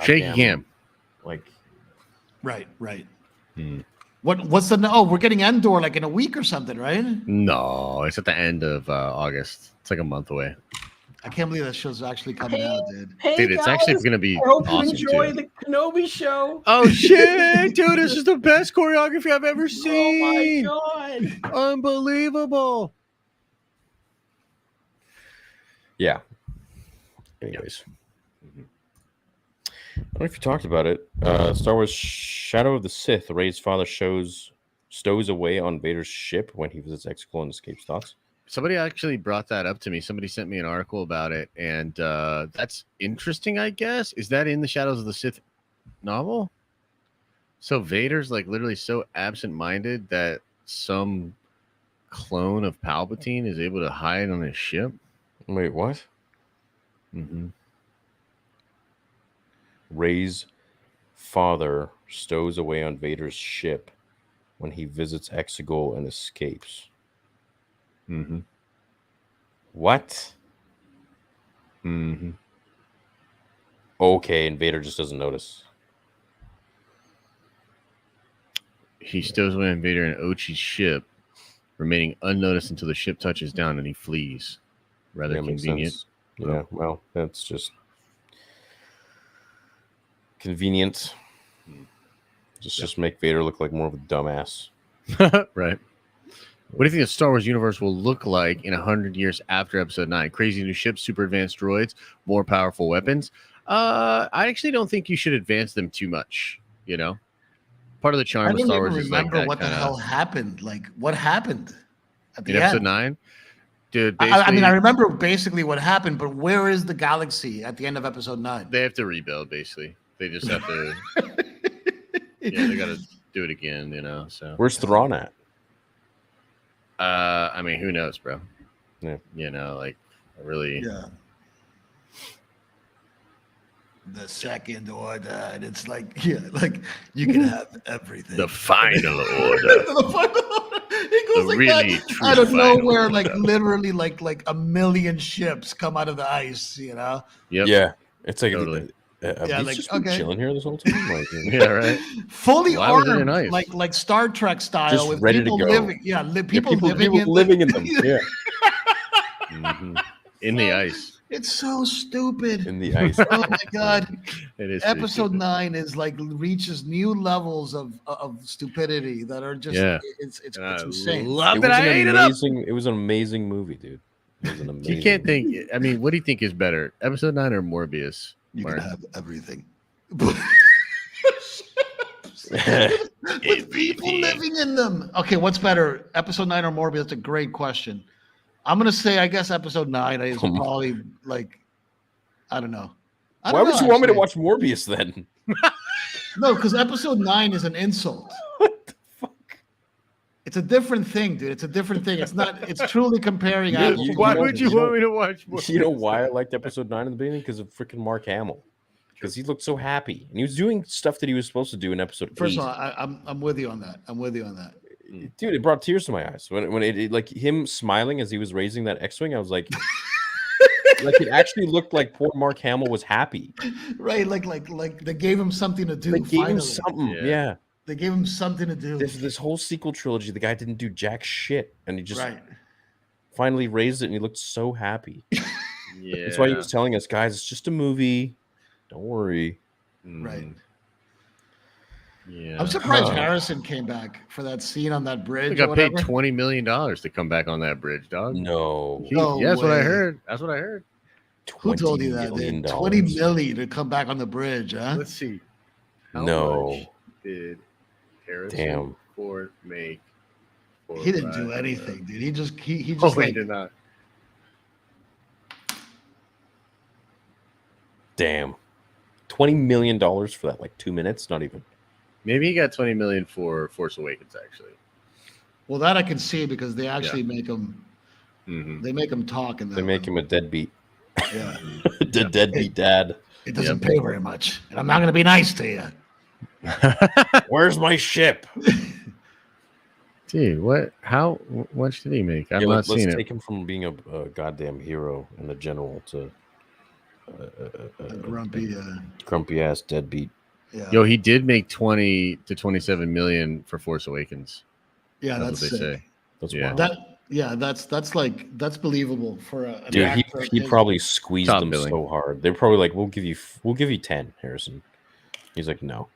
shaky goddamn, cam. like Right. Hmm. What's the we're getting Endor like in a week or something, right? No, it's at the end of August. It's like a month away. I can't believe that show's actually coming out, dude. Hey, Dude, it's actually guys, going to be I hope awesome you enjoy too. the Kenobi show. Oh shit, dude! This is the best choreography I've ever seen. Oh my god! Unbelievable. Yeah. Anyways, I don't know if you talked about it. Star Wars Shadow of the Sith. Rey's father stows away on Vader's ship when he visits Exegol and escapes thoughts. Somebody actually brought that up to me. Somebody sent me an article about it, and that's interesting, I guess. Is that in the Shadows of the Sith novel? So Vader's like literally so absent-minded that some clone of Palpatine is able to hide on his ship? Wait, what? Mm-hmm. Rey's father stows away on Vader's ship when he visits Exegol and escapes. Mm-hmm. What? Mm-hmm. Okay, and Vader just doesn't notice. He stows away on Vader and Ochi's ship, remaining unnoticed until the ship touches down and he flees. Rather Yeah, makes convenient. sense. Yeah, well, that's just convenient. Just make Vader look like more of a dumbass. Right. What do you think the Star Wars universe will look like in 100 years after Episode 9? Crazy new ships, super advanced droids, more powerful weapons. I actually don't think you should advance them too much. You know, part of the I charm of don't Star even Wars is like remember that what the kinda- hell happened. Like, what happened at the in Episode end? 9. Dude, I mean, I basically, remember basically what happened, but where is the galaxy at the end of Episode 9? they have to rebuild. Basically, they just have to. Yeah, they got to do it again. You know, so. Where's Thrawn at? I mean, who knows, bro? Yeah. You know, like really. Yeah. The second order, and it's like, yeah, like you can have everything. The final order. The final order. It goes The like really that true out of final nowhere, like order. literally, like a million ships come out of the ice. You know? Yep. Yeah, it's like Totally. Have Yeah, these like, just been okay. chilling here this whole time? Like, Yeah. Right. Fully Why was it in armed, ice? like Star Trek style, Just with ready to people go. living. Yeah, people, living, living in them. Yeah, Mhm. In the ice. It's so stupid. in the ice. Oh my god! It is pretty Episode stupid. 9 is like reaches new levels of stupidity that are just Yeah. it's And I insane. love It that. was I an ate it up. amazing. It was an amazing movie, dude. It was an amazing. You can't think. I mean, what do you think is better, Episode 9 or Morbius? You Mark? can have everything. With people living in them. Okay, what's better, Episode 9 or Morbius? That's a great question. I'm gonna say, I guess Episode 9 is probably like, I don't know. I Why don't would know, you want me to actually. watch Morbius then? No, because Episode 9 is an insult. What the fuck? It's a different thing, dude. It's a different thing. It's not. It's truly comparing Yeah, apples. you- to Why know- would you you know- want me to watch Morbius? You know why I liked Episode 9 in the beginning? Because of freaking Mark Hamill. Because he looked so happy, and he was doing stuff that he was supposed to do in Episode 8. First of all, I'm with you on that. I'm with you on that. Dude, it brought tears to my eyes when it like him smiling as he was raising that X-wing. I was like, like it actually looked like poor Mark Hamill was happy. Right, like they gave him something to do. They gave him finally. something. Yeah. Yeah. They gave him something to do. This whole sequel trilogy, the guy didn't do jack shit, and he just Right. finally raised it, and he looked so happy. Yeah. That's why he was telling us, guys, it's just a movie. Don't worry. Right. Mm, Yeah. I'm surprised Huh. Harrison came back for that scene on that bridge. He or got paid whatever. $20 million to come back on that bridge, dog. No. No Yeah, that's what I way. heard. That's what I heard. Who told you that? $20 Dude? million. 20 million to come back on the bridge, huh? Let's see. How No. much did Harrison Damn. Ford make? For He didn't do Ride? anything, dude. He just he Oh, just he like did not. Damn. $20 million for that, like 2 minutes? Not even. Maybe he got 20 million for Force Awakens, actually. well, that I can see because they actually make him Mm-hmm. they make him talk in that. They make him a deadbeat. Yeah. The deadbeat dad. It doesn't pay very much, and I'm not going to be nice to you. Where's my ship? Dude, what? How much did he make? I've Yeah, not let's seen take it. him from being a goddamn hero and a general to A grumpy. grumpy ass deadbeat. Yeah. Yo, he did make 20 to 27 million for Force Awakens. Yeah, That's that's what they sick. say. That's Yeah. wild. That Yeah, that's believable for an Dude, actor. he probably squeezed Top them billing. so hard. They're probably like, we'll give you 10, Harrison. He's like, no,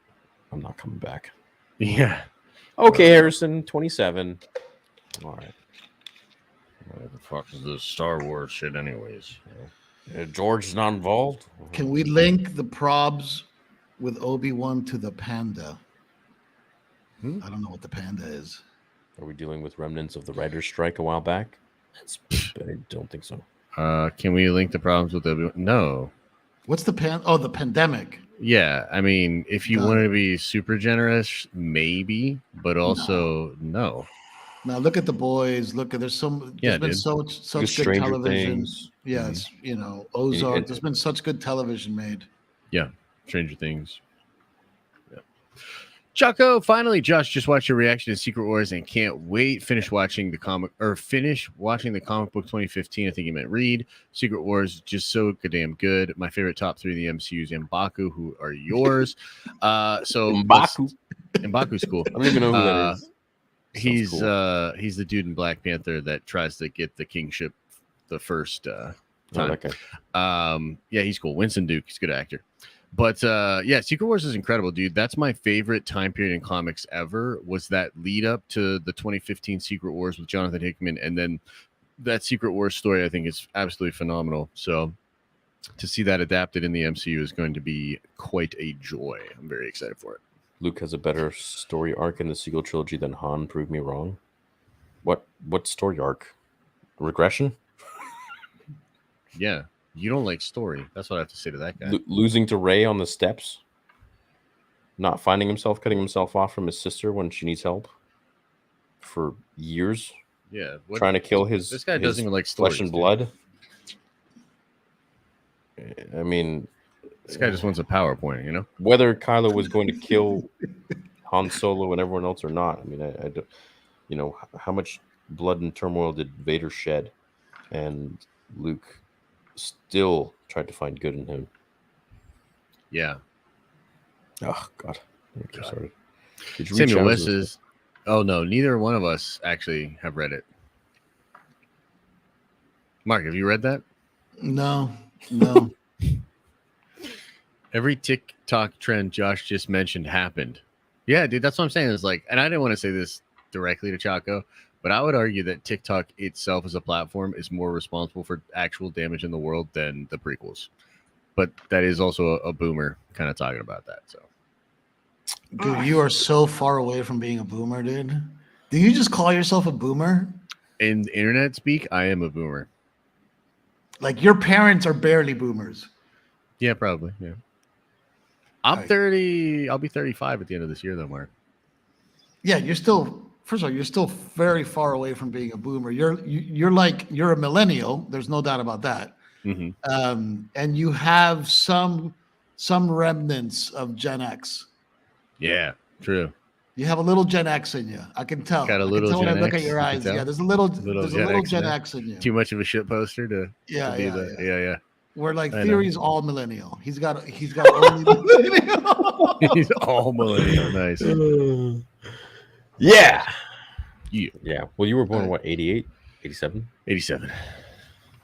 I'm not coming back. Yeah. Okay, Harrison, 27. All right. What the fuck is this Star Wars shit, anyways? George's not involved. Can we link the probs with Obi-Wan to the panda? I don't know what the panda is. Are we dealing with remnants of the writer's strike a while back? I don't think so. Can we link the problems with the? No. What's the the pandemic. Yeah, I mean, if you No. want to be super generous, maybe, but also no. Now look at The Boys. Look at there's Yeah, been dude. such good Stranger television. Things. Yes, Ozark. And- There's been such good television made. Yeah, Stranger Things. Yeah. Choco, finally, Josh just watched your reaction to Secret Wars and can't wait. Finish watching the comic book 2015. I think you meant read. Secret Wars, just so goddamn good. My favorite top 3 of the MCU is M'Baku. Who are yours? So M'Baku. M'Baku's cool. I don't even know who that is. He's Sounds he's the dude in Black Panther that tries to get the kingship the first time. that guy. Yeah, he's cool. Winston Duke, he's a good actor. But yeah, Secret Wars is incredible, dude. That's my favorite time period in comics ever. Was that lead up to the 2015 Secret Wars with Jonathan Hickman, and then that Secret Wars story I think is absolutely phenomenal. So to see that adapted in the MCU is going to be quite a joy. I'm very excited for it. Luke has a better story arc in the sequel trilogy than Han. Prove me wrong. What story arc? Regression? Yeah, you don't like story. That's what I have to say to that guy. Losing to Rey on the steps? Not finding himself, cutting himself off from his sister when she needs help for years? Yeah, Trying to kill his this guy his doesn't even like stories, flesh and dude. blood. I mean, This guy just wants a PowerPoint, you know? whether Kylo was going to kill Han Solo and everyone else or not, I mean, I don't, how much blood and turmoil did Vader shed, and Luke still tried to find good in him. Yeah. Oh God, God. Sorry. Did you read Samuel Shadows West of- is. Oh no, neither one of us actually have read it. Mark, have you read that? No. Every TikTok trend Josh just mentioned happened. Yeah, dude, that's what I'm saying. It's like, and I didn't want to say this directly to Chaco, but I would argue that TikTok itself as a platform is more responsible for actual damage in the world than the prequels. But that is also a boomer kind of talking about that. So Dude, you are so far away from being a boomer, dude. Do you just call yourself a boomer? in internet speak, I am a boomer. Like your parents are barely boomers. Yeah, probably. Yeah. I'm Right. 30. I'll be 35 at the end of this year, though, Mark. Yeah, you're still. First of all, you're still very far away from being a boomer. You're a millennial. There's no doubt about that. Mm-hmm. And you have some remnants of Gen X. Yeah, true. You have a little Gen X in you. I can tell. Got a I little can tell when Gen I look X, at your you can eyes. tell? Yeah, there's a little Gen Gen X X, in there. in you. Too much of a shit poster to be Yeah. yeah. We're I Theory's all millennial. He's got only millennial. He's all millennial. Nice. Yeah. Yeah. Yeah. Well, you were born in what, 88, 87? 87.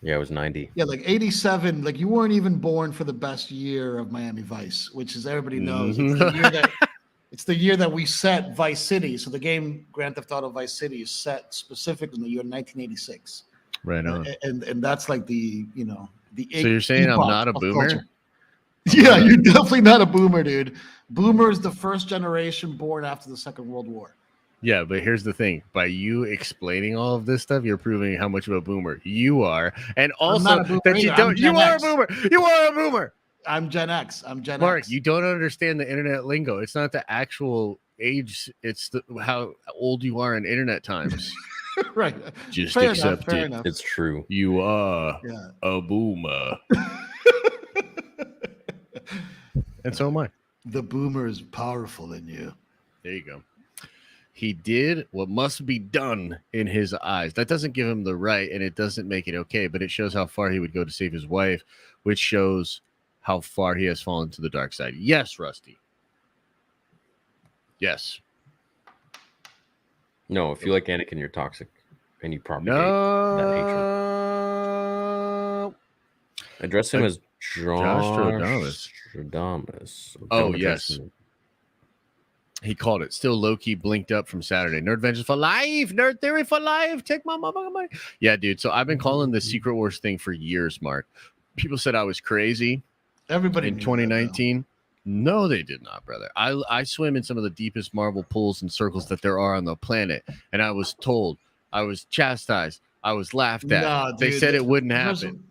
Yeah, it was 90. Yeah, like 87. Like you weren't even born for the best year of Miami Vice, which is everybody knows. It's the year that we set Vice City. So the game Grand Theft Auto Vice City is set specifically in the year 1986. Right on. And that's like the So you're saying I'm epoch not a of boomer? culture. Yeah, you're definitely not a boomer, dude. Boomer is the first generation born after the Second World War. Yeah, but here's the thing. By you explaining all of this stuff, you're proving how much of a boomer you are. And also not a boomer that you either. don't I'm you Gen are X. a boomer. You are a boomer. I'm Gen X. Mark, X. you don't understand the internet lingo. It's not the actual age, it's how old you are in internet times. Right. Just Fair accept fair it. enough. It's true. You are Yeah. a boomer. And so am I. The boomer is powerful in you. There you go. He did what must be done in his eyes. That doesn't give him the right, and it doesn't make it okay, but it shows how far he would go to save his wife, which shows how far he has fallen to the dark side. Yes, Rusty. Yes. No, if you like Anakin, you're toxic. and you propagate that hatred. No. Address him as Josh Stradamus. Oh, Don't address yes. him. He called it. Still low-key blinked up from Saturday. Nerd Vengeance for life. Nerd Theory for life. Take my motherfucking money. Yeah, dude. So I've been calling the Secret Wars thing for years, Mark. People said I was crazy Everybody in knew that, 2019. No, they did not, brother. I swim in some of the deepest Marvel pools and circles that there are on the planet. And I was told, I was chastised, I was laughed at. Nah, They dude, said it wouldn't first of- happen.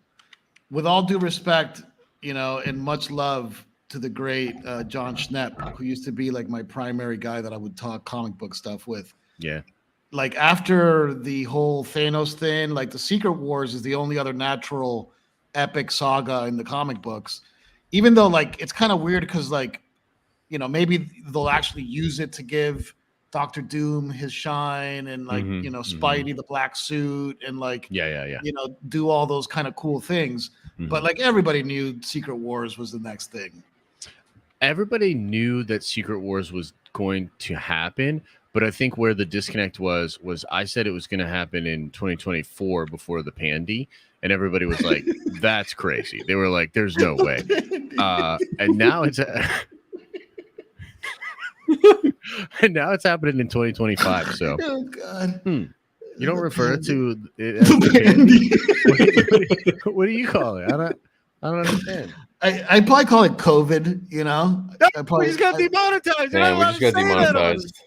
With all due respect, and much love to the great John Schnepp, who used to be like my primary guy that I would talk comic book stuff with. Yeah. Like after the whole Thanos thing, like the Secret Wars is the only other natural epic saga in the comic books. Even though like it's kind of weird because like, maybe they'll actually use it to give Doctor Doom his shine and like, Spidey the black suit and like, Yeah. do all those kind of cool things. Mhm. But like everybody knew Secret Wars was the next thing. Everybody knew that Secret Wars was going to happen, but I think where the disconnect was I said it was going to happen in 2024 before the pandy, and everybody was like, "That's crazy." They were like, "There's no way," and now it's and now it's happening in 2025. So Oh God. you don't refer to it as the pandy. What do you call it? I don't understand. I probably call it COVID, We just got demonetized. You're not Man, we allowed just to got say that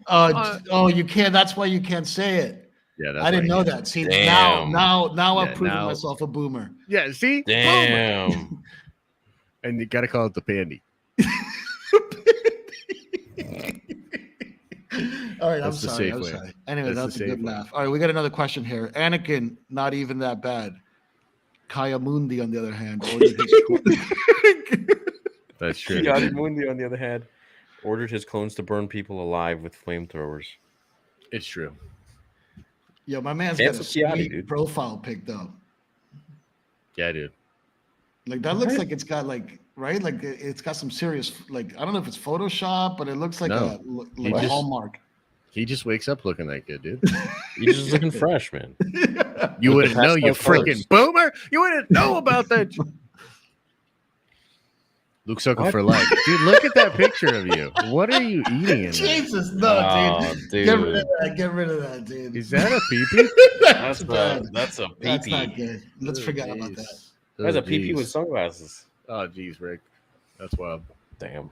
on- demonetized. you can't. That's why you can't say it. Yeah, that's I didn't why know you- that. See, Damn. now Yeah, I've proven now- myself a boomer. Yeah, see? Boom. Damn. And you got to call it the pandy. All right, That's the I'm safe sorry. way. I'm sorry. Anyway, That's that's the a good safe way. laugh. All right, we got another question here. Anakin, not even that bad. Kaya Mundi, on the other hand, ordered his That's true. Mundi, on the other hand, ordered his clones to burn people alive with flamethrowers. It's true. Yo, my man's That's got a a Chiati, sweet dude. profile pic though. Yeah, dude. Like that looks like it's got like right, like it's got some serious like I don't know if it's Photoshop, but it looks like No. a just- hallmark. He just wakes up looking that good, dude. He's just looking fresh, man. You wouldn't know, you pastel freaking colors. boomer. You wouldn't know about that. Luke Sucker What? for life. Dude, look at that picture of you. What are you eating in there? Jesus, no, Oh, dude. Get rid dude. of that. Get rid of that, dude. Is that a pee-pee? That's bad. That's a That's not peepee. good. Let's forget about that. That's a Oh, peepee geez. with sunglasses. Oh, geez, Rick. That's wild. Damn.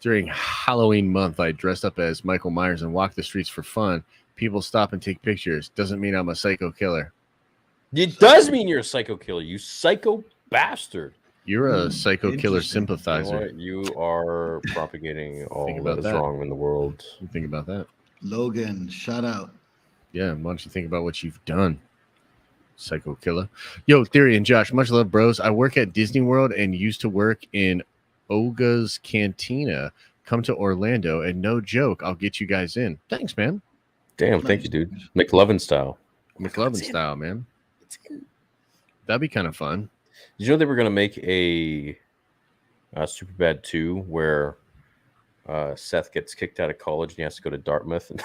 During Halloween month, I dressed up as Michael Myers and walked the streets for fun. People stop and take pictures. Doesn't mean I'm a psycho killer. It does mean you're a psycho killer, you psycho bastard. You're a psycho killer Interesting. You know sympathizer. what? You are propagating all Think that about is that. wrong in the world. You think about that? Logan, shout out. Yeah, why don't you think about what you've done? Psycho killer. Yo, Theory and Josh, much love, bros. I work at Disney World and used to work in Oga's Cantina. Come to Orlando and no joke, I'll get you guys in. Thanks, man. Damn, thank you, dude. McLovin style. McLovin style, man. That'd be kind of fun. Did you know they were going to make a Superbad 2 where Seth gets kicked out of college and he has to go to Dartmouth and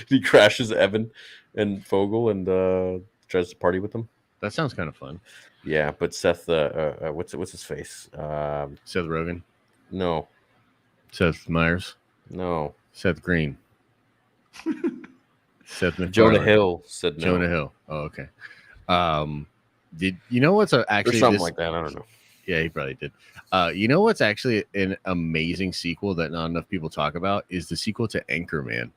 he crashes Evan and Fogel and tries to party with them? That sounds kind of fun. Yeah, but Seth, what's his face? Seth Rogen, No, Seth Myers, no. Seth Green, Seth MacFarlane. Jonah Hill said no. Jonah Hill. Oh, okay. Did you know what's Or actually something this- like that. I don't know. Yeah, he probably did. You know what's actually an amazing sequel that not enough people talk about is the sequel to Anchorman.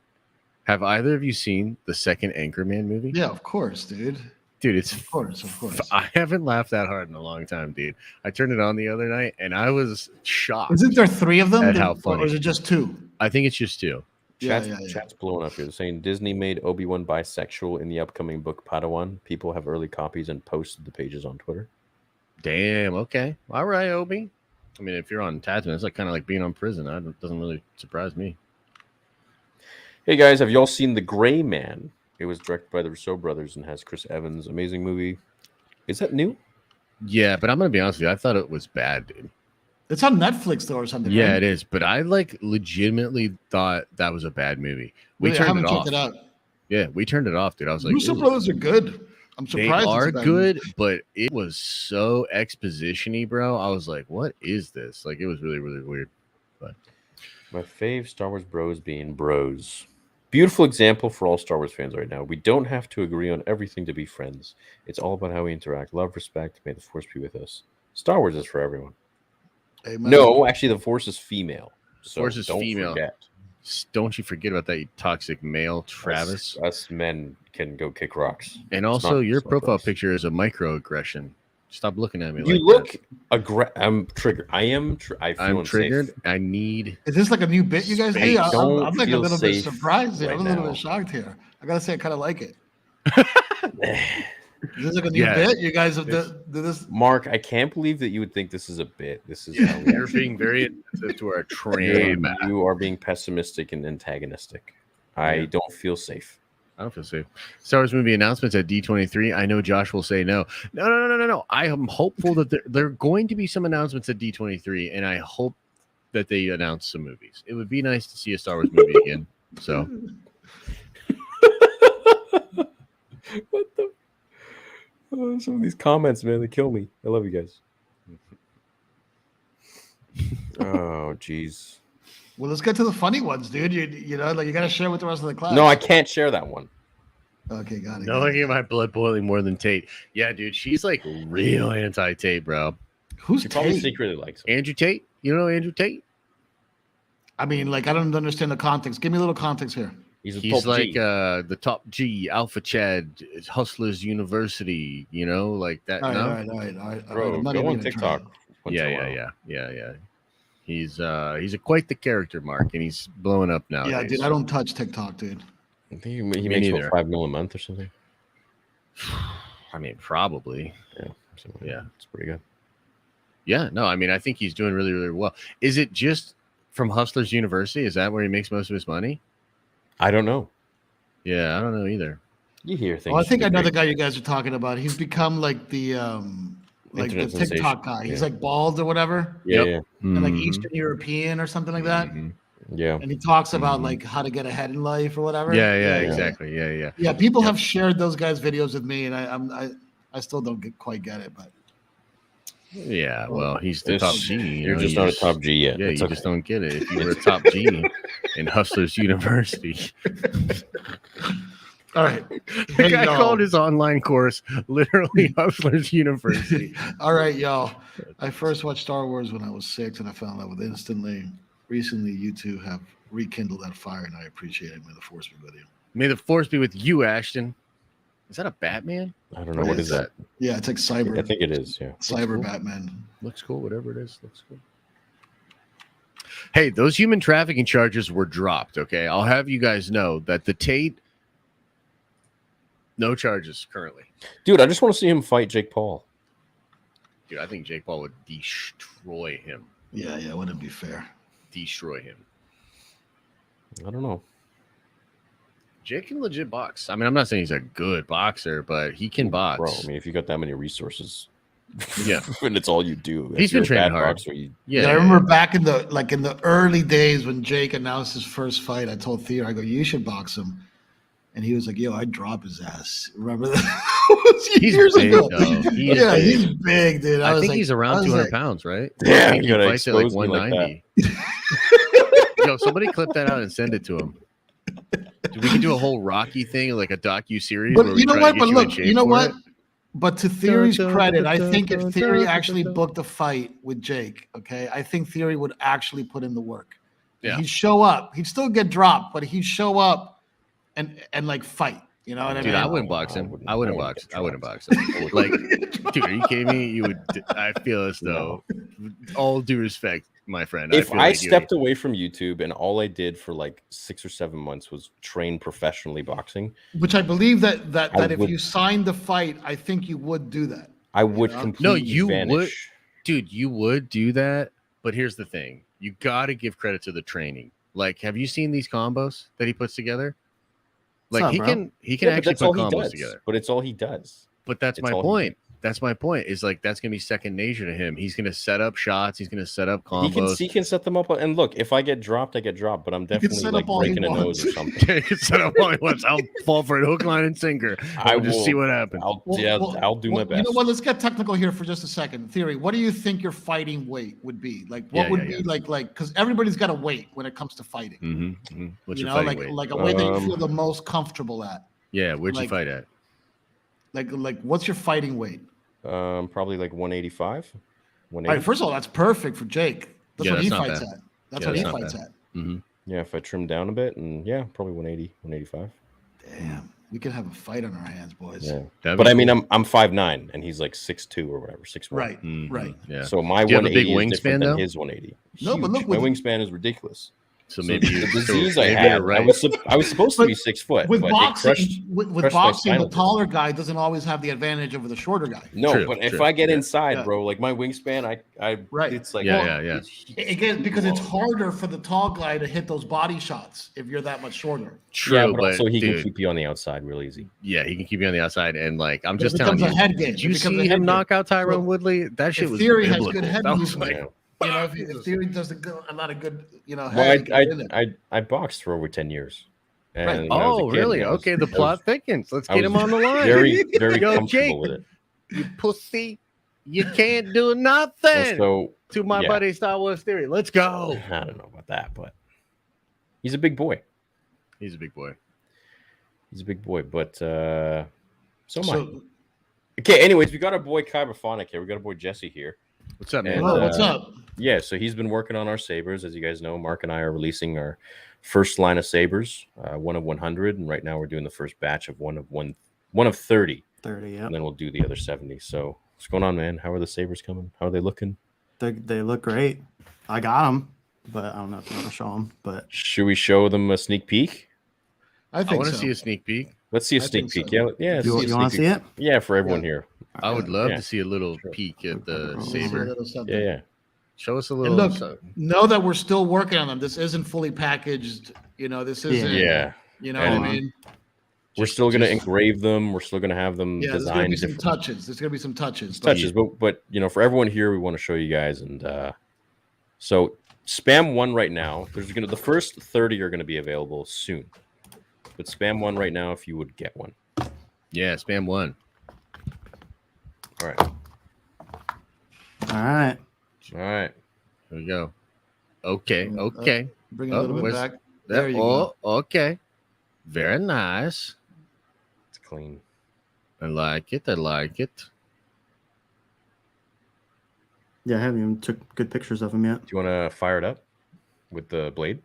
Have either of you seen the second Anchorman movie? Yeah, of course, dude. Dude, it's Of course, of course. I haven't laughed that hard in a long time, dude. I turned it on the other night and I was shocked. Isn't there 3 of them? At how funny. Or is it just 2? I think it's just 2. Chat's blowing up here. They're saying Disney made Obi-Wan bisexual in the upcoming book Padawan. People have early copies and posted the pages on Twitter. Damn. Okay. All right, Obi. I mean, if you're on Tatooine, it's like kind of like being on prison. That doesn't really surprise me. Hey guys, have y'all seen The Gray Man? It was directed by the Rousseau brothers and has Chris Evans. Amazing movie. Is that new? Yeah, but I'm gonna be honest with you. I thought it was bad, dude. It's on Netflix though, or something. Yeah, right? it is. But I like legitimately thought that was a bad movie. We Really, I turned haven't it checked off. it out. Yeah, we turned it off, dude. I was like, Russo "Ooh." brothers are good. I'm They surprised. it's are a bad good, movie. but it was so exposition-y, bro. I was like, what is this? Like, it was really, really weird. But My fave Star Wars bros being bros. Beautiful example for all Star Wars fans right now. We don't have to agree on everything to be friends. It's all about how we interact. Love, respect. May the Force be with us. Star Wars is for everyone. Amen. No, actually, the Force is female. So Force is don't female. forget. don't you forget about that, you toxic male, Travis. Us men can go kick rocks. And It's also, not- your it's not profile gross. picture is a microaggression. Stop looking at me You like look I'm triggered. I am. I feel I'm unsafe. triggered. I need. Is this like a new bit you guys Space. do? I'm Don't like a feel little bit safe surprised here. right I'm a little now. bit shocked here. I gotta say, I kind of like it. Is this like a new Yeah. bit? You guys have do this? Mark, I can't believe that you would think this is a bit. This is how we You're actually- being very attentive to our You're- train. you are being pessimistic and antagonistic. I Yeah. don't feel safe. I don't feel safe. Star Wars movie announcements at D23. I know Josh will say no. No. I am hopeful that there are going to be some announcements at D23, and I hope that they announce some movies. It would be nice to see a Star Wars movie again. So What the? Oh, some of these comments, man, they kill me. I love you guys. Oh, jeez. Well, let's get to the funny ones, dude. You know, like you gotta share with the rest of the class. No, I can't share that one. Okay, got it. nothing in my blood boiling more than Tate. Yeah, dude, she's like real anti-Tate, bro. Who's She probably Tate? secretly likes him. Andrew Tate, you know Andrew Tate? I mean, like I don't understand the context. Give me a little context here. He's a He's top like G. the top G, Alpha Chad, Hustlers University. You know, like that. All right, no? all right. Bro, I'm not go even on gonna TikTok. try. once in a Yeah. while. He's a quite the character, Mark, and he's blowing up now. Yeah, dude, I don't touch TikTok, dude. I think he Me makes neither. about 5 mil a month or something. I mean, probably. Yeah. It's pretty good. Yeah. No, I mean, I think he's doing really, really well. Is it just from Hustlers University? Is that where he makes most of his money? I don't know. Yeah, I don't know either. You hear things. Oh, I think I know the great. guy you guys are talking about. He's become like the Internet TikTok sensation. guy. He's Yeah. like bald or whatever, Yeah, Yep. and like Mhm. Eastern European or something like that. Mhm. yeah. And he talks about Mhm. like how to get ahead in life or whatever. Yeah, exactly. Yeah. Yeah, people have shared those guys' videos with me, and I still don't quite get it, but Yeah, well, he's the This- top G. You're just not a top G yet. Yeah, It's you okay. just don't get it. If you were a top G in Hustlers University, all right. the Hey, guy y'all. called his online course literally Hustlers University. All right, y'all. I first watched Star Wars when I was 6, and I fell in love with it instantly. Recently, you two have rekindled that fire, and I appreciate it. May the force be with you. May the force be with you, Ashton. Is that a Batman? I don't know what is that. Yeah, it's like cyber. I think it is. Yeah. Cyber cool. Batman. Looks cool. Whatever it is, looks cool. Hey, those human trafficking charges were dropped. Okay, I'll have you guys know that the Tate, no charges currently. Dude, I just want to see him fight Jake Paul. Dude, I think Jake Paul would destroy him. Yeah, wouldn't be fair. Destroy him. I don't know. Jake can legit box. I mean, I'm not saying he's a good boxer, but he can box. Bro, I mean, if you got that many resources, Yeah. and it's all you do. He's if you're been a training bad hard. boxer, you- Yeah, I remember back in the early days when Jake announced his first fight, I told Theo, I go, you should box him. And he was like, yo, I'd drop his ass. Remember that? He's Years big, ago. though. He is Yeah, big. he's big, dude. I was think like- he's I around was 200 like, pounds, right? Yeah, I think you he gotta fights at like expose me like 190. Yo, somebody clip that out and send it to him. Dude, we can do a whole Rocky thing, like a docu-series. But where we you know try what? to get But in look, shape you know for what? it. But to Theory's Dun, dun, credit, dun, I dun, think dun, if Theory dun, actually dun, dun. booked a fight with Jake, okay, I think Theory would actually put in the work. Yeah. He'd show up. He'd still get dropped, but he'd show up and like fight. You know what I Dude, mean? I wouldn't box him. I wouldn't box. I wouldn't box him. dropped. Like, dude, are you kidding me? You would. I feel as though, all due respect, my friend. If feel I like you- stepped away from YouTube and all I did for like 6 or 7 months was train professionally boxing, Which I believe that I if would- you signed the fight, I think you would do that. I would know? completely you would. vanish. dude, you would do that. But here's the thing: you got to give credit to the training. Like, have you seen these combos that he puts together? Like up, he bro? can Yeah, but actually that's all put he combos does. together. But it's all he does. But that's It's my all he point. That's my point. Is like that's gonna be second nature to him. He's gonna set up shots. He's gonna set up combos. He can set them up. And look, if I get dropped, I get dropped. But I'm definitely set like up all he breaking a nose wants. or something. He can set up all he wants. I'll fall for it, hook, line, and sinker. I We'll just will- see what happens. I'll do my best. You know what? Let's get technical here for just a second. Theory. What do you think your fighting weight would be? Like, what would be like because everybody's got a weight when it comes to fighting. What's You your know, fighting weight? like a weight that you feel the most comfortable at. Yeah, where'd you like- fight at? Like what's your fighting weight? Probably like 185. All right, first of all, that's perfect for Jake. That's Yeah, what he that's not fights bad. at. That's Yeah, what he that's not fights bad. at. Mm-hmm. Yeah, if I trim down a bit, and yeah, probably 180, 185. Damn, we could have a fight on our hands, boys. Yeah, That'd but be I mean, cool. I'm 5'9", and he's like 6'2" or whatever, 6'1". Right, Mhm, right. Yeah. So my Do you have a 180 big is different wingspan, than though? his 180. No, but Huge. look, my with- wingspan is ridiculous. So maybe the you, disease so I maybe had, you're right. I was supposed to But be 6 foot, With but boxing, it crushed. with crushed my boxing, the spinal disc. taller guy doesn't always have the advantage over the shorter guy. No, True, but if true, I get yeah. inside, Yeah. bro, like my wingspan, I Right. it's like Yeah, yeah. Again, because it's harder for the tall guy to hit those body shots if you're that much shorter. True, yeah, but but also he dude, can keep you on the outside real easy. yeah, he can keep you on the outside, and like I'm But just it telling becomes you, a head game. did It you becomes a see head him game. knock out Tyrone So, Woodley? That shit was Theory has biblical. good head That was movement. like, You know, if Theory does a lot of good, Well, head, get in it. I boxed for over 10 years. And Right. when I was a oh, kid, really? I was- Okay, the I was- plot thickens. Let's I get was him on the line. Very, very Yo, comfortable Jake. with it. You pussy. You can't do nothing So to my yeah. buddy Star Wars Theory. Let's go. I don't know about that, but he's a big boy. He's a big boy. He's a big boy, but so am I. So, Okay, anyways, we got our boy Kyberphonic here. We got our boy Jesse here. What's up, man? And, hello, what's up? Yeah, so he's been working on our sabers. As you guys know, Mark and I are releasing our first line of sabers, one of 100, and right now we're doing the first batch of one of 30, 30, yeah. and then we'll do the other 70. So what's going on, man? How are the sabers coming? How are they looking? They look great. I got them, but I don't know if you want to show them. But Should we show them a sneak peek? I I think want to so. see a sneak peek. Let's see a I sneak think peek. so. Yeah. you want to see it? Yeah, for everyone here. I would love Yeah. to see a little peek at the Let's See a saber. little something. Yeah. Show us a And little. look, know that we're still working on them. This isn't fully packaged. You know, this isn't. Yeah. You know And what I mean? We're still going to engrave them. We're still going to have them Yeah, there's gonna designed be some different touches. There's gonna be some touches. touches. But you know, for everyone here, we want to show you guys. And so spam one right now. There's the first 30 are going to be available soon. But spam one right now if you would get one. Yeah, spam one. All right. all right. All right. Here we go. Okay. Okay. Bring it Oh, a little bit where's- back. There you oh, okay. Very nice. It's clean. I like it. I like it. Yeah, I haven't even took good pictures of them yet. Do you want to fire it up with the blade?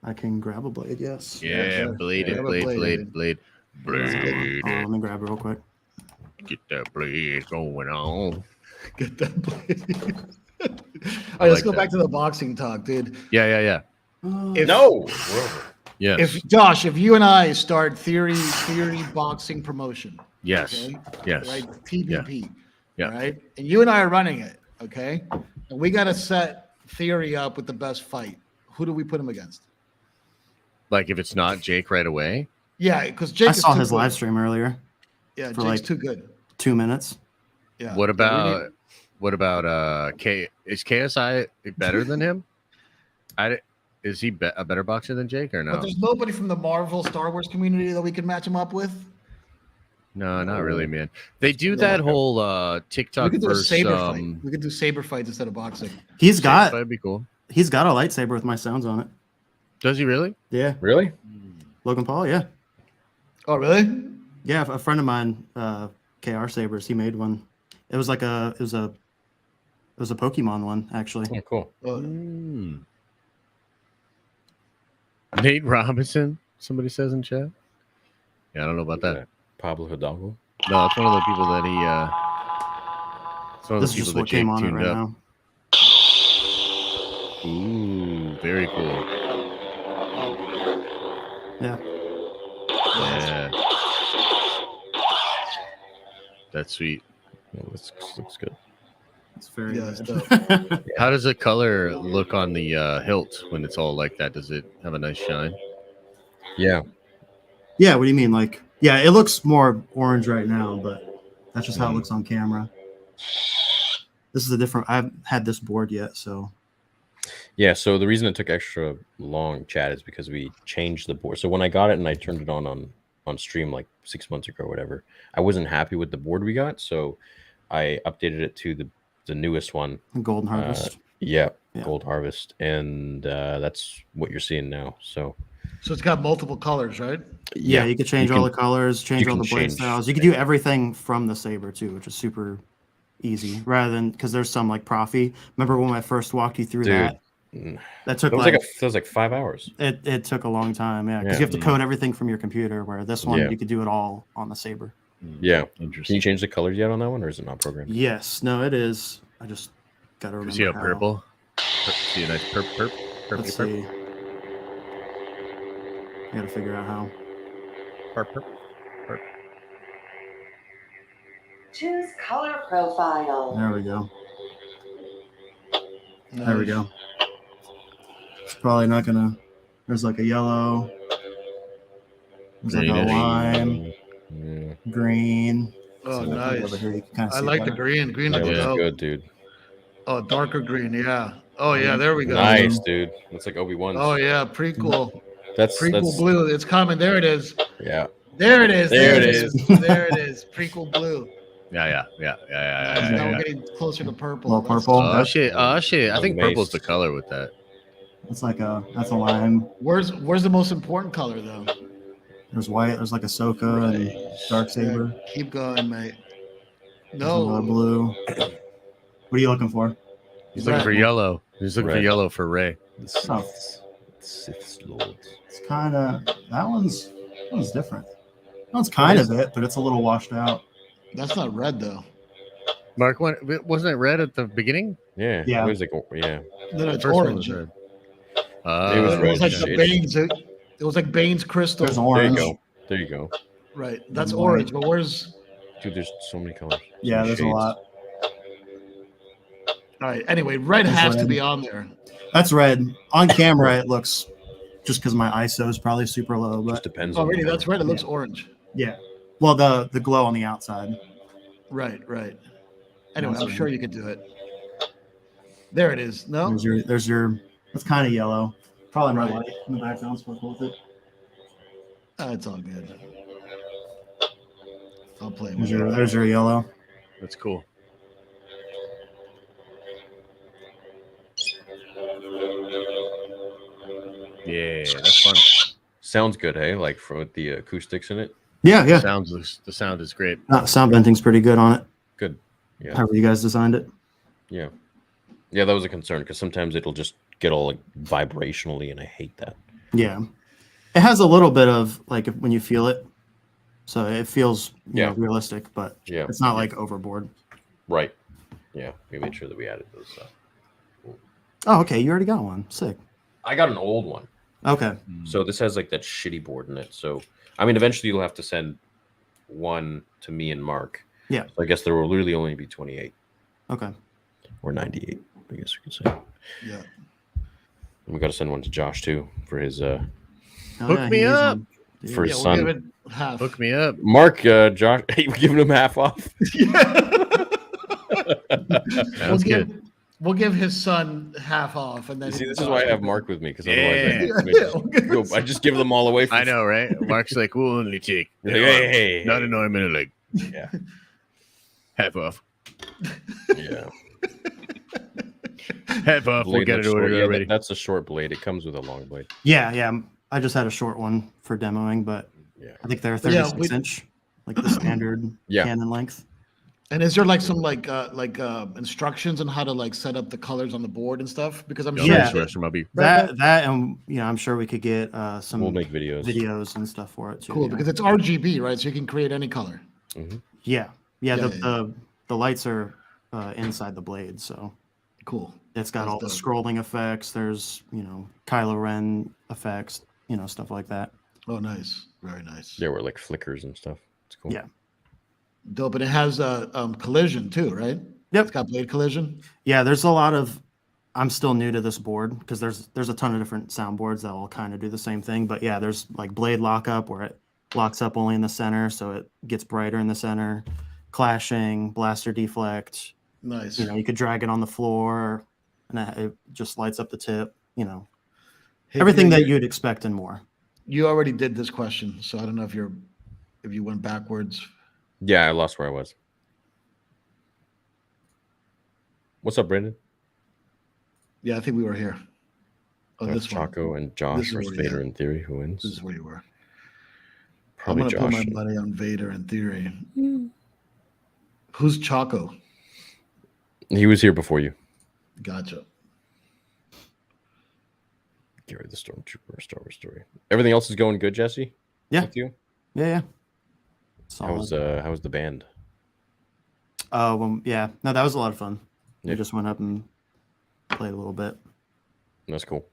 I can grab a blade, yes. Yeah, sure. blade Yeah, it, have a blade, blade, blade, blade. Oh, let me grab it real quick. Get that blade going on. Get that blade. All right, let's like go that. back to the boxing talk, dude. Yeah. If, No. We're over. Yes. If Josh, if you and I start theory boxing promotion, yes. okay, Yes. right, TBP, Yeah. right, and you and I are running it, okay, and we got to set theory up with the best fight. Who do we put him against? Like if it's not Jake right away. Yeah, because Jake I is saw too his good. live stream earlier. Yeah, for Jake's like- too good. 2 minutes. Yeah. What Yeah, about K? Is KSI better than him? Is he a better boxer than Jake or But no? there's nobody from the Marvel Star Wars community that we can match him up with. No, not really, man. They do Yeah. that whole We TikTok could do a versus saber fight. We could do saber fights instead of boxing. He's got That'd be cool. a lightsaber with my sounds on it. Does he really? Yeah, Really? Logan Paul. Yeah, Oh, really? yeah. A friend of mine, KR Sabers, he made one. It was like it was a Pokemon one actually. Oh, cool. Hmm. Nate Robinson. Somebody says in chat. Yeah, I don't know about that. Pablo Hidalgo. No, that's one of the people that he. It's one of This the is people just that Jake what came on it tuned right up. now. Ooh, very cool. Yeah. Yeah. That's sweet. Yeah, looks good. It's very Yeah, it's good. How does the color look on the hilt when it's all like that? Does it have a nice shine? Yeah. Yeah, what do you mean? Like, yeah, it looks more orange right now, but That's just how it looks on camera. This is a different. I haven't had this board yet, so. Yeah, so the reason it took extra long, Chad, is because we changed the board. So when I got it and I turned it on stream like 6 months ago or whatever, I wasn't happy with the board we got, so I updated it to the newest one. Golden Harvest. Yeah, Gold Harvest, and that's what you're seeing now. So it's got multiple colors, right? Yeah, you could change all the colors, change all the blade change styles. You could do everything from the saber too, which is super easy. Rather than because there's some like Profi. Remember when I first walked you through that? That took that was like 5 hours. It took a long time, yeah, because you have to code everything from your computer. Where this one you could do it all on the saber. Yeah, interesting. Can you change the colors yet on that one, or is it not programmed? Yes, no, it is. I just gotta remember. See how purple? See a nice purple. Let's see. I gotta figure out how. Purple. Choose color profile. There we go. There we go. It's probably not gonna. There's like a yellow. There's like a lime. Green. Oh, So nice. over here, you can kinda I see like better. the green. Green That looks looks dope. good, dude. Oh, darker green. Yeah. Oh, yeah. There we go. Nice, dude. That's like Obi-Wan. Oh, yeah. Prequel. That's Prequel blue. It's coming. There it is. Yeah. There it is. There it is. There it is. Prequel blue. Yeah. Now we're getting closer to purple. Little purple. Oh shit! I think Nice. purple's the color with that. That's that's a lime. Where's the most important color though? There's white. There's like Ahsoka and dark saber. Keep going, mate. There's another No. blue. What are you looking for? He's looking for yellow. He's looking for Red. yellow for Ray. Oh, Sith Lord. it's kind of that one's different. That one's kind of it, but it's a little washed out. That's not red though. Mark, wasn't it red at the beginning? Yeah. Yeah. It was like, yeah. No, it's First one orange. was red. It was It red. was like the shade. Bane's. It was like Bane's crystal. There's There orange. you go. There you go. Right. That's And orange. white. But where's? Dude, there's so many colors. So Yeah, many there's a shades. lot. All right. Anyway, red There's has to red. be on there. That's red. On camera, it looks just because my ISO is probably super low, Just but depends Oh, on really? the That's red. It looks orange. yeah. Well, the glow on the outside. Right. Anyway, That's I'm red. sure you could do it. There it is. No. There's your. It's kind of yellow. Probably my Right. light in the background. So with it. It's all good. I'll play with There's it. there's your yellow. That's cool. Yeah, that's fun. Sounds good, hey? Like with the acoustics in it. Yeah. The sound is great. Sound venting's pretty good on it. Good. Yeah. However you guys designed it. Yeah. Yeah, that was a concern because sometimes it'll just get all like vibrationally, and I hate that. Yeah. It has a little bit of like when you feel it, so it feels you know, realistic, but Yeah. it's not like overboard. Right. Yeah. We made sure that we added those. Oh, okay. You already got one. Sick. I got an old one. Okay. So this has like that shitty board in it. So I mean, eventually you'll have to send one to me and Mark. Yeah. So I guess there will literally only be 28 Okay. or 98. I guess we could say. Yeah. And we got to send one to Josh too for his Oh, Hook yeah, me he needs up. one. Dude. for his We'll son. give it half. Hook me up. Mark, Josh, hey, we're giving him half off. We'll give his son half off, and then See, this is why I have Mark with me because Yeah. otherwise I just give them all away. For I know, right? Mark's like, we'll only take He's like, hey, not an arm and a leg. Yeah. Half off. Yeah. Half off. We'll Blade get it looks short. ordered Yeah, already. that's a short blade. It comes with a long blade. Yeah. I just had a short one for demoing, but Yeah. I think they're Yeah, 36 inch, like the standard Canon length. And is there like some instructions on how to like set up the colors on the board and stuff? Because I'm Yeah. sure I'll be That and you know I'm sure we could get some We'll make videos. and stuff for it too. cool yeah. because it's RGB, right? So you can create any color. Yeah. Yeah, The lights are inside the blade, so Cool. it's got That's all the dope. scrolling effects. There's Kylo Ren effects, stuff like that. Oh, nice. Very nice. Yeah, we're like flickers and stuff. It's cool. Yeah. Dope. And it has collision too, right? Yep. It's got blade collision. Yeah, there's a lot of. I'm still new to this board because there's a ton of different soundboards that all kind of do the same thing. But yeah, there's like blade lockup where it locks up only in the center, so it gets brighter in the center. clashing, blaster deflect. Nice. You could drag it on the floor, and it just lights up the tip. Hey, Everything Jay, that you'd expect and more. You already did this question, so I don't know if you went backwards. Yeah, I lost where I was. What's up, Brandon? Yeah, I think we were here. Oh, this one. Chaco and Josh versus Vader in theory. Who wins? This is where you were. Probably I'm gonna Josh. put my money on Vader in theory. Who's Chaco? He was here before you. Gotcha. Gary the Stormtrooper, Star Wars story. Everything else is going good, Jesse? Yeah. With you? Yeah. How was the band? Yeah. No, that was a lot of fun. Yeah. We just went up and played a little bit. That's cool.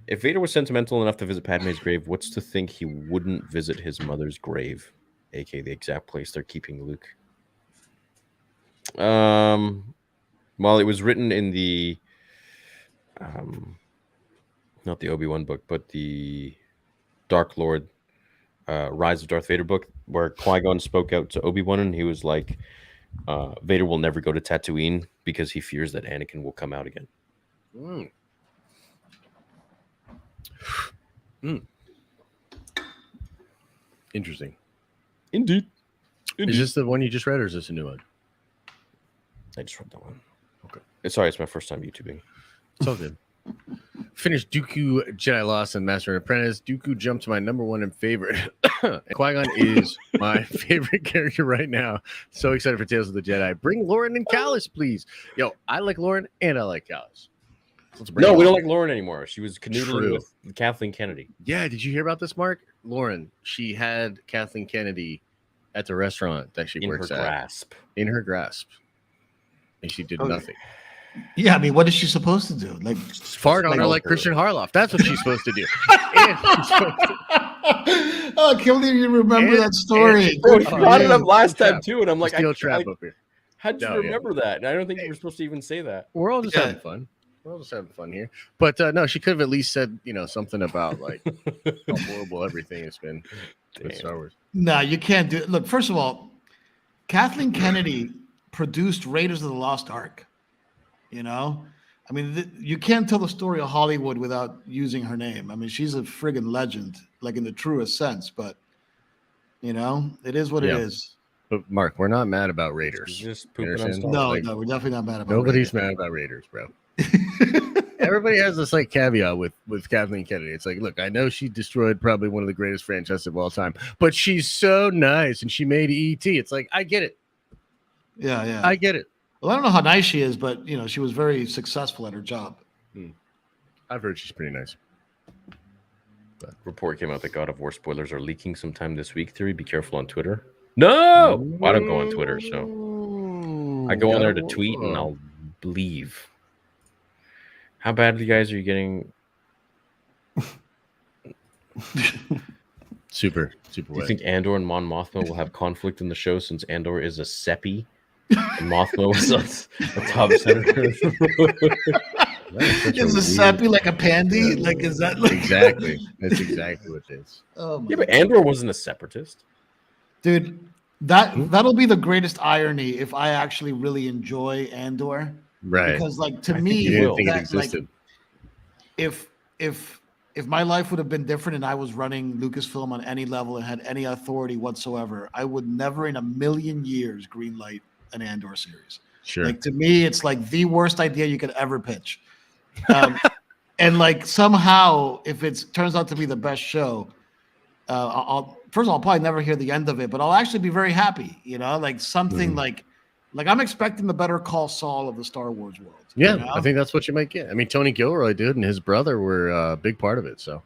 If Vader was sentimental enough to visit Padme's grave, what's to think he wouldn't visit his mother's grave, aka the exact place they're keeping Luke? Well, it was written in the not the Obi-Wan book, but the Dark Lord Rise of Darth Vader book, where Qui-Gon spoke out to Obi-Wan, and he was like, Vader will never go to Tatooine because he fears that Anakin will come out again. Interesting. Indeed. Is this the one you just read, or is this a new one? I just read that one. Okay. Sorry, it's my first time YouTubing. It's all good. Finished Dooku, Jedi Lost, and Master and Apprentice. Dooku jumped to my number one and favorite. Qui-Gon is my favorite character right now. So excited for Tales of the Jedi. Bring Lauren and Callus, please. Yo, I like Lauren and I like Callus. No, we don't like Lauren anymore. She was canoodling with Kathleen Kennedy. Yeah, did you hear about this, Mark? Lauren, she had Kathleen Kennedy at the restaurant that she works at. In her grasp. And she did nothing. Yeah, I mean, what is she supposed to do? Like fart on her like Christian Harloff. That's what she's supposed to do. Oh, can't believe you remember that story. Bro, you brought it up last time too, and I'm like, Steel trap up here. How'd you remember that? And I don't think you were supposed to even say that. We're all just having fun. We're all just having fun here. But no, she could have at least said, something about like how horrible everything has been with Star Wars. No, you can't do it. Look, first of all, Kathleen Kennedy produced Raiders of the Lost Ark. I mean, you can't tell the story of Hollywood without using her name. I mean, she's a friggin' legend, like in the truest sense. But it is what it is. But Mark, we're not mad about Raiders. Just pooping on stuff. No, we're definitely not mad about. Nobody's mad about Raiders, bro. Everybody has this like caveat with Kathleen Kennedy. It's like, look, I know she destroyed probably one of the greatest franchises of all time, but she's so nice and she made E.T. It's like, I get it. Yeah. I get it. Well, I don't know how nice she is, but she was very successful at her job. I've heard she's pretty nice. But report came out that God of War spoilers are leaking sometime this week. Theory, be careful on Twitter. No, I don't go on Twitter, so I go on there to tweet and I'll leave. How bad you guys are you getting? Super. Do you think Andor and Mon Mothma will have conflict in the show since Andor is a Seppi? And Mothma was a top senator. Is a sappy like a pandy? Like, is that like exactly? That's exactly what it is. Oh yeah, but Andor wasn't a separatist, dude. That'll be the greatest irony if I actually really enjoy Andor, right? Because like to me, you didn't think it existed. Like, if my life would have been different and I was running Lucasfilm on any level and had any authority whatsoever, I would never in a million years greenlight an Andor series. Sure. Like to me, it's like the worst idea you could ever pitch. And like somehow, if it turns out to be the best show, I'll probably never hear the end of it, but I'll actually be very happy. Like something like I'm expecting the Better Call Saul of the Star Wars world. Yeah, I think that's what you might get. I mean, Tony Gilroy did, and his brother were a big part of it. So,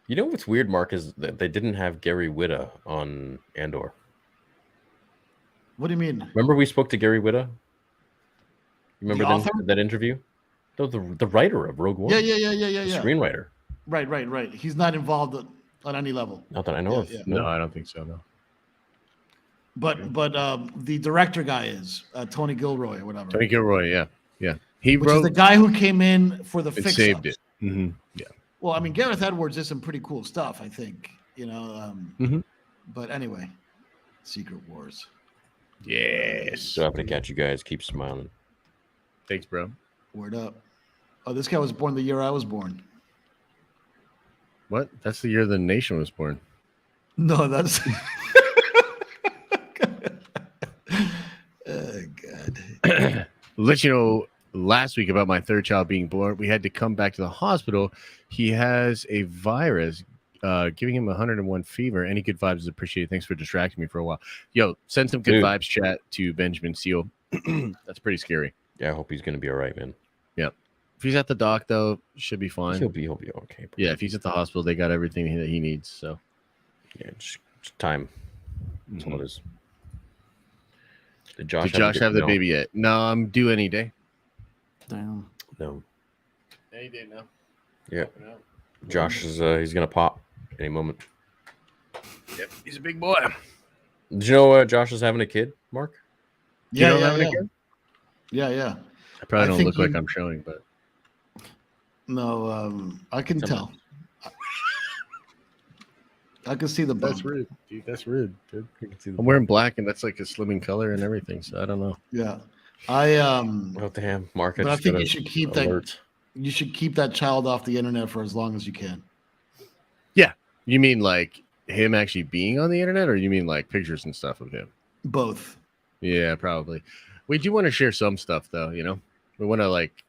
what's weird, Mark, is that they didn't have Gary Whitta on Andor. What do you mean? Remember we spoke to Gary Whitta? Remember that interview? No, the writer of Rogue One. Yeah. The screenwriter. Right. He's not involved on any level. Not that I know of. Yeah. No, I don't think so. No. But the director guy is Tony Gilroy or whatever. Tony Gilroy, yeah. Which is the guy who came in for the fix. Saved it. Mm-hmm. Yeah. Well, I mean, Gareth Edwards did some pretty cool stuff, I think. But anyway, Secret Wars. Yes. So happy to catch you guys. Keep smiling. Thanks, bro. Word up. Oh, this guy was born the year I was born. What? That's the year the nation was born. No, that's. Oh, God. Let you know last week about my third child being born. We had to come back to the hospital. He has a virus giving him 101 fever. Any good vibes is appreciated. Thanks for distracting me for a while. Yo, send some good vibes chat to Benjamin Seal. That's pretty scary. Yeah, I hope he's going to be all right, man. Yeah. If he's at the doc, though, should be fine. He'll be okay. Yeah, if he's at the hospital, they got everything that he needs. So, yeah, just time. That's all it is. Did Josh have the baby yet? No, I'm due any day. Damn. No. Any day now. Yeah. Josh is he's gonna pop any moment. Yep, he's a big boy. Did you know Josh is having a kid, Mark? Yeah, you know yeah, yeah. Yeah. I probably don't think look like I'm showing, but no, I can tell. I can see the bone. that's rude, dude. That's rude, dude. I'm wearing black, and that's like a slimming color and everything. So I don't know. Yeah, Oh damn, Mark! But I just think got you a should keep alert. that. You should keep that child off the internet for as long as you can. Yeah, you mean like him actually being on the internet, or you mean like pictures and stuff of him? Both. Yeah, probably. We do want to share some stuff, though. You know, we want to like.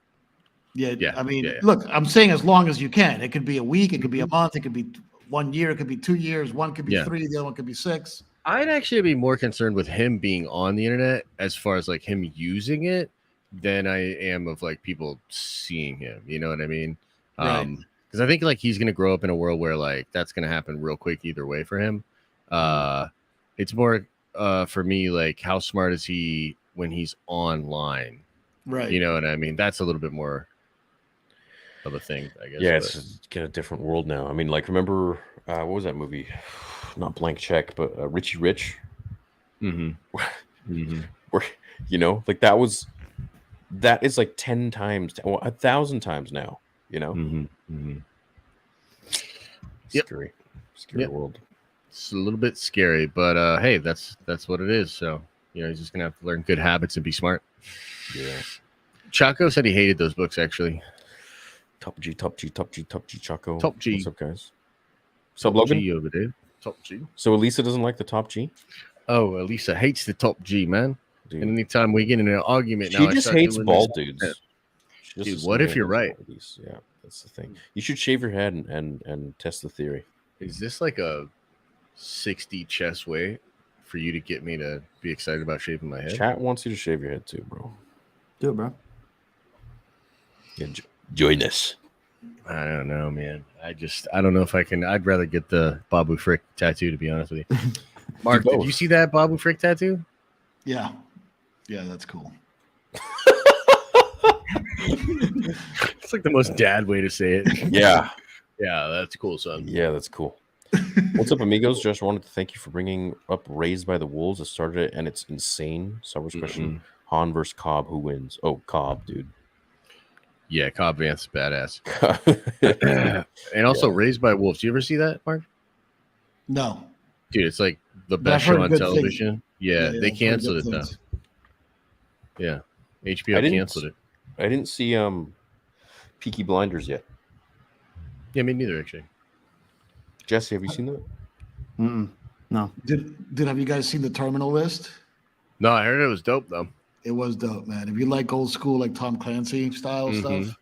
Yeah, Yeah, I mean, yeah, yeah. look, I'm saying as long as you can. It could be a week, it could be a month, it could be 1 year, it could be 2 years, one could be Yeah. 3, the other one could be 6. I'd actually be more concerned with him being on the internet as far as like him using it than I am of like people seeing him. You know what I mean? Right. Because I think like he's gonna grow up in a world where like that's gonna happen real quick either way for him. It's more for me like how smart is he when he's online? Right. You know what I mean? That's a little bit more of a thing, I guess. Yeah, but- it's a different world now. I mean, like, remember what was that movie? Not Blank Check, but Richie Rich. Mhm. Mhm. Where you know, like that is like 10 times, 1,000 times now. You know, Mhm. Mhm. Yep. scary Yep. world. It's a little bit scary, but hey, that's what it is. So he's just gonna have to learn good habits and be smart. Yeah. Chaco said he hated those books. Actually, Top G, Chaco. Top G. What's up, guys? Sub Logan. G over there. Top G. So Elisa doesn't like the Top G. Oh, Elisa hates the top G, man. Dude. And anytime we get in an argument, She now I just start hates doing bald this. dudes. She just Dude, is what if annoying you're with right? bald dudes. Yeah, that's the thing. You should shave your head and test the theory. Is this like a 60 chest way for you to get me to be excited about shaving my head? Chat wants you to shave your head too, bro. Do it, bro. Yeah, join us. I don't know, man. I don't know if I can. I'd rather get the Babu Frick tattoo, to be honest with you. Mark, did you see that Babu Frick tattoo? Yeah. Yeah, that's cool. It's like the most dad way to say it. Yeah. Yeah, that's cool, son. Yeah, that's cool. What's up, amigos? Just wanted to thank you for bringing up Raised by the Wolves. I started it, and it's insane. Star Wars question: Han versus Cobb, who wins? Oh, Cobb, dude. Yeah, Cobb Vanth is badass. And also Raised by Wolves. Do you ever see that, Mark? No. Dude, it's like the But I've best heard show on good television. things. Yeah, they I've heard canceled it good though. things. Yeah, I HBO didn't- canceled it. I didn't see Peaky Blinders yet. Yeah, me neither, actually. Jesse, have you seen that? No. Did have you guys seen the Terminal List? No, I heard it was dope though. It was dope, man. If you like old school, like Tom Clancy style Mhm. stuff,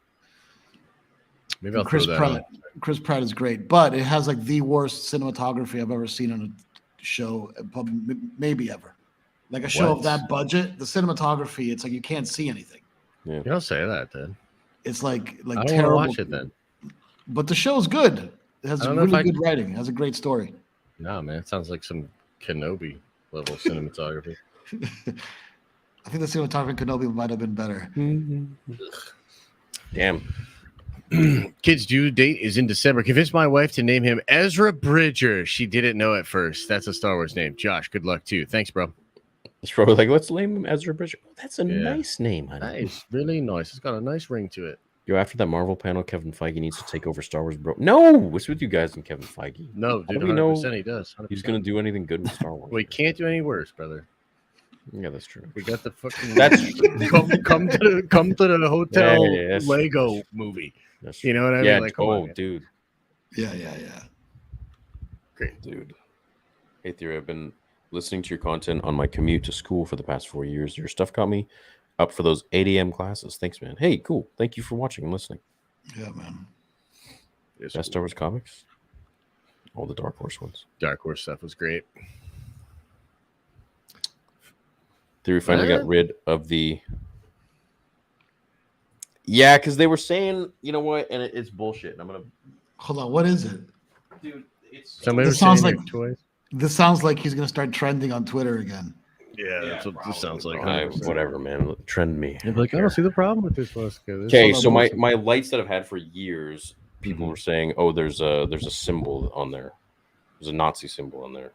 Maybe I'll Chris throw that Pratt. on. Chris Pratt is great, but it has like the worst cinematography I've ever seen on a show, probably maybe ever. Like a show What? of that budget, the cinematography, it's like you can't see anything. Yeah. You don't say that, then. It's like I don't want to terrible. watch it then. But the show's good. It has I don't know if really I- good writing. It has a great story. No, man, it sounds like some Kenobi level cinematography. I think the cinematography in Kenobi might have been better. Damn. Kid's due date is in December. Convinced my wife to name him Ezra Bridger. She didn't know at first. That's a Star Wars name. Josh, good luck too. Thanks, bro. It's probably like, let's name him Ezra Bridger. Oh, that's a Yeah. nice name, honey. Nice, really nice. It's got a nice ring to it. Yo, after that Marvel panel, Kevin Feige needs to take over Star Wars, bro. No, what's with you guys and Kevin Feige? No, How dude, do we know 100% he does. 100%. he's gonna do anything good with Star Wars? Well, he can't do any worse, brother. Yeah, that's true. We got the fucking. That's come to the hotel Yeah, that's Lego true. movie. That's You know what I yeah, mean? Like, come on, man. dude. Yeah. Great. Dude. Hey, Theory, I've been listening to your content on my commute to school for the past 4 years. Your stuff got me up for those 8 a.m. classes. Thanks, man. Hey, cool. Thank you for watching and listening. Yeah, man. Best Star Wars comics? All the Dark Horse ones. Dark Horse stuff was great. Theory finally got rid of the... Yeah, because they were saying, you know what, and it's bullshit. And I'm going to... Hold on. What is it? Dude, it's... Somebody This was sounds saying like- toys. This sounds like he's going to start trending on Twitter again. Yeah, that's what this sounds like. whatever, man. Trend me. You're like, I don't see the problem with this, Wesker. Okay, so my lights that I've had for years, people were saying, "Oh, there's a symbol on there. There's a Nazi symbol on there.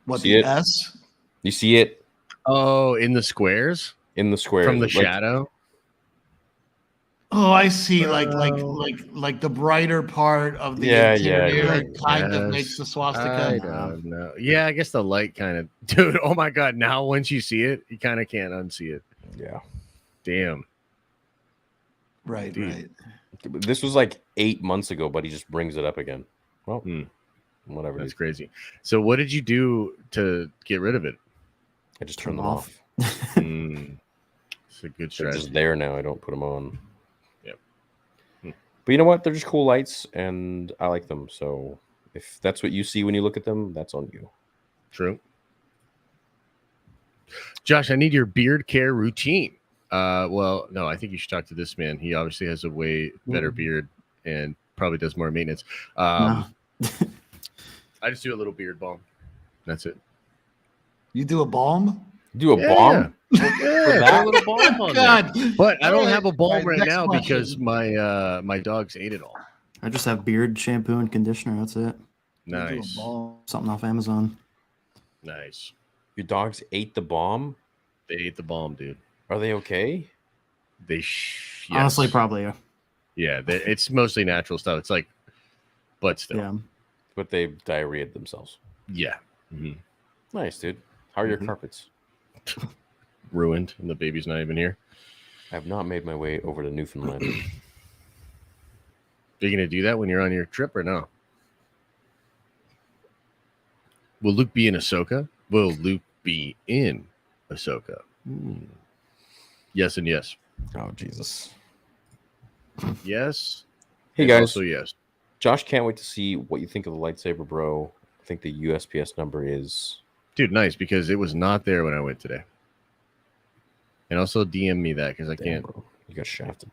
What, See the it? S? You see it Oh, in the squares in the square from the like, shadow. Oh, I see. Like the brighter part of the Yeah, interior kind of Yes. makes the I swastika. don't know. Yeah, I guess the light kind of, dude. Oh my god! Now once you see it, you kind of can't unsee it. Yeah, Damn. Right, Dude. right. this was like 8 months ago, but he just brings it up again. Well, whatever. That's crazy. So, what did you do to get rid of it? I just turn them Turn off. It's a good They're strategy. just there now. I don't put them on. Yep. But you know what? They're just cool lights, and I like them. So if that's what you see when you look at them, that's on you. True. Josh, I need your beard care routine. Well, no, I think you should talk to this man. He obviously has a way better beard and probably does more maintenance. I just do a little beard balm. That's it. You do a balm? Do a balm? Yeah, that? put a little balm on God. there. But I don't have a balm Alright, right next now question. because my dogs ate it all. I just have beard shampoo and conditioner. That's it. You do a Nice. balm. Something off Amazon. Nice. Your dogs ate the bomb? They ate the balm, dude. Are they okay? Honestly, yes. probably. Yeah, it's mostly natural stuff. It's like, but still, Yeah. But they diarrheaed themselves. yeah. Mhm. Nice, dude. How are your carpets? Ruined, and the baby's not even here. I have not made my way over to Newfoundland. Are you gonna do that when you're on your trip or no? Will Luke be in Ahsoka? Will Luke be in Ahsoka? Yes and yes. Oh, Jesus. Yes. Hey, and guys. Also yes. Josh can't wait to see what you think of the lightsaber, bro. I think the USPS number is... Dude, nice, because it was not there when I went today. And also DM me that because I Damn, can't. bro. You got shafted.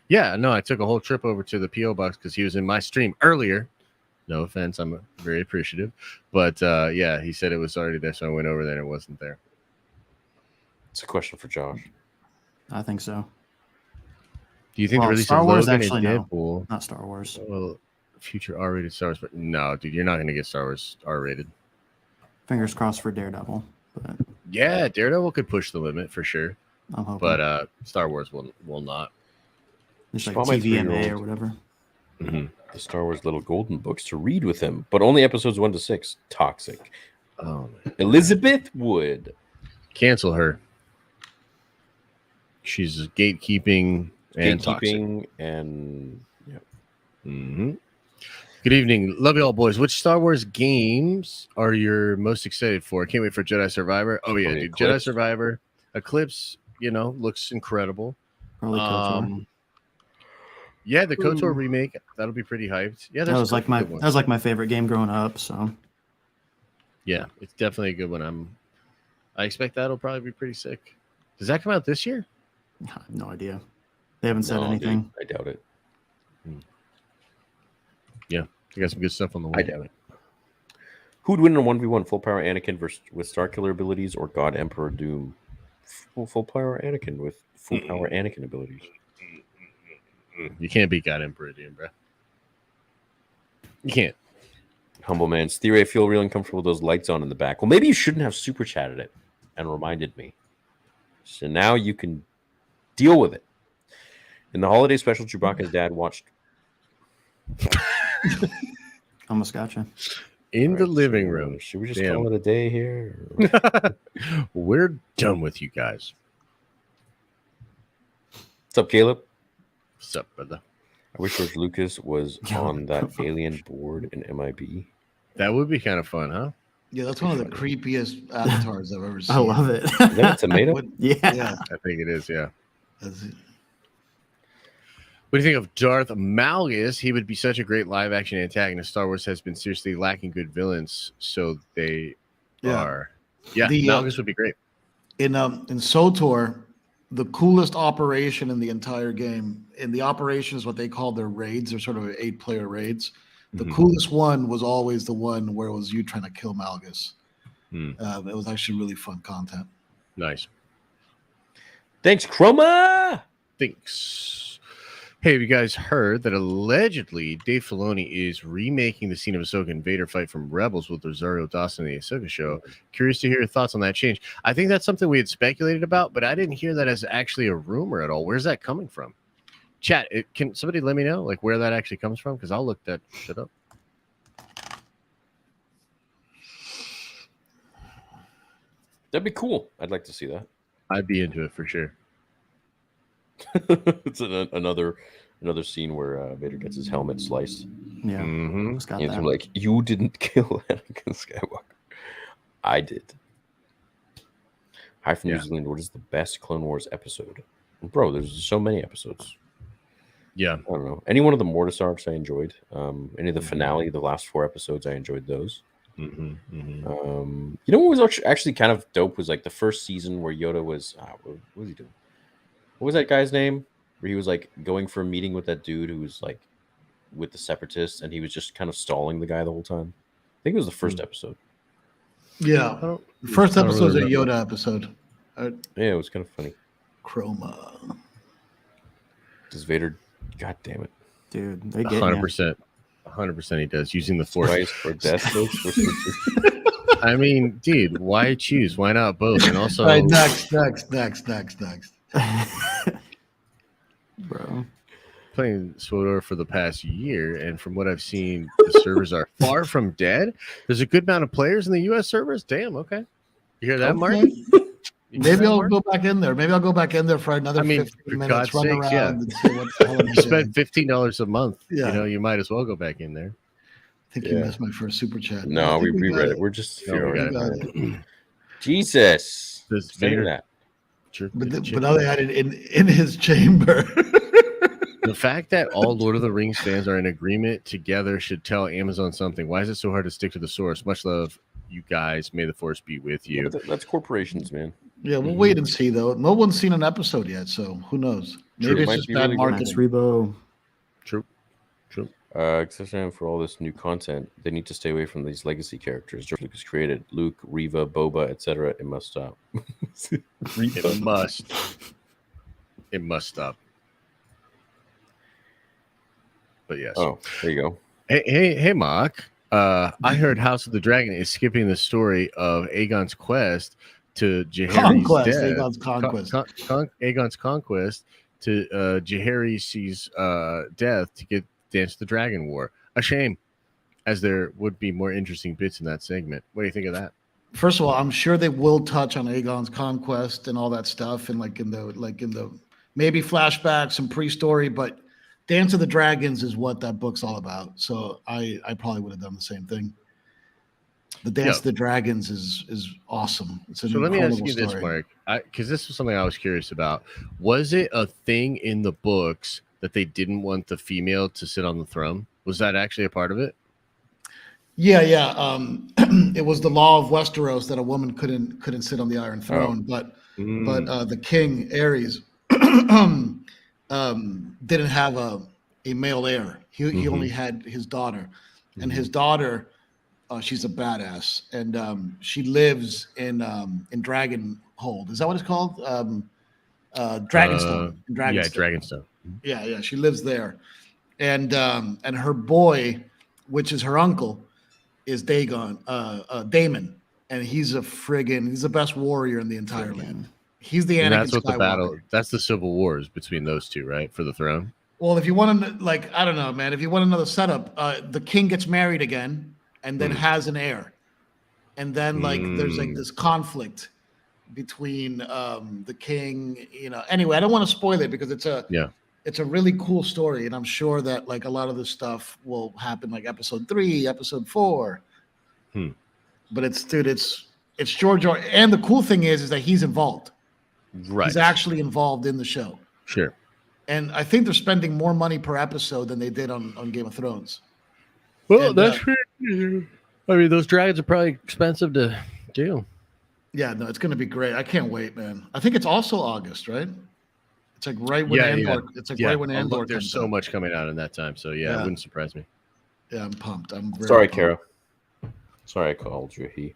Yeah, no, I took a whole trip over to the PO box because he was in my stream earlier. No offense, I'm very appreciative, but yeah, he said it was already there, so I went over there and it wasn't there. It's a question for Josh. I think so. Do you think Well, the release Star of Wars Logan actually, and no. Deadpool? Not Star Wars. Well, future R-rated Star Wars, but no, dude, you're not gonna get Star Wars R-rated. Fingers crossed for Daredevil. But Yeah, Daredevil could push the limit for sure, I'm hoping. but Star Wars will not. It's like Spot my TVMA 3-year-old. or whatever. The Star Wars Little Golden Books to read with him, but only episodes 1 to 6. Toxic. Oh, man. Elizabeth Wood. Cancel her. She's gatekeeping and toxic. Gatekeeping and yeah. Mm-hmm. Good evening. Love you all, boys. Which Star Wars games are you most excited for? Can't wait for Jedi Survivor. Oh, yeah, dude. Jedi Eclipse. Survivor. Eclipse, looks incredible. Probably KOTOR. Yeah, the KOTOR remake. That'll be pretty hyped. Yeah, That there's was a like couple my good ones. favorite game growing up. So Yeah, it's definitely a good one. I expect that'll probably be pretty sick. Does that come out this year? I have no idea. They haven't said No, anything. dude, I doubt it. Yeah, you got some good stuff on the way. I doubt it. Who'd win in a 1v1? Full power Anakin versus with Star Killer abilities or God Emperor Doom? Full power Anakin with full power Anakin abilities. You can't beat God Emperor Doom, bro. You can't. Humble man's theory. I feel real uncomfortable with those lights on in the back. Well, maybe you shouldn't have super chatted it and reminded me. So now you can deal with it. In the holiday special, Chewbacca's dad watched. Almost gotcha. in the Alright, living so, room. Should we just Damn. call it a day here? We're done with you guys. What's up, Caleb? What's up, brother? I wish George Lucas was on that alien board in MIB. That would be kind of fun, huh? Yeah, that's one of the creepiest avatars I've ever seen. I love it. Is that a tomato? What- Yeah. yeah. I think it is, yeah. That's it. What do you think of Darth Malgus? He would be such a great live action antagonist. Star Wars has been seriously lacking good villains, so they are. Yeah, Malgus would be great. In SOTOR, the coolest operation in the entire game, and the operation is what they call their raids. They're sort of 8-player raids. The coolest one was always the one where it was you trying to kill Malgus. It was actually really fun content. Nice. Thanks, Chroma. Thanks. Hey, have you guys heard that allegedly Dave Filoni is remaking the scene of Ahsoka and Vader fight from Rebels with Rosario Dawson in the Ahsoka show? Curious to hear your thoughts on that change. I think that's something we had speculated about, but I didn't hear that as actually a rumor at all. Where's that coming from? Chat, can somebody let me know like where that actually comes from? Because I'll look that shit up. That'd be cool. I'd like to see that. I'd be into it for sure. It's another scene where Vader gets his helmet sliced. Yeah. Mm-hmm. Just got And that. I'm like, you didn't kill Anakin Skywalker. I did. Hi from New Zealand. What is the best Clone Wars episode? Bro, there's so many episodes. Yeah. I don't know. Any one of the Mortis arcs I enjoyed. Any of the finale, the last 4 episodes, I enjoyed those. Mm-hmm. Mm-hmm. You know what was actually kind of dope was like the first season where Yoda was what was he doing? What was that guy's name? Where he was like going for a meeting with that dude who was like with the Separatists, and he was just kind of stalling the guy the whole time. I think it was the first episode. Yeah. The first I don't episode is a really Yoda episode. Yeah, it was kind of funny. Chroma. Does Vader? God damn it, Dude, they get 100%. 100% he does using the Force. Christ or death. I mean, dude, why choose? Why not both? And also, All right, next. Bro. playing SWTOR for the past year, and from what I've seen, the servers are far from dead. There's a good amount of players in the U.S. servers. Damn, okay. You hear that, Mark? Okay. You hear Maybe that, I'll Mark? go back in there. Maybe I'll go back in there for another I mean, 15 for minutes, God's run sakes, around yeah. and see what the hell I'm You doing. spent $15 a month. Yeah. You know, you might as well go back in there. I think you missed my first super chat. No, I we think reread got it. We're just No, we got got it. Jesus. Does Say Vader that. jerk But, the but now they had it in his chamber. The fact that all Lord of the Rings fans are in agreement together should tell Amazon something. Why is it so hard to stick to the source? Much love, you guys. May the Force be with Yeah, you. but that's corporations, man. Yeah, we'll wait and see though. No one's seen an episode yet, so who knows? True, Maybe it might it's just be bad really good. Max marketing. Rebo. True. Especially for all this new content, they need to stay away from these legacy characters George Lucas created. Luke, Reva, Boba, etc. It must stop. It must. It must stop. But yes. Oh, there you go. Hey, Mark. I heard House of the Dragon is skipping the story of Aegon's quest to Jaehaerys' Conquest, death. Aegon's conquest. Aegon's conquest to Jaehaerys' death to get Dance the Dragon War. A shame, as there would be more interesting bits in that segment. What do you think of that? First of all, I'm sure they will touch on Aegon's conquest and all that stuff, and in the maybe flashbacks and pre-story, but Dance of the Dragons is what that book's all about. So I probably would have done the same thing. The Dance of the Dragons is awesome. It's an So let me ask incredible you this, story. Mark, because this was something I was curious about. Was it a thing in the books that they didn't want the female to sit on the throne? Was that actually a part of it? Yeah. It was the law of Westeros that a woman couldn't sit on the Iron Throne, but the king Aerys didn't have a male heir. He only had his daughter, and his daughter, she's a badass, and she lives in Dragonhold. Is that what it's called? Dragonstone. Yeah, Dragonstone. Yeah, she lives there, and her boy, which is her uncle, is Damon, and he's the best warrior in the entire land. He's the Anakin And that's what Skywalker. the battle. That's the civil wars between those two, right, for the throne. Well, if you want to, I don't know, man. If you want another setup, the king gets married again, and then has an heir, and then like there's like this conflict between the king. Anyway, I don't want to spoil it because it's a really cool story, and I'm sure that like a lot of this stuff will happen like episode 3, episode 4. But it's George R. And the cool thing is that he's involved. Right. He's actually involved in the show. Sure. And I think they're spending more money per episode than they did on Game of Thrones. Well, that's true. I mean, those dragons are probably expensive to do. Yeah, no, it's going to be great. I can't wait, man. I think it's also August, right? It's like right when Andor. It's like right when Andor. There's so much coming out in that time, so it wouldn't surprise me. Yeah, I'm pumped. I'm very sorry, pumped. Kara. Sorry, I called you a he.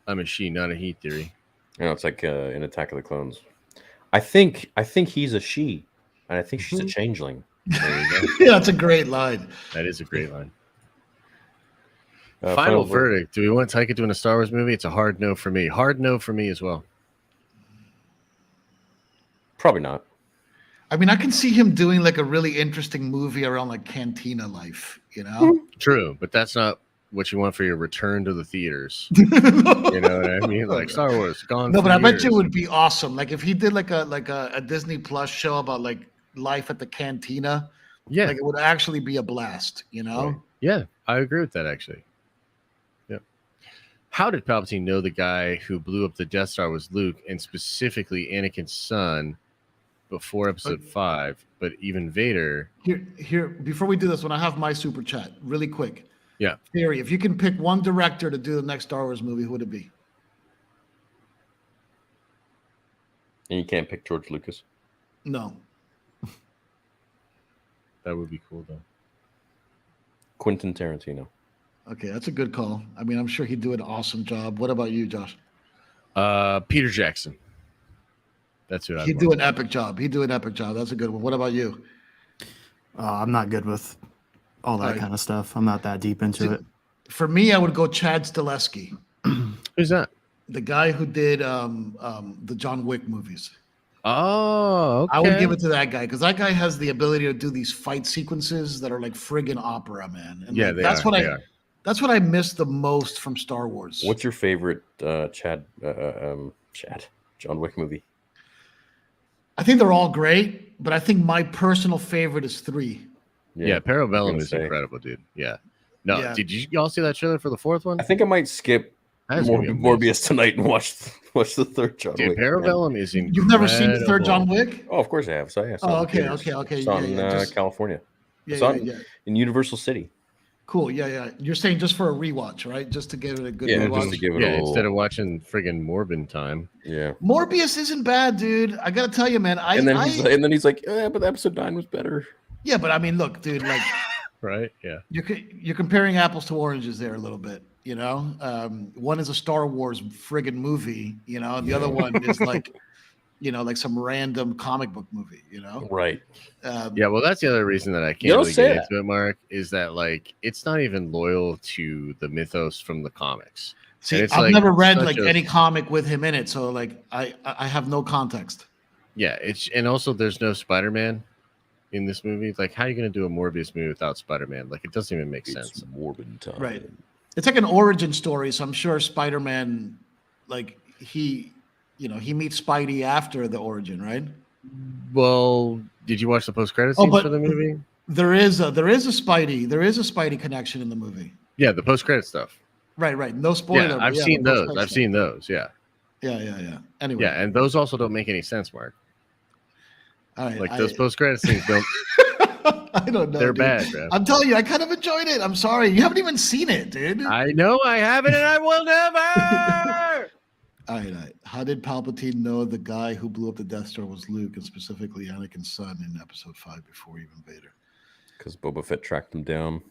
I'm a she, not a he theory. It's like in Attack of the Clones. I think he's a she, and I think she's a changeling. There you go. Yeah, that's a great line. That is a great line. Final verdict. Do we want Taika doing a Star Wars movie? It's a hard no for me. Hard no for me as well. Probably not. I mean, I can see him doing like a really interesting movie around like Cantina life, True, but that's not what you want for your return to the theaters. You know what I mean? Like Star Wars gone. No, for but I bet years. you it would be awesome. Like if he did like a Disney Plus show about like life at the Cantina. Yeah, like it would actually be a blast. Right. Yeah, I agree with that actually. Yeah. How did Palpatine know the guy who blew up the Death Star was Luke, and specifically Anakin's son, before Episode 5? But even Vader. Here. Before we do this, when I have my super chat, really quick. Yeah. Theory. If you can pick one director to do the next Star Wars movie, who would it be? And you can't pick George Lucas. No. That would be cool though. Quentin Tarantino. Okay, that's a good call. I mean, I'm sure he'd do an awesome job. What about you, Josh? Peter Jackson. That's who He'd do an epic job. He'd do an epic job. That's a good one. What about you? I'm not good with all that kind of stuff. I'm not that deep into it. For me, I would go Chad Stileski. Who's that? The guy who did the John Wick movies. Oh, okay. I would give it to that guy because that guy has the ability to do these fight sequences that are like friggin' opera, man. And yeah, like, that's are. That's what I miss the most from Star Wars. What's your favorite John Wick movie? I think they're all great, but I think my personal favorite is 3. Yeah, Parabellum is incredible, dude. Yeah. No, Yeah. did you all see that trailer for the 4th one? I think I might skip Morbius tonight and watch the third John Wick. Parabellum is incredible. You've never seen the third John Wick? Oh, of course I have. So yeah. Okay. It's on California. Yeah, It's on in Universal City. Cool. Yeah. You're saying just for a rewatch, right? Just to give it a good rewatch. Just to give it a little... instead of watching friggin' Morbin time. Yeah. Morbius isn't bad, dude. I gotta tell you, man. And then he's like, but episode 9 was better. Yeah, but I mean, look, dude, like, right? Yeah. You're comparing apples to oranges there a little bit. One is a Star Wars friggin' movie, and the other one is like, like some random comic book movie, Right. Yeah, well, that's the other reason that I can't really get into it, Mark, is that like it's not even loyal to the mythos from the comics. See, I've never read like any comic with him in it, so like I have no context. Yeah, and also there's no Spider-Man in this movie. Like, how are you going to do a Morbius movie without Spider-Man? Like, it doesn't even make sense. Morbin time. Right. It's like an origin story, so I'm sure Spider-Man, like he meets Spidey after the origin, right? Well, did you watch the post-credit scenes for the movie? There is a Spidey connection in the movie. Yeah, the post-credit stuff. Right. No spoiler. Yeah, I've seen those. Yeah. Yeah. Anyway. Yeah, and those also don't make any sense, Mark. All right, like those post-credit scenes don't. I don't know. They're dude. bad, bro. I'm telling you, I kind of enjoyed it. I'm sorry, you haven't even seen it, dude. I know I haven't, and I will never. All right. How did Palpatine know the guy who blew up the Death Star was Luke, and specifically Anakin's son in Episode 5 before even Vader? Because Boba Fett tracked him down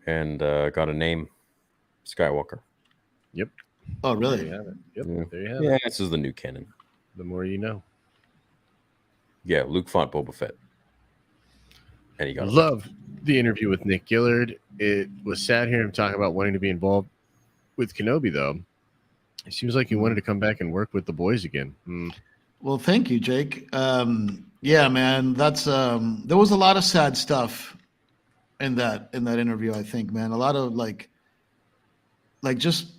and got a name, Skywalker. Yep. Oh, really? There you have it. Yep. Yeah. There you have Yeah, it. this is the new canon. The more you know. Yeah, Luke fought Boba Fett. And he got Love the interview with Nick Gillard. It was sad hearing him talk about wanting to be involved with Kenobi, though. It seems like he wanted to come back and work with the boys again. Well, thank you, Jake. Yeah, man, that's there was a lot of sad stuff in that interview. I think, man, a lot of like just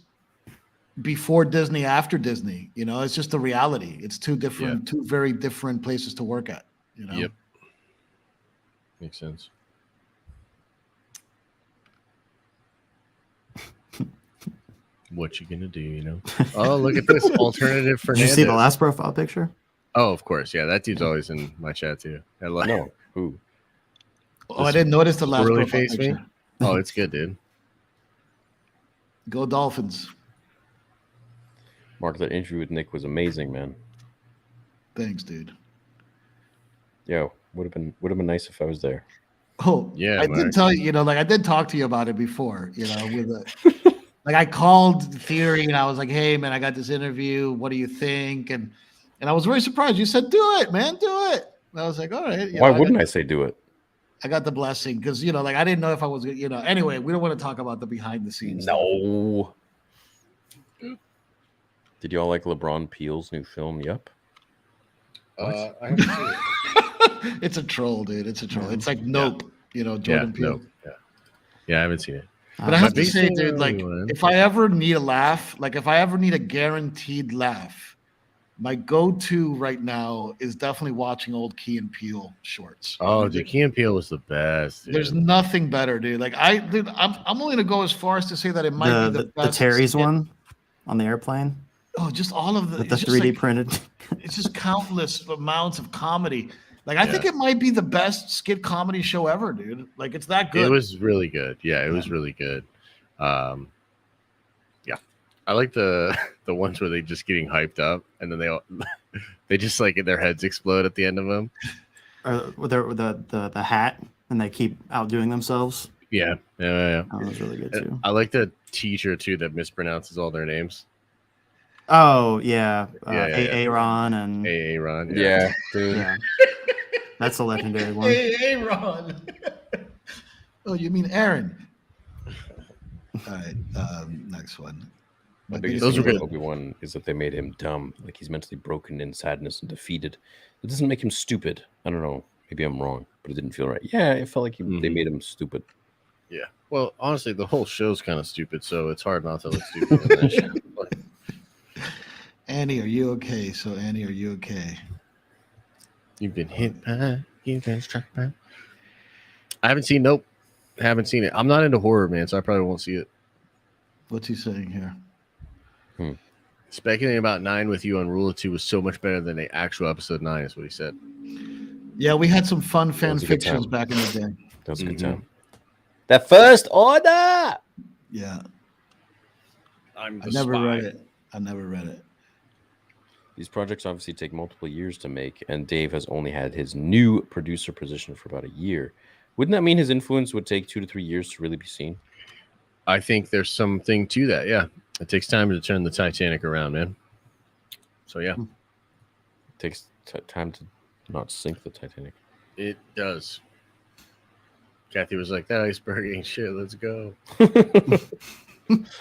before Disney, after Disney. You know, it's just the reality. It's two very different places to work at. You know. Yep. Makes sense. What you gonna do? You know? Oh, look at this alternative Did Fernandez. you see the last profile picture? Oh, of course. Yeah, that dude's always in my chat too. I love. No, who? Oh, I didn't notice the last Really profile face me? picture. Oh, it's good, dude. Go Dolphins. Mark, that interview with Nick was amazing, man. Thanks, dude. Yo, would have been nice if I was there. Oh, Yeah, I Mark. did tell you, you know, like I did talk to you about it before, you know, with a like I called Theory and I was like, hey man, I got this interview. What do you think? And I was very surprised. You said, do it, man, do it. And I was like, all right. Why wouldn't I say do it? I got the blessing because you know, like I didn't know if I was, you know. Anyway, we don't want to talk about the behind the scenes. No. Did y'all like LeBron Peel's new film? Yep. I haven't seen it. It's a troll, dude. It's a troll. It's like Nope. You know, Jordan Peele. Nope. Yeah, I haven't seen it. But I have to My say, big dude, like one- if I ever need a laugh, like if I ever need a guaranteed laugh, my go-to right now is definitely watching old Key and Peele shorts. Oh, dude, Key and Peele was the best. Dude. There's nothing better, dude. Like I'm only gonna go as far as to say that it might be the The best. Terry's one on the airplane Oh, just all of the with the it's just 3D like- printed. It's just countless amounts of comedy. Like I think it might be the best skit comedy show ever, dude. Like it's that good. It was really good. Yeah, it was really good. Yeah, I like the ones where they just getting hyped up and then they just like their heads explode at the end of them. Or with the hat, and they keep outdoing themselves. Yeah. That was really good too. I like the teacher too that mispronounces all their names. Oh yeah, Yeah. Aaron and Aaron. Yeah, dude. yeah. That's a legendary one. Hey, Ron. Oh, you mean Aaron? All right, next one. My My biggest Those thing were with good. Obi-Wan is that they made him dumb. Like he's mentally broken in sadness and defeated. It doesn't make him stupid. I don't know. Maybe I'm wrong, but it didn't feel right. Yeah, it felt like they made him stupid. Yeah. Well, honestly, the whole show's kind of stupid, so it's hard not to look stupid in that show. But Annie, are you okay? So Annie, are you okay? you've been hit by, you've been struck by. I haven't seen Nope. Haven't seen it. I'm not into horror, man, so I probably won't see it. What's he saying here? Speculating about 9 with you on Rule of 2 was so much better than the actual episode 9, is what he said. Yeah, we had some fun fan was a good fictions time. back in the day. That was a good Mhm. time. The First Order. Yeah, I'm I never read it. I never read it. These projects obviously take multiple years to make, and Dave has only had his new producer position for about a year. Wouldn't that mean his influence would take 2 to 3 years to really be seen? I think there's something to that. Yeah. It takes time to turn the Titanic around, man. So, yeah, It takes time to not sink the Titanic. it does. Kathy was like, that iceberg ain't shit. Let's go.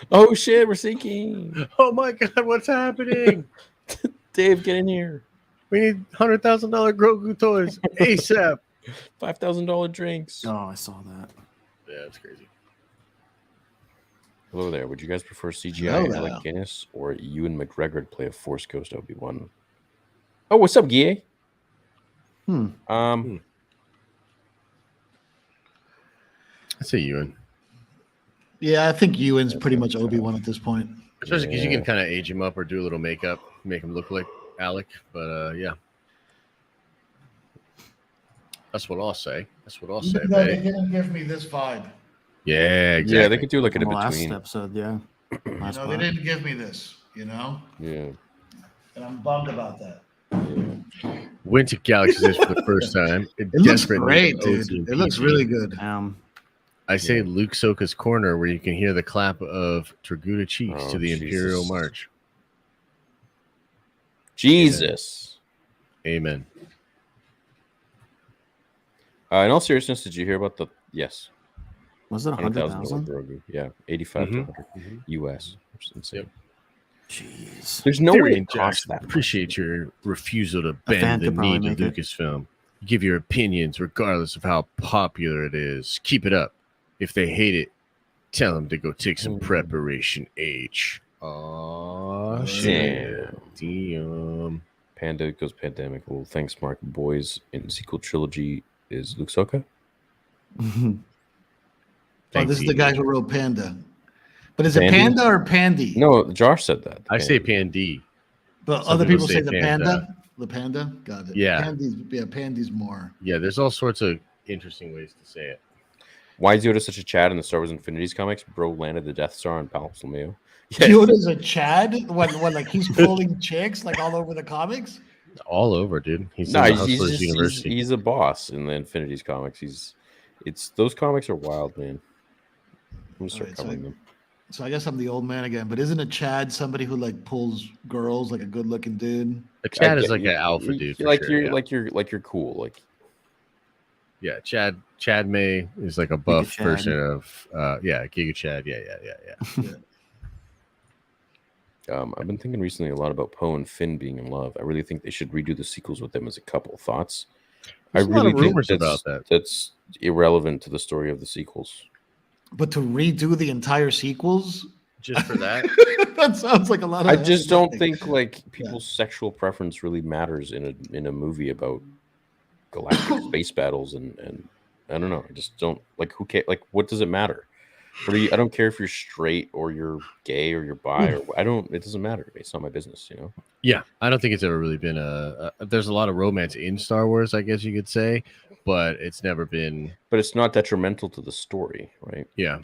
Oh shit, we're sinking. Oh, my God. What's happening? Dave, get in here. We need $100,000 Grogu toys ASAP. $5,000 drinks. Oh, I saw that. Yeah, it's crazy. Hello there. Would you guys prefer CGI Hello Alec there. Guinness or Ewan McGregor to play a Force Ghost Obi-Wan? Oh, what's up, Guy? I'd say Ewan. Yeah, I think Ewan's pretty much Obi-Wan at this point. Especially because you can kind of age him up or do a little makeup, make him look like Alec. But yeah. That's what I'll say. That's what I'll say, Even though they babe. didn't give me this vibe. Yeah, exactly. Yeah, they could do like an From the last in-between. episode, yeah. Last They part. didn't give me this, you know? Yeah. And I'm bummed about that. Went to Galaxy's Edge for the first time. It looks great, dude. It looks really good. I say Luke Soka's Corner, where you can hear the clap of Traguta Chiefs Oh, to the Imperial Jesus. March. Jesus. Amen. In all seriousness, did you hear about the yes? Was it $100,000 $100,000? Grogu? Yeah, 85 Mhm. to 100 US, which is insane. Jeez. There's no Theory way and it costs Jackson, that. Appreciate your refusal to fan bend the could probably knee to make it. Lucasfilm. Give your opinions regardless of how popular it is. Keep it up. If they hate it, tell them to go take some preparation H. Oh shit. Damn. Panda goes pandemic. Well, thanks, Mark. Boys in sequel trilogy is Luke Soka. Oh, Thanks, this is the Ian. guy who wrote Panda. But is it Panda or Pandy? No, Josh said that. I say Pandy. But Some other people people say say the Panda. Panda. The Panda? Got it. Yeah. Pandy's more. Yeah, there's all sorts of interesting ways to say it. Why is Yoda such a Chad in the Star Wars Infinities comics? Bro landed the Death Star on Palpatine. Yoda's a Chad when like he's pulling chicks like all over the comics. All over, dude. He's No, in the he's, Hustlers University. he's a boss in the Infinities comics. Those comics are wild, man. I'm gonna start covering them. So I guess I'm the old man again. But isn't a Chad somebody who like pulls girls, like a good-looking dude? A Chad is like an alpha dude. For Like sure, you're cool. Like yeah, Chad May is like a buff Chad. version of Giga Chad. Yeah. I've been thinking recently a lot about Poe and Finn being in love. I really think they should redo the sequels with them as a couple. Thoughts? There's a lot of rumors that's, about that. That's irrelevant to the story of the sequels. But to redo the entire sequels, Just for that. that sounds like a lot of. I just don't think like people's sexual preference really matters in a movie about galactic space battles and I don't know. I just don't like who cares. Like, what does it matter? I don't care if you're straight or you're gay or you're bi or it doesn't matter. It's not my business, you know? Yeah, I don't think it's ever really been there's a lot of romance in Star Wars, I guess you could say, but it's never been. But it's not detrimental to the story, right? Yeah.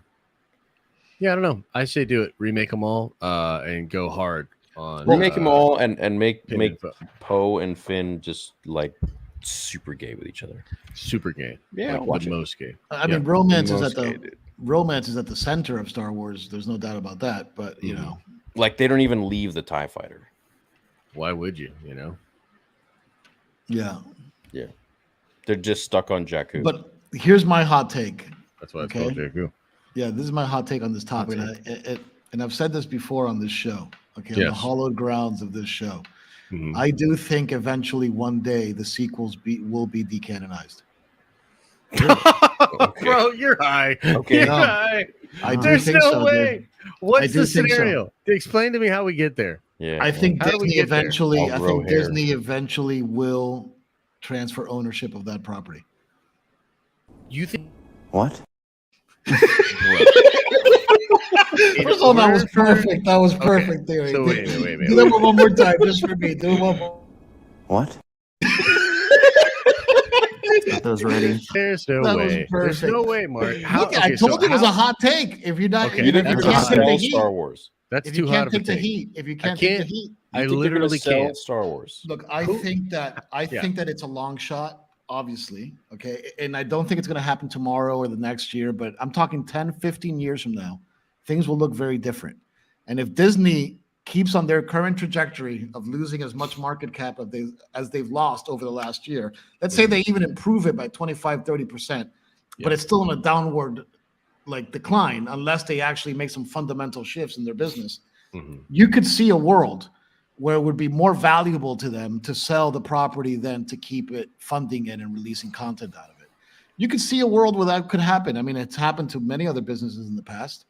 Yeah, I don't know. I say do it. Remake them all and go hard on. Remake them all and make Finn and Poe. Poe and Finn just like super gay with each other. Super gay. Yeah, like watch the it. most gay. I mean, romance is Most at gay, the dude. romance is at the center of Star Wars. There's no doubt about that. But you know, Like they don't even leave the TIE fighter. Why would you? You know. yeah. Yeah. They're just stuck on Jakku. But here's my hot take. That's why it's Okay. called Jakku. Yeah, this is my hot take on this topic, and I've said this before on this show. Okay, on the Yes. hallowed grounds of this show, Mhm. I do think eventually one day the sequels will be decanonized. Bro, you're high. Okay. You're No. high. I do There's think no so, way. dude. I What's do the think so. scenario? Explain to me how we get there. Yeah. I think How do we Disney get there? eventually. I'll I grow think hair. Disney eventually will transfer ownership of that property. You think? What? First of all, that was perfect. That was perfect theory. So wait a minute. Do that one more time, just for me. Do it one more. What? Got those ready. There's no That was way. There's no perfect. way, Mark. Look, I told you it was a hot take. If you're not, Okay, if You you think that's you're a gonna hot can't take the sell heat, Star Wars? That's if too you hot can't of a take the take. heat, if you can't I take the can't- heat, I You think you're literally gonna sell can't. Star Wars. look, I think that it's a long shot, obviously. Okay. And I don't think it's going to happen tomorrow or the next year, but I'm talking 10, 15 years from now, things will look very different. And if Disney keeps on their current trajectory of losing as much market cap as they've lost over the last year, let's say they even improve it by 25, 30%, but it's still in a downward like decline unless they actually make some fundamental shifts in their business. Mhm. You could see a world where it would be more valuable to them to sell the property than to keep it funding it and releasing content out of it. You could see a world where that could happen. I mean, it's happened to many other businesses in the past.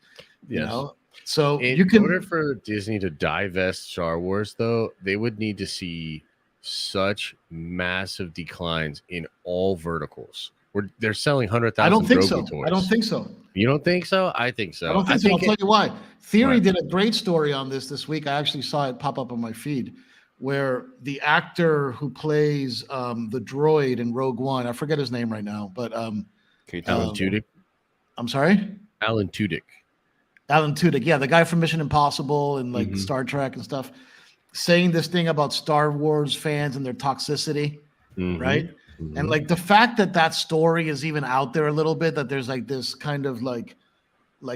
You Yes. know, so In you can. order for Disney to divest Star Wars, though, they would need to see such massive declines in all verticals. They're selling 100,000. I don't think Grogu so. Toys. I don't think so. You don't think so? I think so. I don't think so. I'll tell you why. Theory Right. did a great story on this week. I actually saw it pop up on my feed, where the actor who plays the droid in Rogue One, I forget his name right now, but Alan Tudyk. I'm sorry, Alan Tudyk. Alan Tudyk. Yeah, the guy from Mission Impossible and like Mhm. Star Trek and stuff, saying this thing about Star Wars fans and their toxicity, Mhm. right? Mhm. And like the fact that that story is even out there a little bit, that there's like this kind of like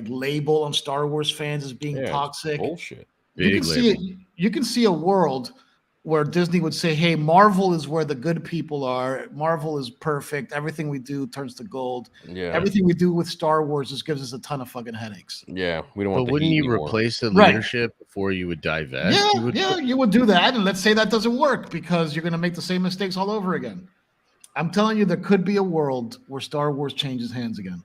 label on Star Wars fans as being Yeah, it's toxic. Bullshit. You Big can see it. label. You can see a world where Disney would say, "Hey, Marvel is where the good people are. Marvel is perfect. Everything we do turns to gold. Yeah. Everything we do with Star Wars just gives us a ton of fucking headaches." Yeah. We don't want But the wouldn't heat you anymore. replace the Right. leadership before you would divest? Yeah, You would you would do that, and let's say that doesn't work because you're going to make the same mistakes all over again. I'm telling you, there could be a world where Star Wars changes hands again.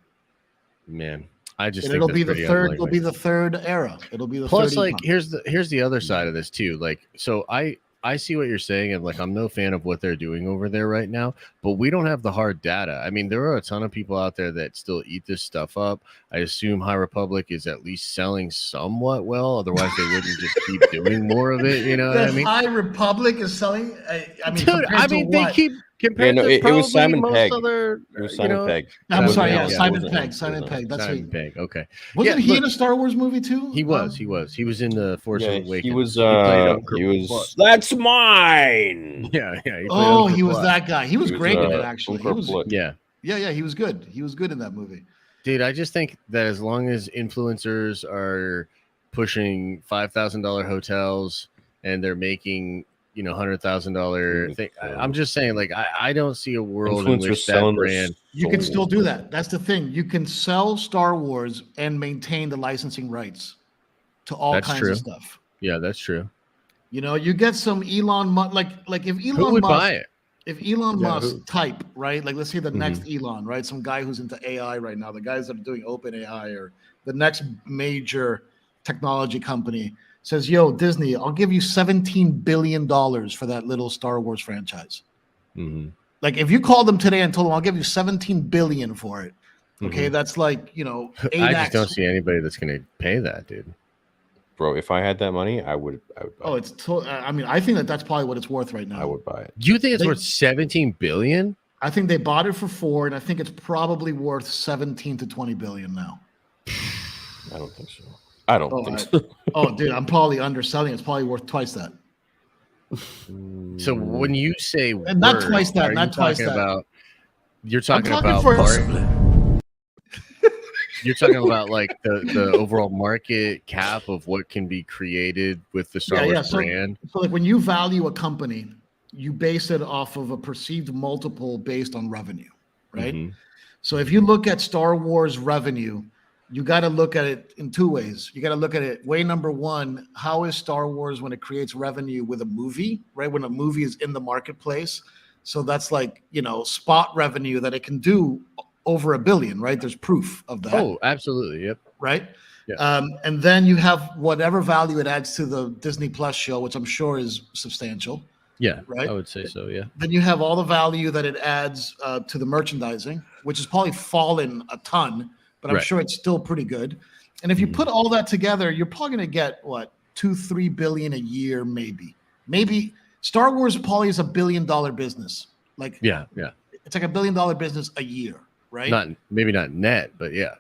Man, I just And think it'll that's be the pretty third. unlikely. It'll be the third era. It'll be the Plus, third like, epoch. here's the other side of this too. Like, so I see what you're saying, and like, I'm no fan of what they're doing over there right now, but we don't have the hard data. I mean, there are a ton of people out there that still eat this stuff up. I assume High Republic is at least selling somewhat well, otherwise they wouldn't just keep doing more of it. You know what I mean? High Republic is selling. I mean, Dude, I compared to mean, they what? keep compared no, to it was probably Simon most Pegg. other. It was you Simon know, Pegg. I'm sorry, Pegg, yeah, yeah, Simon wasn't Pegg. him. Simon Pegg. That's Simon right. Pegg. Okay, Wasn't Yeah, he look, in a Star Wars movie too? he was. He was in the Force Yeah, Awakens. he was. played Uncle He was. Butt. That's mine. Yeah. He played Oh, Uncle he was Butt. that guy. He was He was, great in it, actually. He Uncle was. Butt. Yeah. Yeah, he was good. He was good in that movie. Dude, I just think that as long as influencers are pushing $5,000 hotels and they're making, $100,000 thing, I'm just saying, like, I don't see a world in Influencers which that selling their brand. You can soul. still do that. That's the thing. You can sell Star Wars and maintain the licensing rights to all That's kinds true. of stuff. Yeah, that's true. You get some Elon Musk, like if Elon Who would Musk, buy it? if Elon Yeah, Musk who? type, right? Like let's say the Mhm. next Elon, right? Some guy who's into AI right now, the guys that are doing open AI or the next major technology company says, yo, Disney, I'll give you $17 billion for that little Star Wars franchise. Mhm. Like if you called them today and told them I'll give you 17 billion for it, okay, Mhm. that's like, 8x. I just don't see anybody that's going to pay that, dude. Bro, if I had that money, I would buy Oh, it. I mean, I think that's probably what it's worth right now. I would buy it. Do you think it's They- worth 17 billion? I think they bought it for 4, and I think it's probably worth 17 to 20 billion now. I don't think so. I don't Oh, think so. Oh, dude, I'm probably underselling it. It's probably worth twice that. So when you say And not worth, twice that, are you not twice talking that. about? You're talking talking about for- You're talking about like the overall market cap of what can be created with the Star Wars brand. So like when you value a company, you base it off of a perceived multiple based on revenue, right? Mhm. So if you look at Star Wars revenue, you got to look at it in two ways. You got to look at it way number one, how is Star Wars when it creates revenue with a movie, right? When a movie is in the marketplace. So that's like, spot revenue that it can do over $1 billion, right? There's proof of that. Oh, absolutely. Yep. Right. Yeah. And then you have whatever value it adds to the Disney Plus show, which I'm sure is substantial. Yeah. Right. I would say so. Yeah. Then you have all the value that it adds to the merchandising, which has probably fallen a ton, but I'm Right. sure it's still pretty good. And if you put all that together, you're probably going to get what, 2-3 billion a year, maybe. Maybe Star Wars probably is $1 billion business. Like Yeah. it's like $1 billion business a year, right? Maybe not net, but yeah.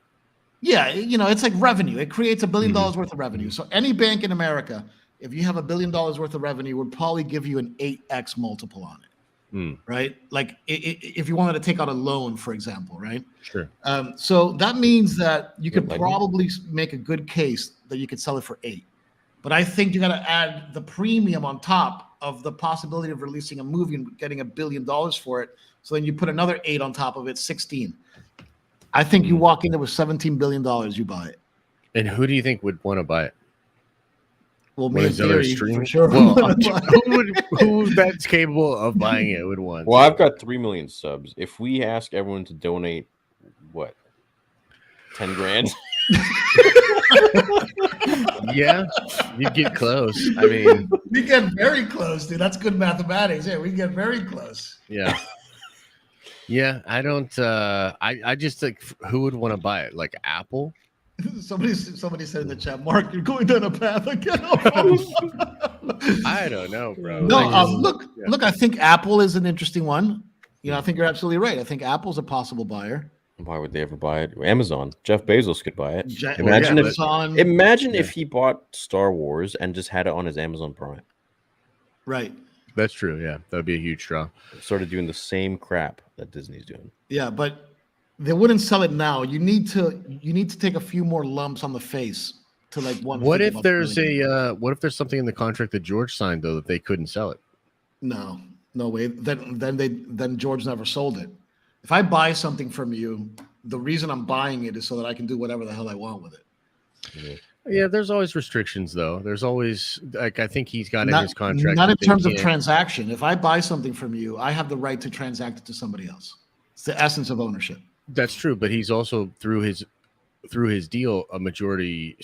Yeah, it's like revenue. It creates $1 billion worth of revenue. So any bank in America, if you have $1 billion worth of revenue, would probably give you an 8x multiple on it, Mm, right? Like if you wanted to take out a loan, for example, right? sure. So that means that you could Like- probably make a good case that you could sell it for 8. But I think you got to add the premium on top of the possibility of releasing a movie and getting $1 billion for it. So then you put another 8 on top of it, 16. I think you walk in there with $17 billion, you buy it. And who do you think would want to buy it? Well, One me of and these other Theory, streamers? for sure. Well, who that's capable of buying it would want? Well, I've got 3 million subs. If we ask everyone to donate, what, 10 grand? Yeah, you get close. I mean, We get very close, dude. That's good mathematics. Yeah, we get very close. yeah. Yeah, I don't I just think who would want to buy it? Like Apple? Somebody said in the chat, Mark, you're going down a path again. I don't know, bro. No, I just- look. I think Apple is an interesting one. I think you're absolutely right. I think Apple's a possible buyer. Why would they ever buy it? Amazon. Jeff Bezos could buy it. Imagine if- Amazon, If he bought Star Wars and just had it on his Amazon Prime. right? That's true. Yeah, that would be a huge draw. Started doing the same crap that Disney's doing. Yeah, but they wouldn't sell it now. You need to take a few more lumps on the face to like one. What if there's what if there's something in the contract that George signed though that they couldn't sell it? No way. Then George never sold it. If I buy something from you, the reason I'm buying it is so that I can do whatever the hell I want with it. Yeah, there's always restrictions though. There's always like I think he's got in Not, his contract. not in that they terms of can't- transaction. If I buy something from you, I have the right to transact it to somebody else. It's the essence of ownership. That's true, but he's also through his deal a majority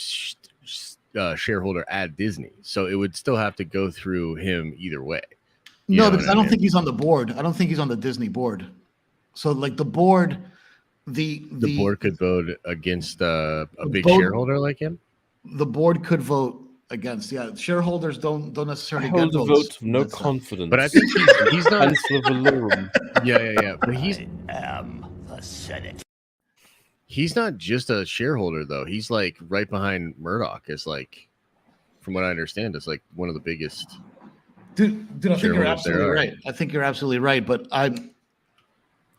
shareholder at Disney, so it would still have to go through him either way. You No, know because what I don't mean? think he's on the board. I don't think he's on the Disney board. So like the board, the board could vote against a big vote- shareholder like him. the board could vote against. Yeah, shareholders don't necessarily I hold get a votes vote of from no that side. confidence. But I think he's not. Chancellor Valorum. Yeah. But he's am the Senate. he's not just a shareholder though. He's like right behind Murdoch. Is like, from what I understand, is like one of the biggest. Dude, I think you're shareholders absolutely there are. right. I think you're absolutely right. But I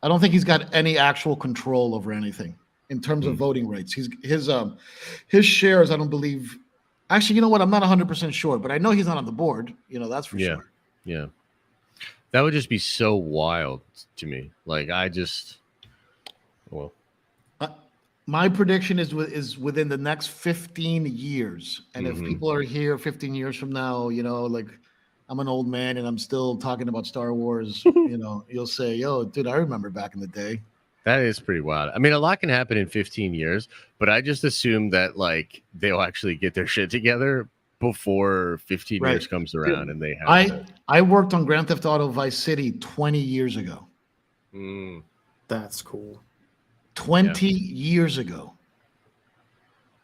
don't think he's got any actual control over anything in terms of voting rights. His shares, I don't believe. Actually, you know what? I'm not 100% sure, but I know he's not on the board. You know, that's for sure. Yeah. That would just be so wild to me. Like well, My prediction is within the next 15 years. And if Mhm. people are here 15 years from now, you know, like I'm an old man and I'm still talking about Star Wars, you know, you'll say, yo, dude, I remember back in the day. that is pretty wild. I mean, a lot can happen in 15 years, but I just assume that like they'll actually get their shit together before 15 Right. years comes around and they have. I worked on Grand Theft Auto Vice City 20 years ago. Mm. That's cool. 20 years ago.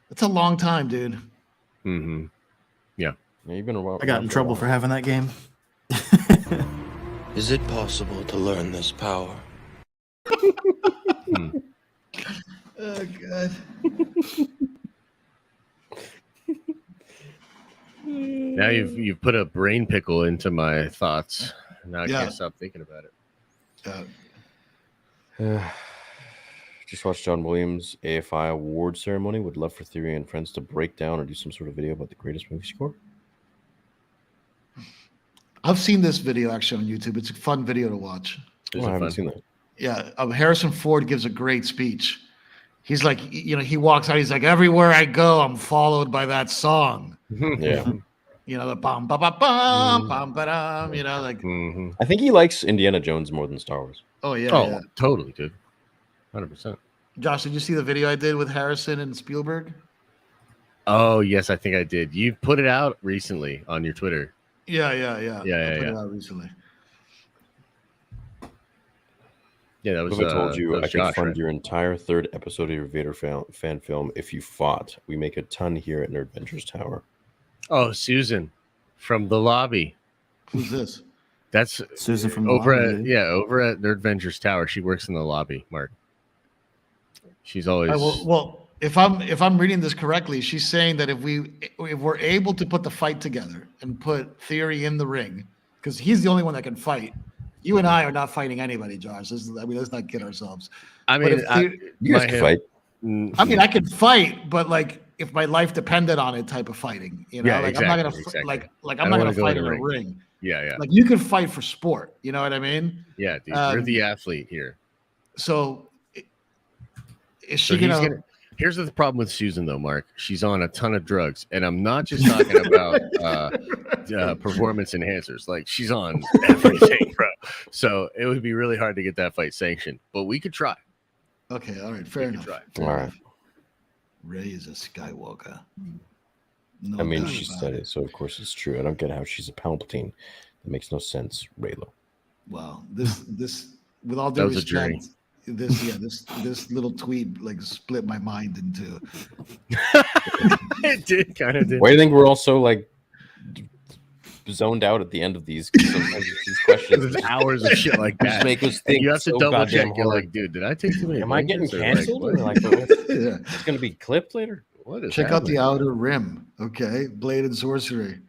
That's a long time, dude. Mm-hmm. Yeah. Yeah, you've been a while. I got in trouble for having that game. Is it possible to learn this power? Oh, God. Now you've put a brain pickle into my thoughts. Now I can't stop thinking about it. Just watched John Williams' AFI award ceremony. Would love for Theory and friends to break down or do some sort of video about the greatest movie score. I've seen this video actually on YouTube. It's a fun video to watch. Oh, I haven't seen that. Yeah, Harrison Ford gives a great speech. He's like, you know, he walks out. He's like, everywhere I go, I'm followed by that song. Yeah. You know, the bum ba ba bum bum ba dum. You know, like. Mm-hmm. I think he likes Indiana Jones more than Star Wars. Oh yeah. Oh, yeah. totally, dude. 100%. Josh, did you see the video I did with Harrison and Spielberg? Oh yes, I think I did. You put it out recently on your Twitter. Yeah. Yeah, I yeah, put yeah. it out recently. Yeah, that was. I told you that I was could Josh, fund right? your entire third episode of your Vader fan film if you fought. We make a ton here at Nerd Ventures Tower. Oh, Susan from the lobby. Who's this? That's Susan from the over lobby, at over at Nerd Ventures Tower. She works in the lobby, Mark. She's always Well, if I'm reading this correctly, she's saying that if we're able to put the fight together and put Theory in the ring, because he's the only one that can fight. You and I are not fighting anybody, Josh. Let's not kid ourselves. I But mean, if You guys can fight. I mean, I can fight, but like if my life depended on it, type of fighting. You know, Yeah, like I'm not gonna exactly. like I I'm don't not wanna gonna go fight in in a a ring. ring. yeah. Like you can fight for sport. You know what I mean? Yeah, dude. You're Um, the athlete here. So is So she gonna? here's the problem with Susan, though, Mark. She's on a ton of drugs, and I'm not just talking about performance enhancers. Like she's on everything, bro. So it would be really hard to get that fight sanctioned, but we could try. Okay, all right, fair We could enough. try. Fair All enough. right. Ray is a Skywalker. No I mean, doubt she about said it, so of course it's true. I don't get how she's a Palpatine. That makes no sense, Raylo. Wow, this with all That due was a journey. respect, this little tweet like split my mind into. It did kind of did. Why do you think we're all so like zoned out at the end of these? 'Cause sometimes these questions There's hours of shit like just that. make us And think. you have to so double goddamn check. You're hard. like, dude, did I take too many? Am I getting blankets or, like, canceled? what? Or like, what's Yeah. it's going to be clipped later? What is Check out the happening? Outer Rim. Okay, Blade and Sorcery.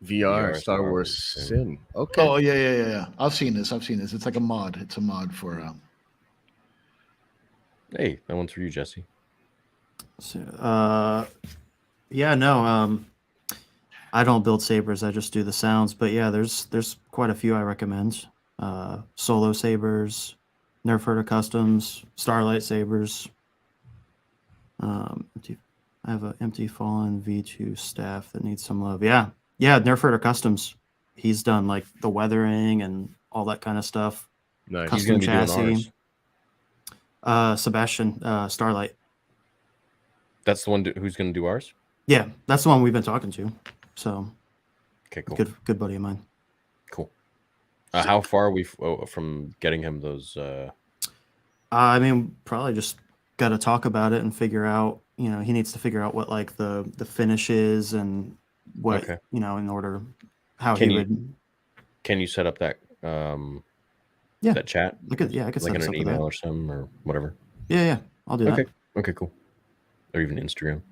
VR Star Wars Sim. Okay. Oh yeah. I've seen this. It's like a mod. It's a mod for. Hey, that one's for you, Jesse. So, yeah, no, I don't build sabers. I just do the sounds. But yeah, there's quite a few I recommend. Solo sabers, Nerf Herder Customs, Starlight sabers. I have an empty fallen V2 staff that needs some love. Yeah. Nerf Herder Customs. He's done like the weathering and all that kind of stuff. Nice. He's going to be doing ours. Sebastian Starlight. That's the one who's going to do ours? Yeah, that's the one we've been talking to. So, okay, cool. Good buddy of mine. Cool. How far are we from getting him those? I mean, probably just got to talk about it and figure out. You know, he needs to figure out what like the finish is and what in order how he would. Can you set up that? That chat. I could like set in up an email or something or whatever. Yeah, I'll do that. Okay, cool. Or even Instagram.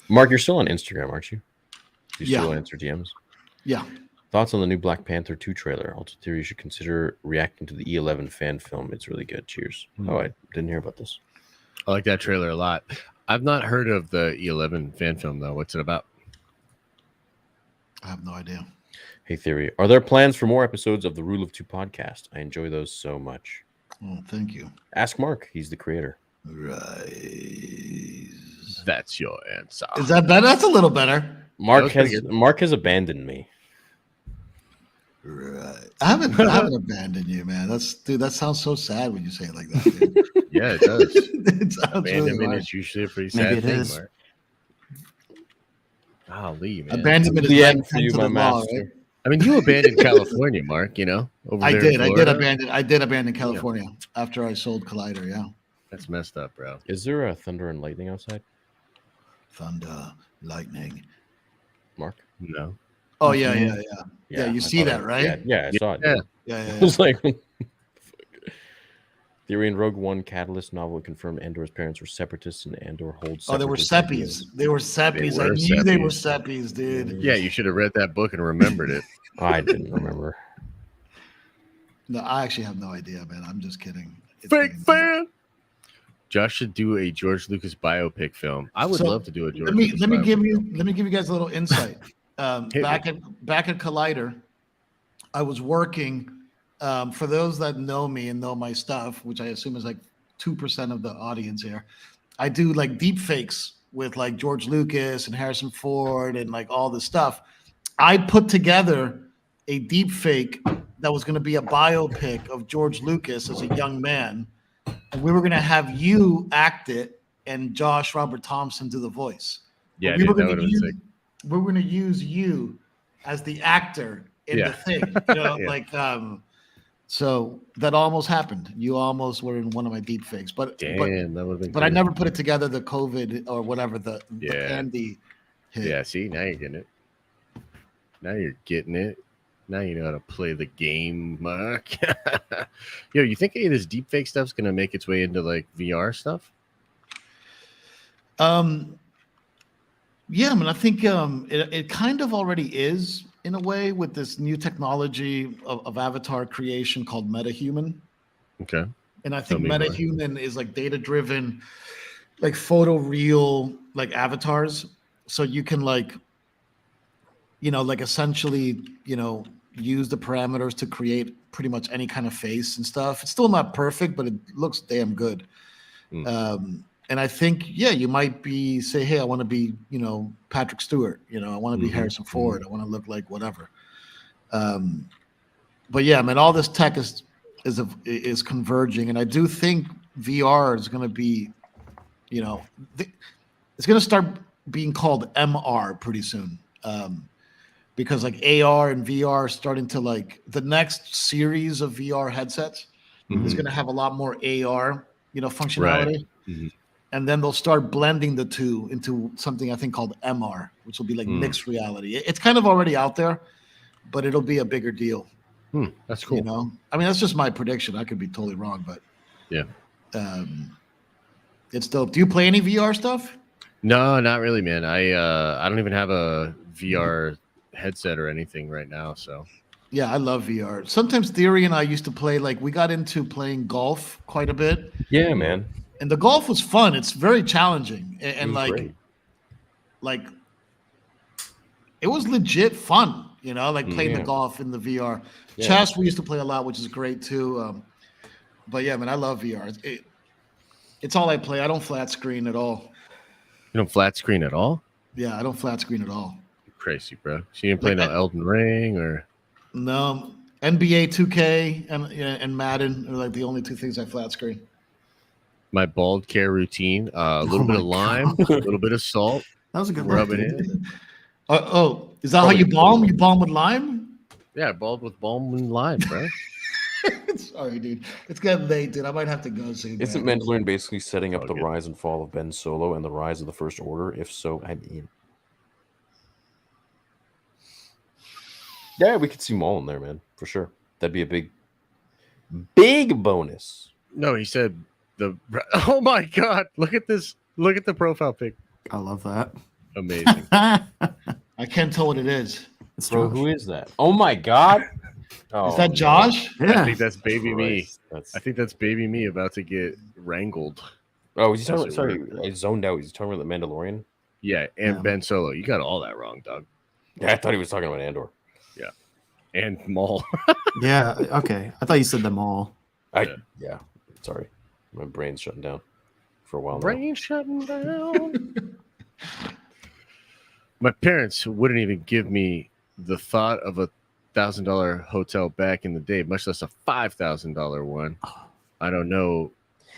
Mark, you're still on Instagram, aren't you? Do you still answer DMs? Yeah. Thoughts on the new Black Panther 2 trailer? Altered Theory, you should consider reacting to the E11 fan film. It's really good. Cheers. Oh, I didn't hear about this. I like that trailer a lot. I've not heard of the E11 fan film, though. What's it about? I have no idea. Hey, Theory, are there plans for more episodes of the Rule of Two podcast? I enjoy those so much. Oh, thank you. Ask Mark. He's the creator. Right. That's your answer. Is that better? That's a little better. Mark has abandoned me. Right. I haven't abandoned you, man. That sounds so sad when you say it like that. Dude. Yeah, it does. It sounds Abandonment really is usually a pretty sad thing, Mark. Golly, man. Abandonment is the right end for you, my master. right? I mean, you abandoned California, Mark. You know, I did abandon California after I sold Collider. Yeah, that's messed up, bro. Is there a thunder and lightning outside? Thunder, lightning. Mark? No. Oh yeah. You see that, right? Yeah, I saw it. Yeah. I was like, Theory and Rogue One Catalyst novel confirmed Andor's parents were separatists and Andor holds. Oh, they were seppies. They were seppies. I knew they were seppies, dude. Yeah, you should have read that book and remembered it. I didn't remember. No, I actually have no idea, man. I'm just kidding. Fake fan. Josh should do a George Lucas biopic film. I would love to do a George. Let me give you guys a little insight. Back at Collider, I was working. For those that know me and know my stuff, which I assume is like 2% of the audience here, I do like deep fakes with like George Lucas and Harrison Ford and like all this stuff. I put together a deep fake that was going to be a biopic of George Lucas as a young man. And we were going to have you act it and Josh Robert Thompson do the voice. Yeah, we were going to use you as the actor in the thing. You know, so that almost happened. You almost were in one of my deep fakes, but that would have been. But I never put it together. The COVID or whatever the Andy hit. Yeah, see, now you're getting it. Now you're getting it. Now you know how to play the game, Mark. Yo, you think any of this deep fake stuff's gonna make its way into like VR stuff? Yeah, I mean, I think it kind of already is in a way with this new technology of avatar creation called MetaHuman. Okay. And I think MetaHuman is like data-driven, like photoreal, like avatars. So you can like, like essentially, use the parameters to create pretty much any kind of face and stuff. It's still not perfect, but it looks damn good. And I think, you might say, hey, I want to be, Patrick Stewart, I want to be Harrison Ford. I want to look like whatever. But yeah, I mean, all this tech is converging. And I do think VR is going to be, it's going to start being called MR pretty soon. Because like AR and VR are starting to like the next series of VR headsets is going to have a lot more AR, functionality. Right. And then they'll start blending the two into something I think called MR, which will be like mixed reality. It's kind of already out there, but it'll be a bigger deal. That's cool. I mean, that's just my prediction. I could be totally wrong, but yeah, it's dope. Do you play any VR stuff? No, not really, man. I don't even have a VR headset or anything right now. So yeah, I love VR. Sometimes Theory and I used to play, like we got into playing golf quite a bit. Yeah, man. And the golf was fun. It's very challenging. And like it was legit fun, like playing the golf in the VR. Yeah. Chess, we used to play a lot, which is great too. But yeah, man, I love VR. It's all I play. I don't flat screen at all. You don't flat screen at all? Yeah, I don't flat screen at all. Crazy, bro. So you didn't play no Elden Ring or no NBA 2K and Madden are like the only two things I flat screen. My bald care routine, a little bit of lime, a little bit of salt. That was a good rub one. it in. Is that how you balm? You balm with lime? Yeah, bald with balm and lime, bro. Sorry, dude. It's getting late, dude. I might have to go soon. Isn't man. Mandalorian basically setting up Oh, the good. rise and fall of Ben Solo and the rise of the First Order? If so, I mean, yeah, we could see Maul in there, man, for sure. That'd be a big bonus. No, he said oh my god, look at this. Look at the profile pic. I love that. Amazing. I can't tell what it is. It's Bro, Josh. who is that? Oh my god. Oh, Is that Josh? I Yeah. think that's baby me. Christ, that's... I think that's baby me about to get wrangled. Oh, is he talking? That's Sorry, weird. I zoned out. Is he talking about the Mandalorian? Yeah, and Yeah. Ben Solo. You got all that wrong, dog. Yeah, I thought he was talking about Andor. And Maul. Yeah. Okay. I thought you said them all. Yeah. Sorry, my brain's shutting down for a while now. Brain shutting down. My parents wouldn't even give me the thought of a $1,000 hotel back in the day, much less a $5,000 one. I don't know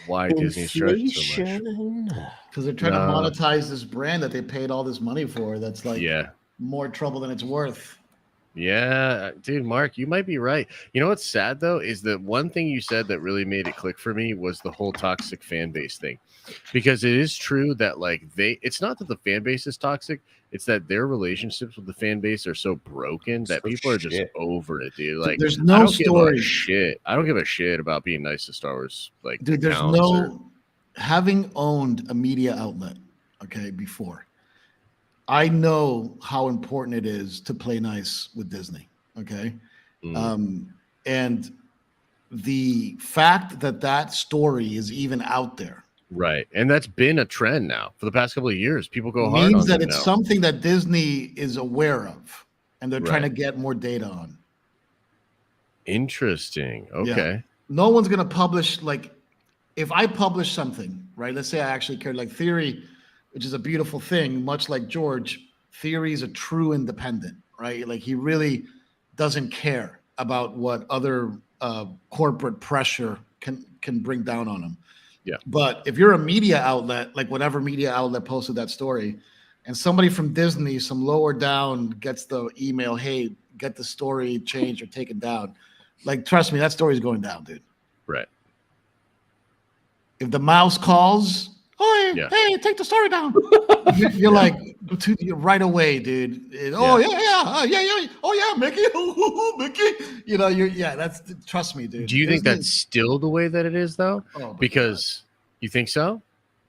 why Disney's charged so much. Because they're trying to monetize this brand that they paid all this money for. That's like Yeah. more trouble than it's worth. Yeah, dude, Mark, you might be right. You know what's sad though is that one thing you said that really made it click for me was the whole toxic fan base thing, because it is true that like it's not that the fan base is toxic, it's that their relationships with the fan base are so broken that people are just over it, dude. Like, There's I no don't give a story. shit. I don't give a shit about being nice to Star Wars. Like, Dude, there's accounts or- having owned a media outlet, okay, before, I know how important it is to play nice with Disney, okay? And the fact that story is even out there right, and that's been a trend now for the past couple of years. People go hard means on that them it's now. something that Disney is aware of and they're trying to Right. get more data on. Interesting. Yeah. Okay. No one's going to publish, like, if I publish something, right? Let's say I actually care, like Theory, which is a beautiful thing, much like George, Theory is a true independent, right? Like, he really doesn't care about what other corporate pressure can bring down on him. Yeah. But if you're a media outlet, like whatever media outlet posted that story, and somebody from Disney, some lower down, gets the email, hey, get the story changed or taken down. Like, trust me, that story's going down, dude. Right. If the mouse calls, oh, Yeah. hey, take the story down. You're like, right away, dude. Oh, yeah. Oh, yeah, Mickey. Mickey. You know, that's, trust me, dude. Do you think Disney- that's still the way that it is, though? Oh, my Because you think so?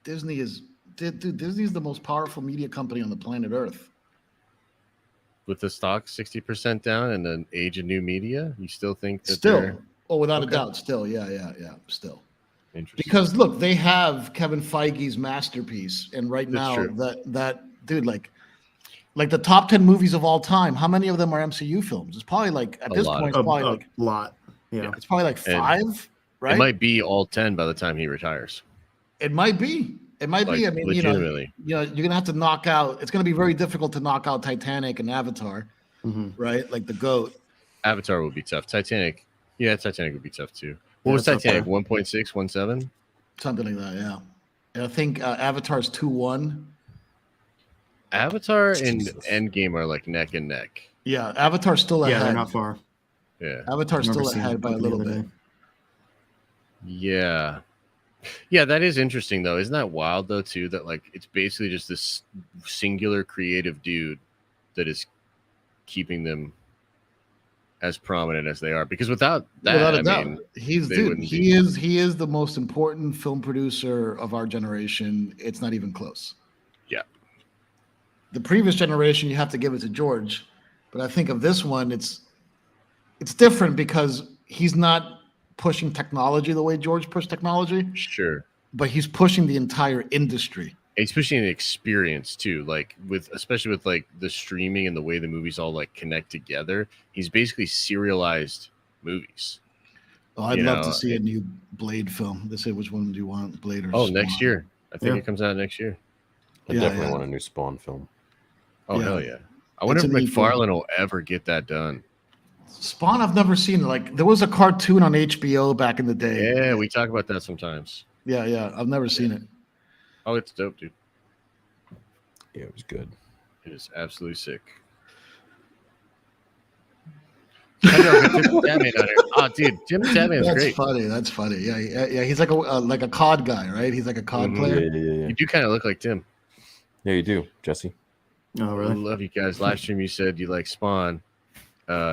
Disney is, dude, Disney is the most powerful media company on the planet Earth. With the stock 60% down and an age of new media, you still think that Still, they're without Okay. a doubt, still, yeah, still. interesting? Because look, they have Kevin Feige's masterpiece, and right That's now, true. that dude, like the top 10 movies of all time, how many of them are MCU films? It's probably like at A this lot. point, it's probably like lot. Yeah. it's probably like And 5, right? It might be all 10 by the time he retires. It might be. It might be. Like, I mean, legitimately. you're gonna have to knock out. It's gonna be very difficult to knock out Titanic and Avatar, right? Like the GOAT. Avatar would be tough. Titanic would be tough too. What Yeah, was it's up Titanic? there. 1.6, 1.7? Something like that, yeah. And I think Avatar's 2-1. Avatar and Jesus. Endgame are like neck and neck. Yeah, Avatar's still Yeah, ahead. they're not far. Yeah. Avatar's I remember still seeing ahead by a it the little other bit. day. Yeah. Yeah, that is interesting though. Isn't that wild though too? That like it's basically just this singular creative dude that is keeping them as prominent as they are. Because without that, Without a I doubt, mean, he's they dude. wouldn't He is the most important film producer of our generation. It's not even close. Yeah. The previous generation, you have to give it to George, but I think of this one, it's different because he's not pushing technology the way George pushed technology, sure. but he's pushing the entire industry. It's pushing the experience too, like especially with like the streaming and the way the movies all like connect together. He's basically serialized movies. Oh, I'd You love know, to see a new Blade film. They say, which one do you want, Blade or Oh, Swan? next year. I think Yeah. it comes out next year. I definitely want a new Spawn film. Oh hell yeah! I wonder if McFarlane will ever get that done. Spawn, I've never seen. Like there was a cartoon on HBO back in the day. Yeah, we talk about that sometimes. Yeah, I've never seen it. Oh, it's dope, dude. Yeah, it was good. It is absolutely sick. Oh, dude, Jim Tatman is great. That's funny. Yeah. He's like a COD guy, right? He's like a COD player. Yeah. You do kind of look like Tim. Yeah, you do, Jesse. Oh, really? I love you guys. Live stream, you said you like Spawn.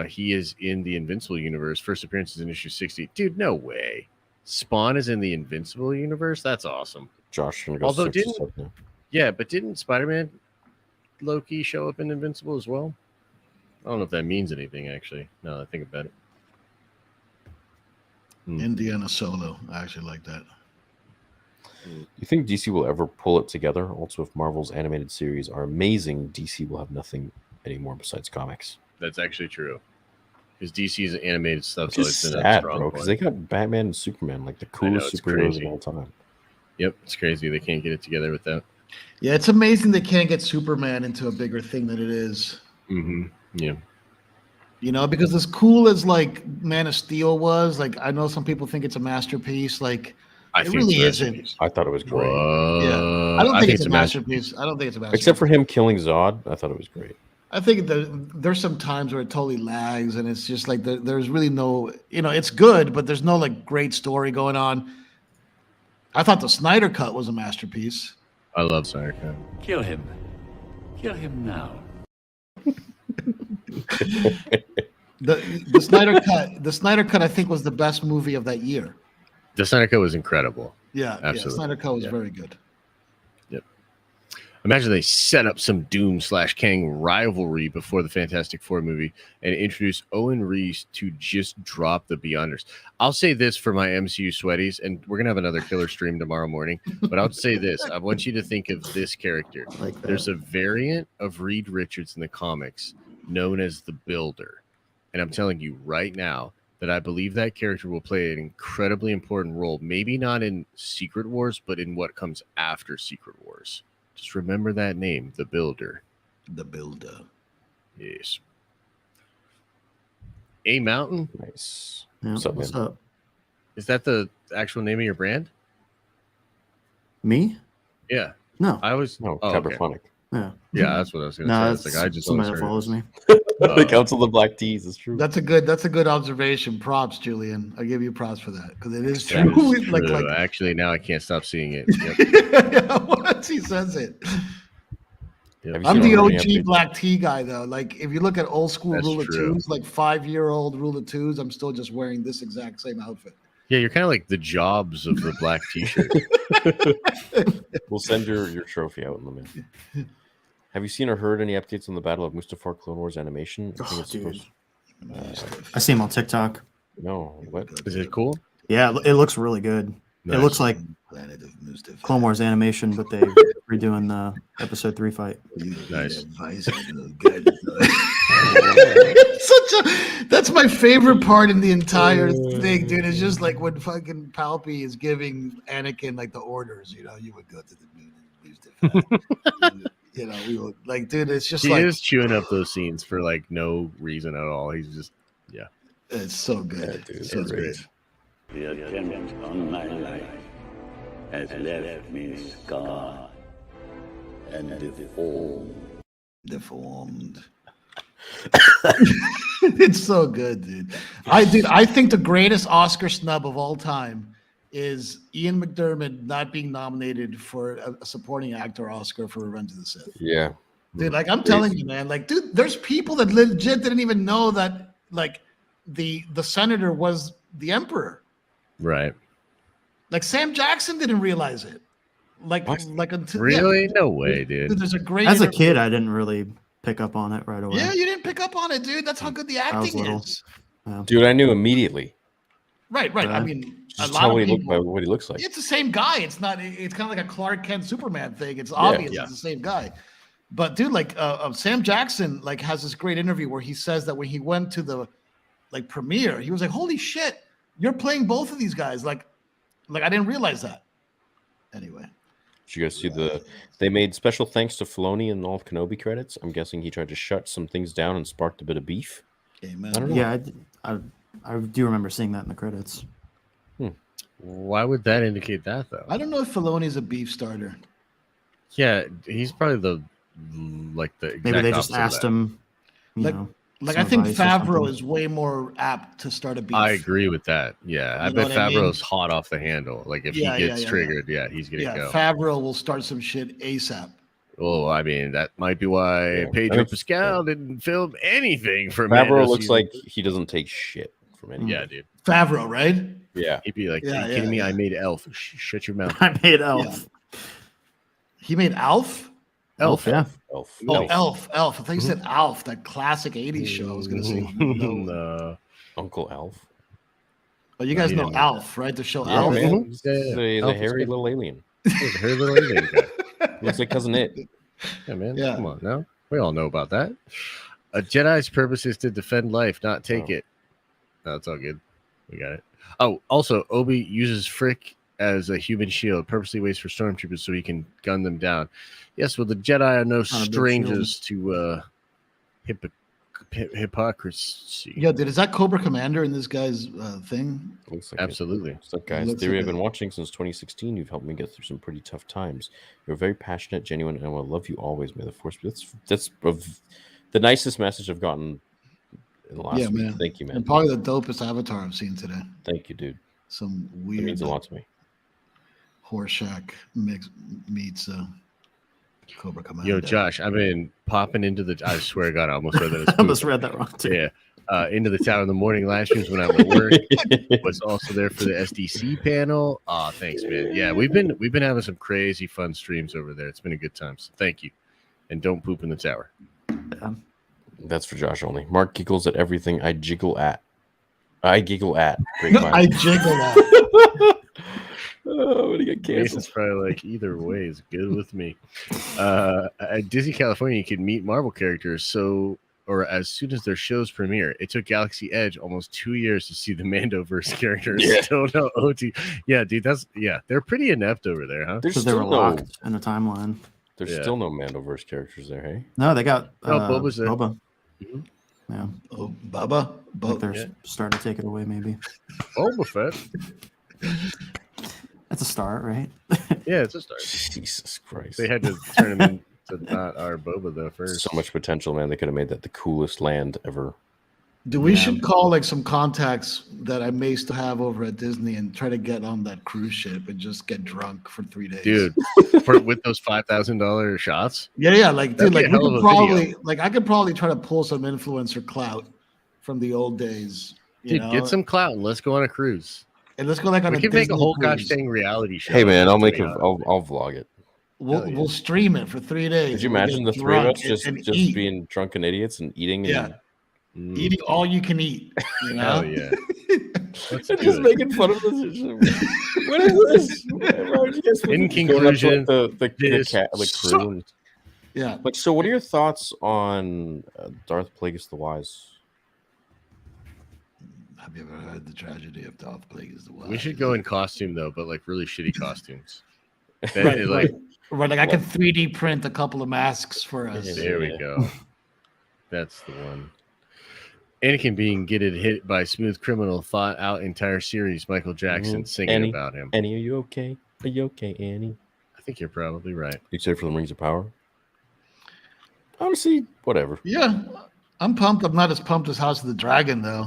He is in the Invincible universe. First appearance is in issue 60. Dude, no way. Spawn is in the Invincible universe? That's awesome. Josh, although didn't Spider-Man Loki show up in Invincible as well? I don't know if that means anything, actually. Now that I think about it. Indiana Solo. I actually like that. You think DC will ever pull it together? Also, if Marvel's animated series are amazing, DC will have nothing anymore besides comics. That's actually true. Because DC's animated stuff, so it's sad, bro. Because they got Batman and Superman, like the coolest superheroes of all time. Yep, it's crazy. They can't get it together with that. Yeah, it's amazing they can't get Superman into a bigger thing than it is. Mm-hmm. Yeah. You know, because as cool as like Man of Steel was, like I know some people think it's a masterpiece. Like it really isn't. I thought it was great. Yeah, I don't think it's a masterpiece. I don't think it's a masterpiece. Except for him killing Zod, I thought it was great. I think there's some times where it totally lags, and it's just like there's really no, it's good, but there's no like great story going on. I thought the Snyder Cut was a masterpiece. I love Snyder Cut. Kill him. Kill him now. The Snyder Cut, I think, was the best movie of that year. The Snyder Cut was incredible. Yeah, absolutely. Snyder Cut was very good. Yep. Imagine they set up some Doom/Kang rivalry before the Fantastic Four movie and introduce Owen Reese to just drop the Beyonders. I'll say this for my MCU sweaties, and we're gonna have another killer stream tomorrow morning. But I'll say this: I want you to think of this character. There's a variant of Reed Richards in the comics known as the Builder, and I'm telling you right now that I believe that character will play an incredibly important role. Maybe not in Secret Wars, but in what comes after Secret Wars. Just remember that name, the Builder. The Builder. Yes. A Mountain? Nice. Yeah, what's up? Is that the actual name of your brand? Me? Yeah. No. I was Cabraphonic. Yeah. Yeah, that's what I was gonna say. It's like I just somebody that follows me. The Council of Black Tees is true. That's a good observation. Props, Julian. I give you props for that because it is true. That is true. Actually, now I can't stop seeing it. Yep. Once he says it. Yep. I'm the OG Black Tea guy though. Like if you look at old school That's Rule of true. Twos, like 5-year-old Rule of Twos, I'm still just wearing this exact same outfit. Yeah, you're kind of like the Jobs of the black T-shirt. We'll send your trophy out in a minute. Have you seen or heard any updates on the Battle of Mustafar Clone Wars animation? I see him on TikTok. No, what is it? Cool? Yeah, it looks really good. Nice. It looks like Clone Wars animation, but they redoing the episode 3 fight. Nice. That's my favorite part in the entire thing, dude. It's just like when fucking Palpy is giving Anakin like the orders. You would go to the moon and use the we would like, dude. It's just he is chewing up those scenes for like no reason at all. He's just it's so good. Yeah, dude, so great. The attempt on my life has left me scarred and deformed. It's so good, dude. I think the greatest Oscar snub of all time is Ian McDermott not being nominated for a supporting actor Oscar for Revenge of the Sith. Yeah. Dude, like I'm telling you, man, like, dude, there's people that legit didn't even know that like the senator was the emperor. right. Like Sam Jackson didn't realize it. Like until Really? No way, dude. There's a great As a interview. kid, I didn't really pick up on it right away. Yeah, you didn't pick up on it, dude. That's how good the was acting little. is. Dude, I knew immediately. Right. I Yeah. mean, Just a lot tell of what he people, looks like. it's the same guy. It's not. It's kind of like a Clark Kent Superman thing. It's obvious yeah. it's the same guy. But dude, like Sam Jackson, like has this great interview where he says that when he went to the like premiere, he was like, "Holy shit, you're playing both of these guys!" Like I didn't realize that. Anyway, Did you guys see they made special thanks to Filoni in all of Kenobi credits? I'm guessing he tried to shut some things down and sparked a bit of beef. Amen. I don't know. Yeah, I do remember seeing that in the credits. Why would that indicate that though? I don't know if Filoni's a beef starter. Yeah, he's probably the exact Maybe they just opposite of asked that. him. Like I think Favreau is way more apt to start a beef. I agree with that. Yeah, I You know bet what I mean? Favreau's hot off the handle. Like if he gets triggered, he's gonna go. Favreau will start some shit ASAP. Well, I mean, that might be why Pedro Pascal didn't film anything for Favreau. Looks like he doesn't take shit from anyone. Yeah, dude. Favreau, right? Yeah. He'd be like, "Are you kidding me? I made Elf. Shut your mouth." I made Elf. He made Alf? Elf. Yeah. Elf. Oh, Elf. I thought you said Alf, that classic 80s show. I was going to say. No. Uncle Alf. Oh, you guys know Alf, right? The show Yeah, Alf. man. He's a hairy little alien. Hairy little alien guy. Looks like Cousin It. Yeah, man. Yeah. Come on now. We all know about that. A Jedi's purpose is to defend life, not take it. No, it's all good. We got it. Oh, also, Obi uses Frick as a human shield, purposely waits for stormtroopers so he can gun them down. Yes, well, the Jedi are no strangers to hypocrisy. Yeah, dude, is that Cobra Commander in this guy's thing? Looks like Absolutely. What's up, guys? Theory I've been watching since 2016. You've helped me get through some pretty tough times. You're very passionate, genuine, and I will love you always. May the force be. That's the nicest message I've gotten in the last week. Man. Thank you, man. And probably the dopest avatar I've seen today. Thank you, dude. Some weird. It means a lot to me. Horseshack meets Cobra Commander. Yo, Josh, I've been popping into the. I swear to God, I almost read that. I almost read that wrong too. Yeah, into the tower in the morning live streams when I'm at work. Was also there for the SDC panel. Oh, thanks, man. Yeah, we've been having some crazy fun streams over there. It's been a good time. So thank you, and don't poop in the tower. That's for Josh only. Mark giggles at everything I giggle at. I giggle at. I jiggle at. Oh, I'm gonna get canceled. Mason's probably like, either way is good with me. At Disney California, you can meet Marvel characters or as soon as their shows premiere. It took Galaxy Edge almost 2 years to see the Mandoverse characters. Yeah. Still no OT. Yeah, dude, they're pretty inept over there, huh? Because they were locked in the timeline. There's still no Mandoverse characters there, hey? No, they got Boba's there. Boba. Mm-hmm. Yeah. Oh, Bubba. They're starting to take it away, maybe. Boba Fett. That's a start, right? Yeah, it's a start. Jesus Christ. They had to turn him into not our Boba though first. So much potential, man. They could have made that the coolest land ever. Dude, we should call like some contacts that I may still have over at Disney and try to get on that cruise ship and just get drunk for 3 days. Dude, with those $5,000 shots. Yeah, like dude, like we could probably video. like I could probably try to pull some influencer clout from the old days. Dude, get some clout and let's go on a cruise. And let's go like on we a can make a Disney whole cruise. gosh dang reality show. Hey, man, I'll vlog it. We'll stream it for 3 days. Could you We'll imagine get the three of us drunk just eat. being drunken idiots and eating? Yeah. Eating all you can eat. You know? Hell yeah. Just making fun of this. What is this? In conclusion, the crew. Yeah. Like, so what are your thoughts on Darth Plagueis the Wise? Have you ever heard the tragedy of Darth Plagueis the Wise? We should go in costume though, but like really shitty costumes. Right, I could 3D print a couple of masks for us. There we go. That's the one. Anakin being hit by Smooth Criminal thought out entire series. Michael Jackson singing Annie, about him. Annie, are you okay? Are you okay, Annie? I think you're probably right. Except for the Rings of Power. Honestly, whatever. Yeah, I'm pumped. I'm not as pumped as House of the Dragon though.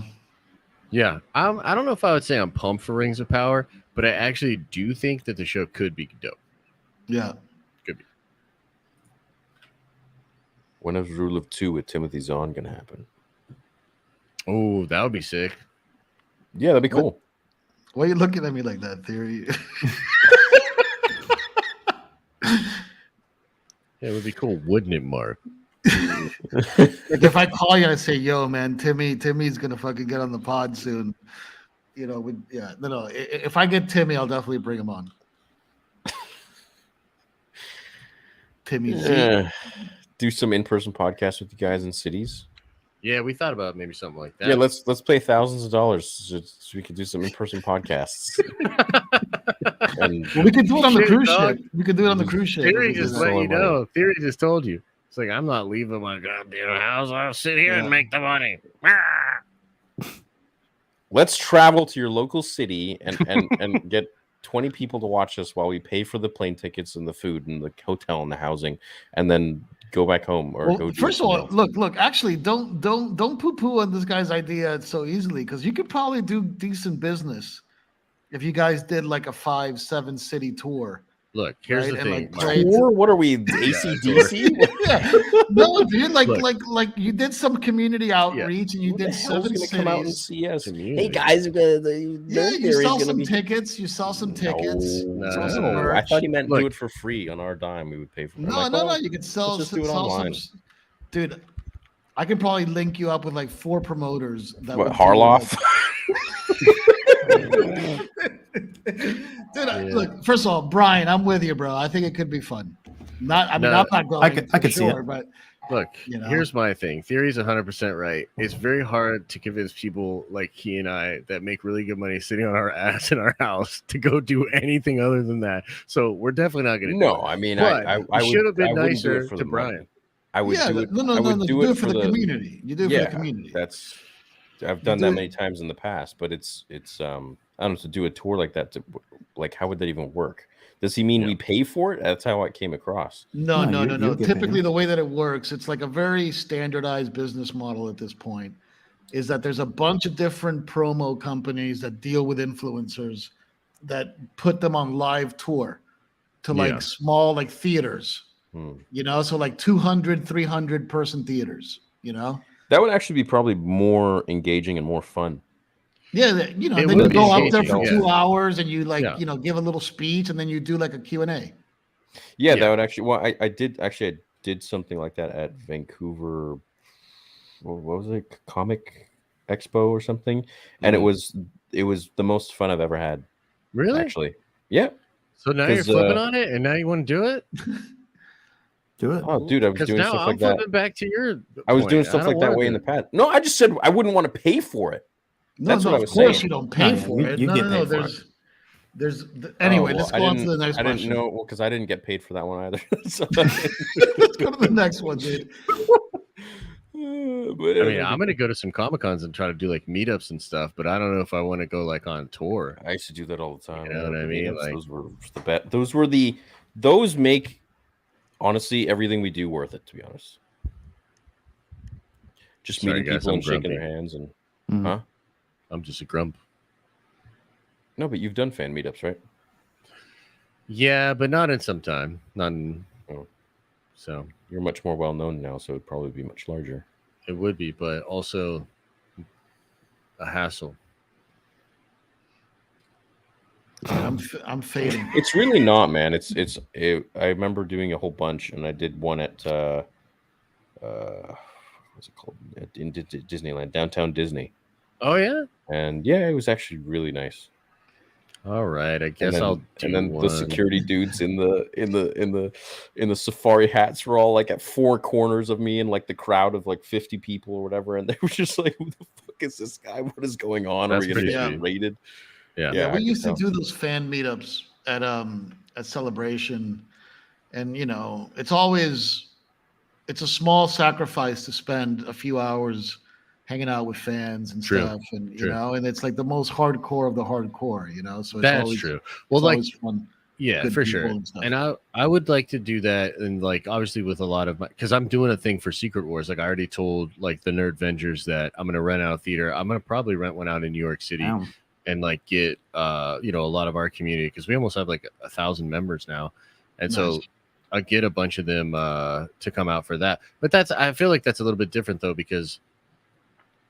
Yeah, I don't know if I would say I'm pumped for Rings of Power, but I actually do think that the show could be dope. Yeah, could be. When is Rule of Two with Timothy Zahn gonna happen? Oh, that would be sick. Yeah, that'd be cool. Why are you looking at me like that, Theory? Yeah, it would be cool, wouldn't it, Mark? Like if I call you and I say, "Yo, man, Timmy's gonna fucking get on the pod soon," you know, no. If I get Timmy, I'll definitely bring him on. Timmy Z. Do some in-person podcasts with you guys in cities. Yeah, we thought about maybe something like that. Yeah, let's pay thousands of dollars so we could do some in-person podcasts. And Well, we could do it on the Shit, cruise dog. ship. We could do it on the cruise ship. Theory We could just do let that. you know. Theory just told you. It's like, I'm not leaving my goddamn house. I'll sit here and make the money. let's travel to your local city and get 20 people to watch us while we pay for the plane tickets and the food and the hotel and the housing, and then go back home or Well, go. first of all, look. Actually, don't poo-poo on this guy's idea so easily, because you could probably do decent business if you guys did like a 5-7 city tour. Look, here's right? the And, thing. like, trade- Tour? What are we, ACDC? Yeah. No, dude, like you did some community outreach and you Who did the hell's 7 gonna come out and cities. see us? Community. Hey guys, Yeah, you saw some tickets. You saw some tickets. No, saw some I merch. thought he meant Look. do it for free on our dime. We would pay for it. No, no. You could sell. let's just do it sell online. some. Dude, I could probably link you up with like 4 promoters. That What, would do, Harloff? Dude, look. First of all, Brian, I'm with you, bro. I think it could be fun. Not. I mean, No, I'm not going. I could see it. but Look, You know? here's my thing. Theory's 100% right. It's very hard to convince people like he and I that make really good money sitting on our ass in our house to go do anything other than that. So we're definitely not going to. No, I mean, But I you should have been I wouldn't do nicer it for to the Brian. money. I would yeah, do it. no. I would Do it for the community. You do it yeah, for the community. That's I've done that many times in the past, but it's I don't know, to do a tour like that. Like, how would that even work? Does he mean we pay for it? That's how it came across. No. you get Typically, paid. the way that it works, it's like a very standardized business model at this point. Is that there's a bunch of different promo companies that deal with influencers that put them on live tour to like Yeah. small like theaters, you know, so like 200, 300 person theaters, you know. That would actually be probably more engaging and more fun. Yeah, you know, It then you would go be up there for engaging, 2 hours and you like, Yeah. you know, give a little speech and then you do like a Q&A. Yeah, that would actually. Well, I did something like that at Vancouver. What was it? Comic Expo or something, and it was the most fun I've ever had. Really? Actually, yeah. So now you're 'Cause, flipping on it, and now you want to do it? Do it. Oh, dude, I was Because doing now stuff I'm like that. flipping back to your. I was point. doing I stuff don't like that wanna way do in the it. past. No, I just said I wouldn't want to pay for it. No, That's no, what I of was course saying. you don't pay No, for it. you No, get no, paid for anyway, Oh, let's well, go on to the next I question. didn't know because I didn't get paid for that one either. So- Let's go to the next one, dude. I mean, I'm gonna go to some Comic Cons and try to do like meetups and stuff, but I don't know if I want to go like on tour. I used to do that all the time. You know what I mean? Meetups, Like, those were the best. Those make honestly everything we do worth it. To be honest, just Sorry, meeting guys, people I'm and shaking grumpy. their hands and Mhm. huh? I'm just a grump. No, but you've done fan meetups, right? Yeah, but not in some time. Not in. Oh. So You're much more well known now, so it'd probably be much larger. it would be, but also a hassle. I'm fading. It's really not, man. I remember doing a whole bunch, and I did one at what's it called in Disneyland, downtown Disney. Oh yeah. And yeah, it was actually really nice. All right, I guess and then, I'll do and then one. the security dudes in the safari hats were all like at 4 corners of me and like the crowd of like 50 people or whatever, and they were just like, "Who the fuck is this guy? What is going on? That's Are we gonna pretty get sweet. raided?" Yeah. Yeah, I we could used to tell. do those fan meetups at Celebration, and you know, it's a small sacrifice to spend a few hours hanging out with fans and True. stuff, and you True. know, and it's like the most hardcore of the hardcore, you know. So it's That's always, true. Well, it's like, always fun. yeah, good for people sure. and stuff. And I would like to do that, and like obviously with a lot of my, because I'm doing a thing for Secret Wars. Like I already told like the Nerd Vengers that I'm gonna rent out a theater. I'm gonna probably rent one out in New York City. Damn. And like get a lot of our community, because we almost have like 1,000 members now, and so Nice. I get a bunch of them to come out for that. But I feel like that's a little bit different though, because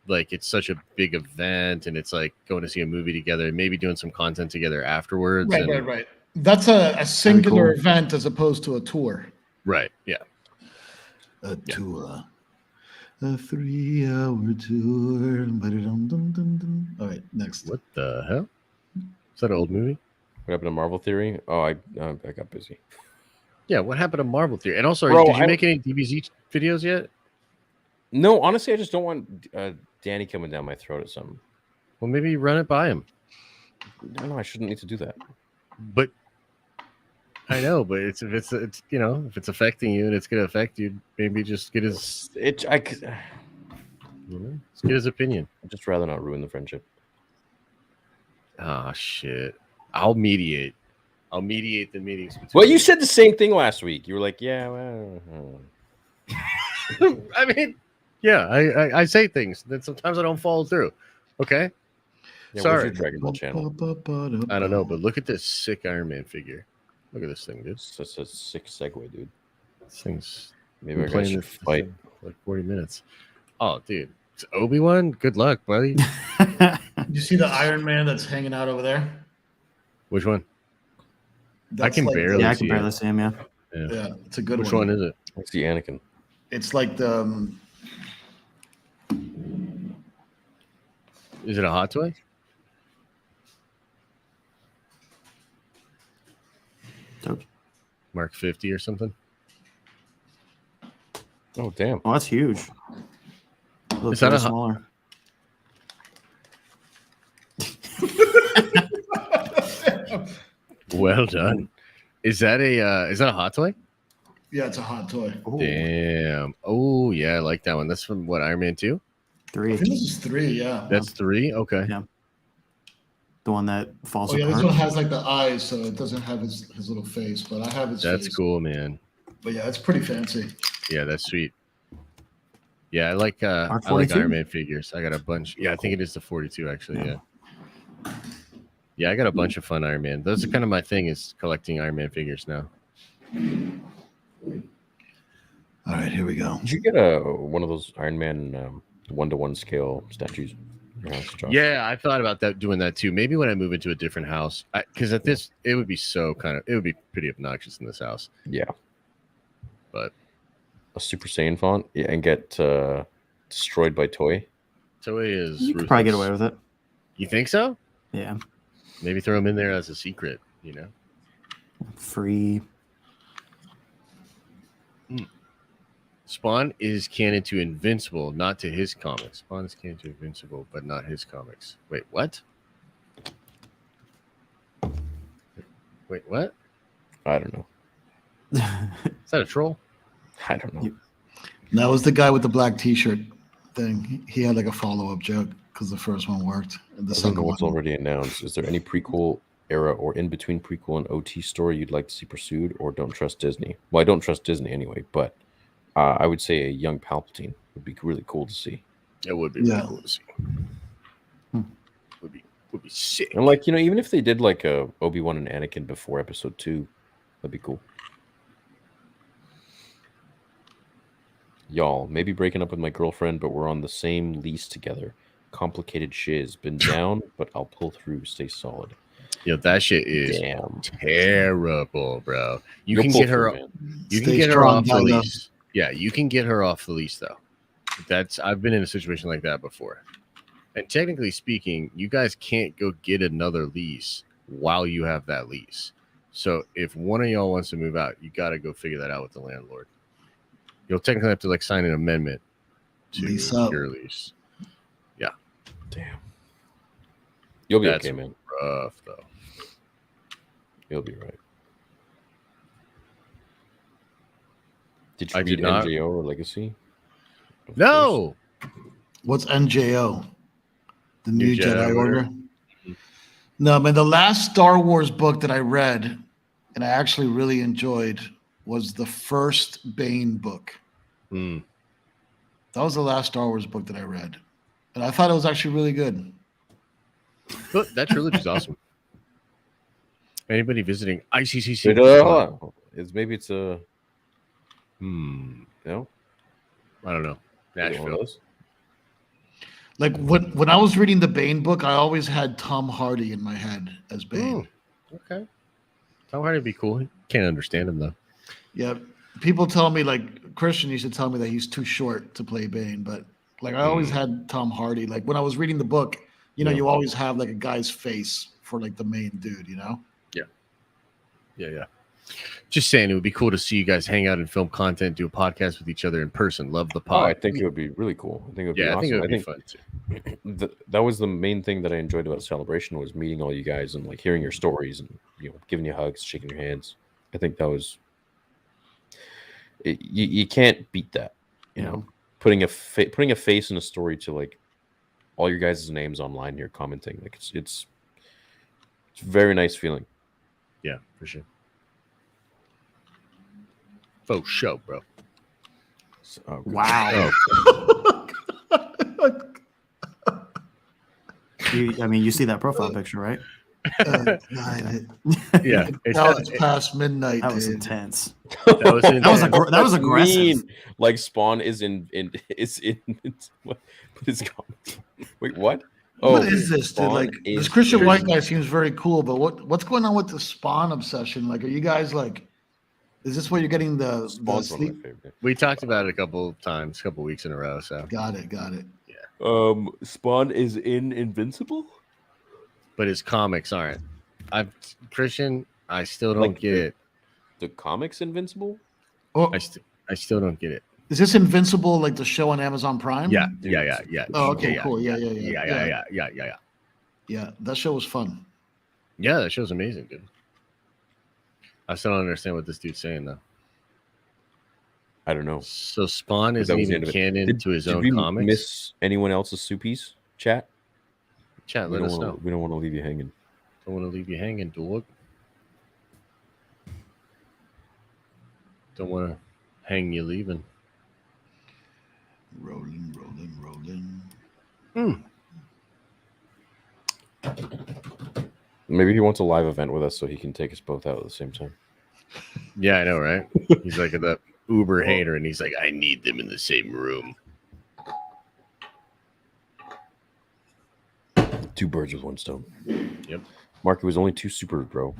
like it's such a big event, and it's like going to see a movie together and maybe doing some content together afterwards. Right. That's a singular cool. event as opposed to a tour. Right, yeah. A tour. A 3-hour tour. Ba-da-dum-dum-dum-dum. All right, next. What the hell? Is that an old movie? What happened to Marvel Theory? Oh, I got busy. Yeah, what happened to Marvel Theory? And also, Bro, did you I- make any DBZ videos yet? No, honestly, I just don't want Danny coming down my throat at something. Well, maybe you run it by him. No, I shouldn't need to do that. But I know, but it's if it's if it's affecting you and it's gonna affect you, maybe just get his just get his opinion. I'd just rather not ruin the friendship. Oh shit! I'll mediate the meetings. Well, you said the same thing last week. You were like, "Yeah, well." I mean, yeah, I say things that sometimes I don't follow through. Okay, Yeah, sorry. where's your Dragon Ball channel? I don't know, but look at this sick Iron Man figure. Look at this thing, dude. That's a sick segue, dude. This thing's Maybe I been should fight. for like 40 minutes. Oh, dude, it's Obi-Wan. Good luck, buddy. You see the Iron Man that's hanging out over there? Which one? That's I can like barely. Yeah, I see can barely see him. Yeah. Yeah, it's a good Which one. one is it? It's the Anakin. It's like the Is it a hot toy? Dope. Mark 50 or something? Oh, damn. Oh, that's huge. It looks Is that way a smaller? Well done. Is that a hot toy? yeah, it's a hot toy. Damn. Oh yeah, I like that one. That's from what, Iron Man 2? 3. I think this is 3. Yeah. That's 3? Okay. Yeah. The one that falls Oh yeah, this apart. one has like the eyes, so it doesn't have his little face, but I have his That's face. cool, man. But yeah, it's pretty fancy. Yeah, that's sweet. Yeah, I like R42? Iron Man figures. I got a bunch. Yeah, I think it is the 42 actually, yeah. Yeah, I got a bunch of fun Iron Man. Those are kind of my thing, is collecting Iron Man figures now. All right, here we go. Did you get one of those Iron Man 1-to-1 scale statues? in your house, Josh? Yeah, I thought about doing that too. Maybe when I move into a different house, because at this, it would be pretty obnoxious in this house. Yeah. But A Super Saiyan font, yeah, and get destroyed by Toy. Toei is You could probably get ruthless. away with it. You think so? Yeah. Maybe throw him in there as a secret, Free. Spawn is canon to Invincible, not to his comics. Spawn is canon to Invincible, but not his comics. Wait, what? Wait, what? I don't know. Is that a troll? I don't know. That was the guy with the black T-shirt thing. He had like a follow-up joke because the first one worked. And the I don't second know one. what's already announced. Is there any prequel era or in between prequel and OT story you'd like to see pursued, or don't trust Disney? Well, I don't trust Disney anyway, but I would say a young Palpatine would be really cool to see. It would be Yeah. really cool to see. Would be sick. And like, even if they did like a Obi-Wan and Anakin before Episode 2, that'd be cool. Y'all, maybe breaking up with my girlfriend, but we're on the same lease together. Complicated shiz. Been down, but I'll pull through. Stay solid. Yo, that shit is Damn. terrible, bro. You You'll can pull get her. through, man. You can Stay get her strong, off the Dino. lease. Yeah, you can get her off the lease though. I've been in a situation like that before. And technically speaking, you guys can't go get another lease while you have that lease. So if one of y'all wants to move out, you got to go figure that out with the landlord. You'll technically have to like sign an amendment to Lease up. your lease. Damn. You'll be That's okay, man. rough though. You'll be right. Did I you did read not. NJO or Legacy? Of course. No. What's NJO? The New, New Jedi, Jedi Order? Order? No, man, the last Star Wars book that I read and I actually really enjoyed was the first Bane book. Hmm. That was the last Star Wars book that I read. And I thought it was actually really good. Look, that trilogy's awesome. Anybody visiting ICCC? Maybe it's a Hmm. no. I don't know. Is it one of Nashville. those? Like when I was reading the Bane book, I always had Tom Hardy in my head as Bane. Okay. Tom Hardy would be cool. Can't understand him though. Yeah. People tell me, like Christian used to tell me that he's too short to play Bane, but like I always had Tom Hardy. Like when I was reading the book, Yeah. you always have like a guy's face for like the main dude, Yeah. Just saying, it would be cool to see you guys hang out and film content, do a podcast with each other in person. Love the Oh, pod. I think it would be really cool. I think it would be yeah, awesome. I think it would be fun too. That was the main thing that I enjoyed about Celebration was meeting all you guys and like hearing your stories and giving you hugs, shaking your hands. I think that was. You can't beat that. You know, putting a face in a story to like all your guys' names online here, commenting, like it's a very nice feeling. Yeah, for sure. Faux show, bro. Wow. You see that profile picture, right? Yeah, now it's past midnight. That was intense. That was aggressive. Like Spawn is in what is it called? Wait, what? What is this, dude? Like this Christian White guy seems very cool, but what's going on with the Spawn obsession? Like, are you guys like? Is this where you're getting the sleep? We talked about it a couple weeks in a row. So got it. Yeah. Spawn is in Invincible, but his comics aren't. Christian. I still don't get it. The comics Invincible? Oh, I still don't get it. Is this Invincible like the show on Amazon Prime? Yeah. Oh, okay, cool. Yeah. Yeah. That show was fun. Yeah, that show's amazing, dude. I still don't understand what this dude's saying though. I don't know. So Spawn isn't even canon to his own comics. Miss anyone else's soupies? Chat, let us know. We don't want to leave you hanging. Don't want to leave you hanging, dog. Don't want to hang you leaving. Rolling. Maybe he wants a live event with us so he can take us both out at the same time. Yeah, I know, right? He's like the Uber hater, and he's like, I need them in the same room. Two birds with one stone. Yep. Mark, it was only 2 supers, bro.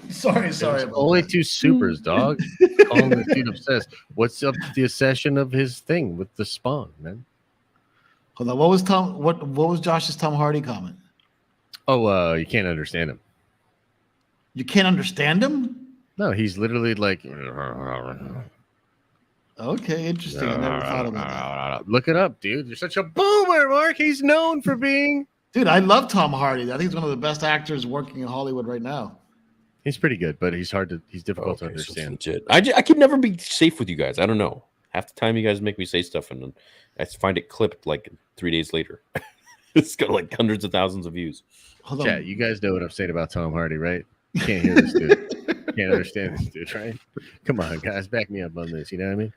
Sorry. Only 2 supers, dog. Calling this dude obsessed. What's up with the obsession of his thing with the Spawn, man? Hold on. What was Josh's Tom Hardy comment? Oh, you can't understand him. You can't understand him? No, he's literally like. Okay, interesting. I never thought about that. Look it up, dude. You're such a boomer, Mark. He's known for being. Dude, I love Tom Hardy. I think he's one of the best actors working in Hollywood right now. He's pretty good, but he's difficult to understand. So I could never be safe with you guys. I don't know. Half the time you guys make me say stuff, and I find it clipped like 3 days later. It's got like hundreds of thousands of views. Hold on. Chat, you guys know what I'm saying about Tom Hardy, right? You can't hear this dude. Can't understand this dude, right? Come on, guys, back me up on this. You know what I mean?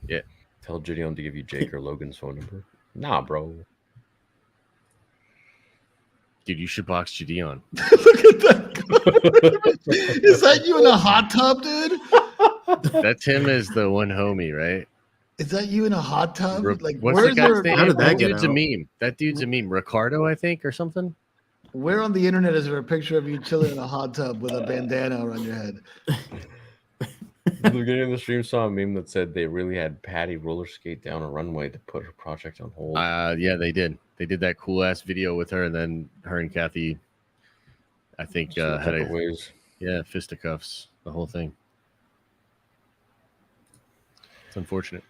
Yeah. Tell Gideon to give you Jake or Logan's phone number. Nah, bro. Dude, you should box Gideon. Look at that. Is that you in a hot tub, dude? That's him as the one homie, right? Is that you in a hot tub? Like, what's the guy's name? How did that dude's get a out? meme. That dude's a meme. Ricardo, I think, or something. Where on the internet is there a picture of you chilling in a hot tub with a bandana around your head? The beginning of the stream saw a meme that said they really had Patty roller skate down a runway to put her project on hold. Yeah, they did. They did that cool ass video with her, and then her and Kathy, I think, had fisticuffs, the whole thing. It's unfortunate.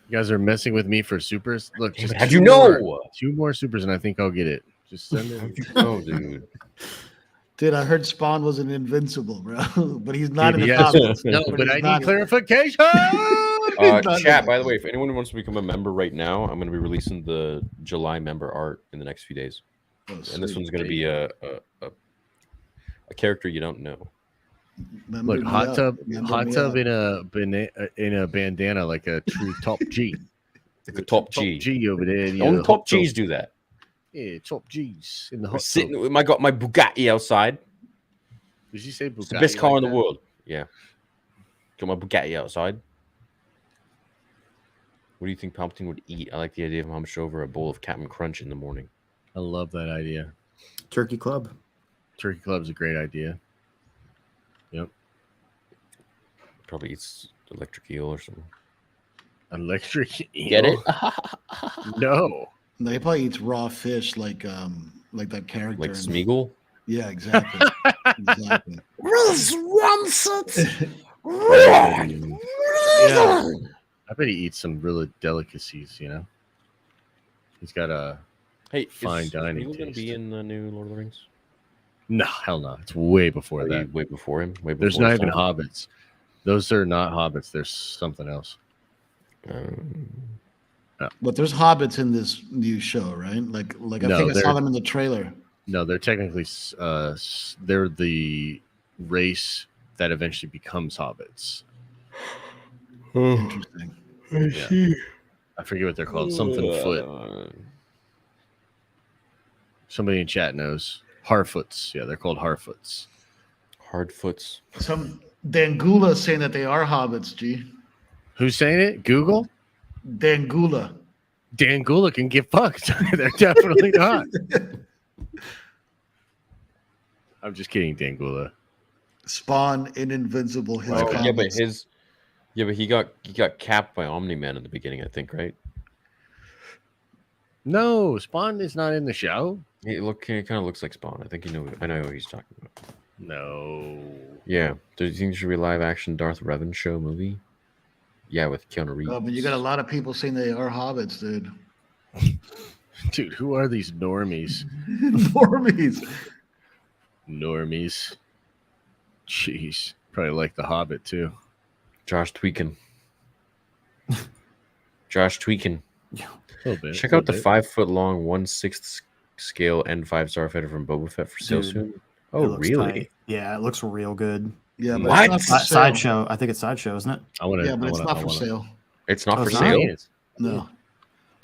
You guys are messing with me for supers. Look, just how'd you know? 2 more supers, and I think I'll get it. Just send it. How'd you know, dude? Dude, I heard Spawn was an Invincible, bro, but he's not Dude, in the yes. comics. No, but I need clarification. Chat, by the way, if anyone wants to become a member right now, I'm going to be releasing the July member art in the next few days. And this one's going to be a character you don't know. Look, hot tub in a bandana, like a true top G. Like a top G. G over there. Only top G's do that. Yeah, top G's in the hot tub. Sitting with my Bugatti outside. Did you say Bugatti? It's the best car in the world. Yeah. Got my Bugatti outside. What do you think Palpatine would eat? I like the idea of him hunched over a bowl of Captain Crunch in the morning. I love that idea. Turkey Club. Turkey Club's a great idea. Yep. Probably eats electric eel or something. Electric eel? Get it? No. No, he probably eats raw fish like that character. Like Smeagol? Yeah, exactly. Exactly. Yeah. I bet he eats some really delicacies, you know? He's got a fine dining Smeagol going to taste. be in the new Lord of the Rings? No, hell no. It's way before that. Way before him. Way before. There's not even Sonic? hobbits. Those are not hobbits. There's something else. But there's hobbits in this new show, right? Like I No, think I saw they're- them in the trailer. No, they're technically they're the race that eventually becomes hobbits. Interesting. Yeah. I forget what they're called. Something foot. Somebody in chat knows. Harfoots. Yeah, they're called Harfoots. Hardfoots. Some Dangula saying that they are hobbits. G. Who's saying it? Google? Dangula. Dangula can get fucked. They're definitely not. I'm just kidding, Dangula. Spawn in Invincible. His Oh, yeah, but comics. he got capped by Omni-Man in the beginning, I think, right? No, Spawn is not in the show. He kind of looks like Spawn. I know who he's talking about. No. Yeah. Do you think there should be a live action Darth Revan show movie? Yeah, with Keanu Reeves. Oh, but you got a lot of people saying they are hobbits, dude. Dude, who are these normies? Normies. Normies. Jeez. Probably like The Hobbit, too. Josh Tweakin. Josh Tweakin. A little bit. Check out the 5-foot-long, 1/6 scale N5 starfighter from Boba Fett for sale Dude, soon. It Oh, looks really? tight. Yeah, it looks real good. Yeah, but What? it's not for sale. Sideshow. I think it's Sideshow, isn't it? I want to. Yeah, but it's not for sale. It's not Oh, for it's sale. not? No,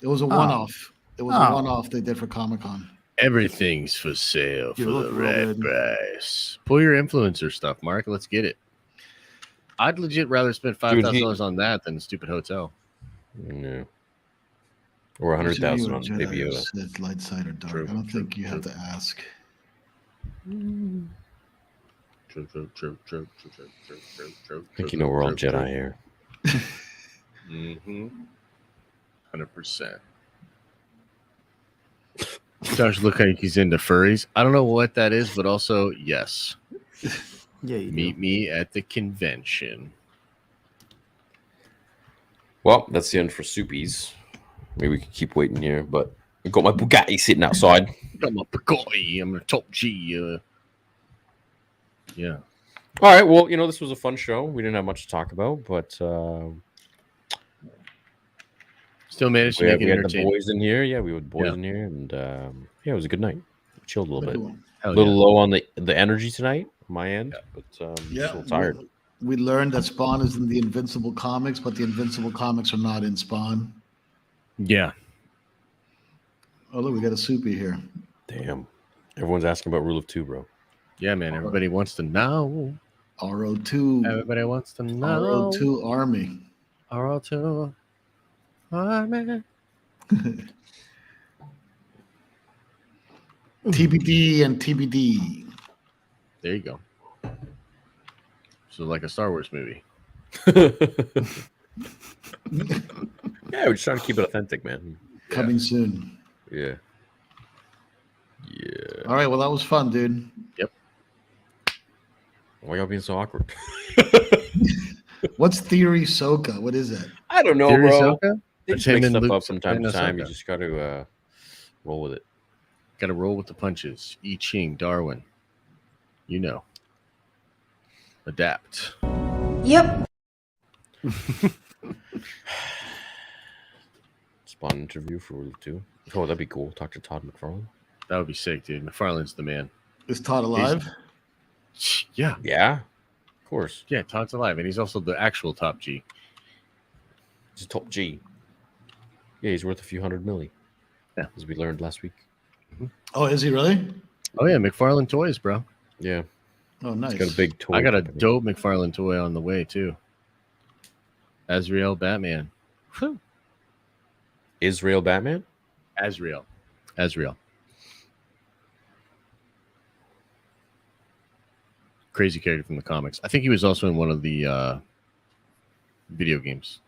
it was a one-off. It was a Oh. one-off they did for Comic-Con. Everything's for sale You for look the real right good. price. Pull your influencer stuff, Mark. Let's get it. I'd legit rather spend $5,000 on that than a stupid hotel. No. Or 100,000 on Baby Yoda. Sith, light side or dark. True, I don't true, think you have to ask. True. I think you know we're all Jedi here. 100%. Josh, look like he's into furries. I don't know what that is, but also yes. Yeah, you Meet me at the convention. Well, that's the end for Soupies. Maybe we can keep waiting here, but I've got my Bugatti sitting outside. I'm a Bugatti. I'm a top G. Yeah. All right. Well, this was a fun show. We didn't have much to talk about, but Still managed to we make had it the entertaining. boys in here. Yeah, we had boys Yeah. in here, and it was a good night. We chilled a little bit. Hell A little yeah. low on the energy tonight, on my end, but just a little tired. We learned that Spawn is in the Invincible comics, but the Invincible comics are not in Spawn. Yeah. Oh, look, we got a Soupy here. Damn. Everyone's asking about Rule of Two, bro. Yeah, man. Everybody wants to know. RO2. Everybody wants to know. RO2 Army. RO2 Army. TBD and TBD. There you go. So like a Star Wars movie. Yeah, we're just trying to keep it authentic, man. Coming soon. Yeah. Yeah. All right, well, that was fun, dude. Yep. Why y'all being so awkward? What's Theory Soka? What is that? I don't know, Theory bro. Ahsoka? They It's just make him and stuff Luke up from time to and time. You Ahsoka. just got to roll with it. Got to roll with the punches. I Ching, Darwin. You know. Adapt. Yep. Spawn interview for Rule of Two. Oh, that'd be cool. Talk to Todd McFarlane. That would be sick, dude. McFarlane's the man. Is Todd alive? Yeah. Yeah, of course. Yeah, Todd's alive. And he's also the actual top G. He's a top G. Yeah, he's worth a few $100 million. Yeah. As we learned last week. Oh, is he really? Oh, yeah. McFarlane Toys, bro. Yeah. Oh, nice. He's got a big toy. I got a company. dope McFarlane toy on the way, too. Azrael Batman. Whew. Israel Batman? Azrael. Crazy character from the comics. I think he was also in one of the video games.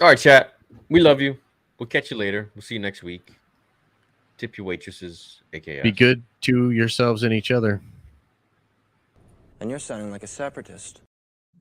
All right, chat. We love you. We'll catch you later. We'll see you next week. Tip your waitresses, aka. Be good to yourselves and each other. And you're sounding like a separatist.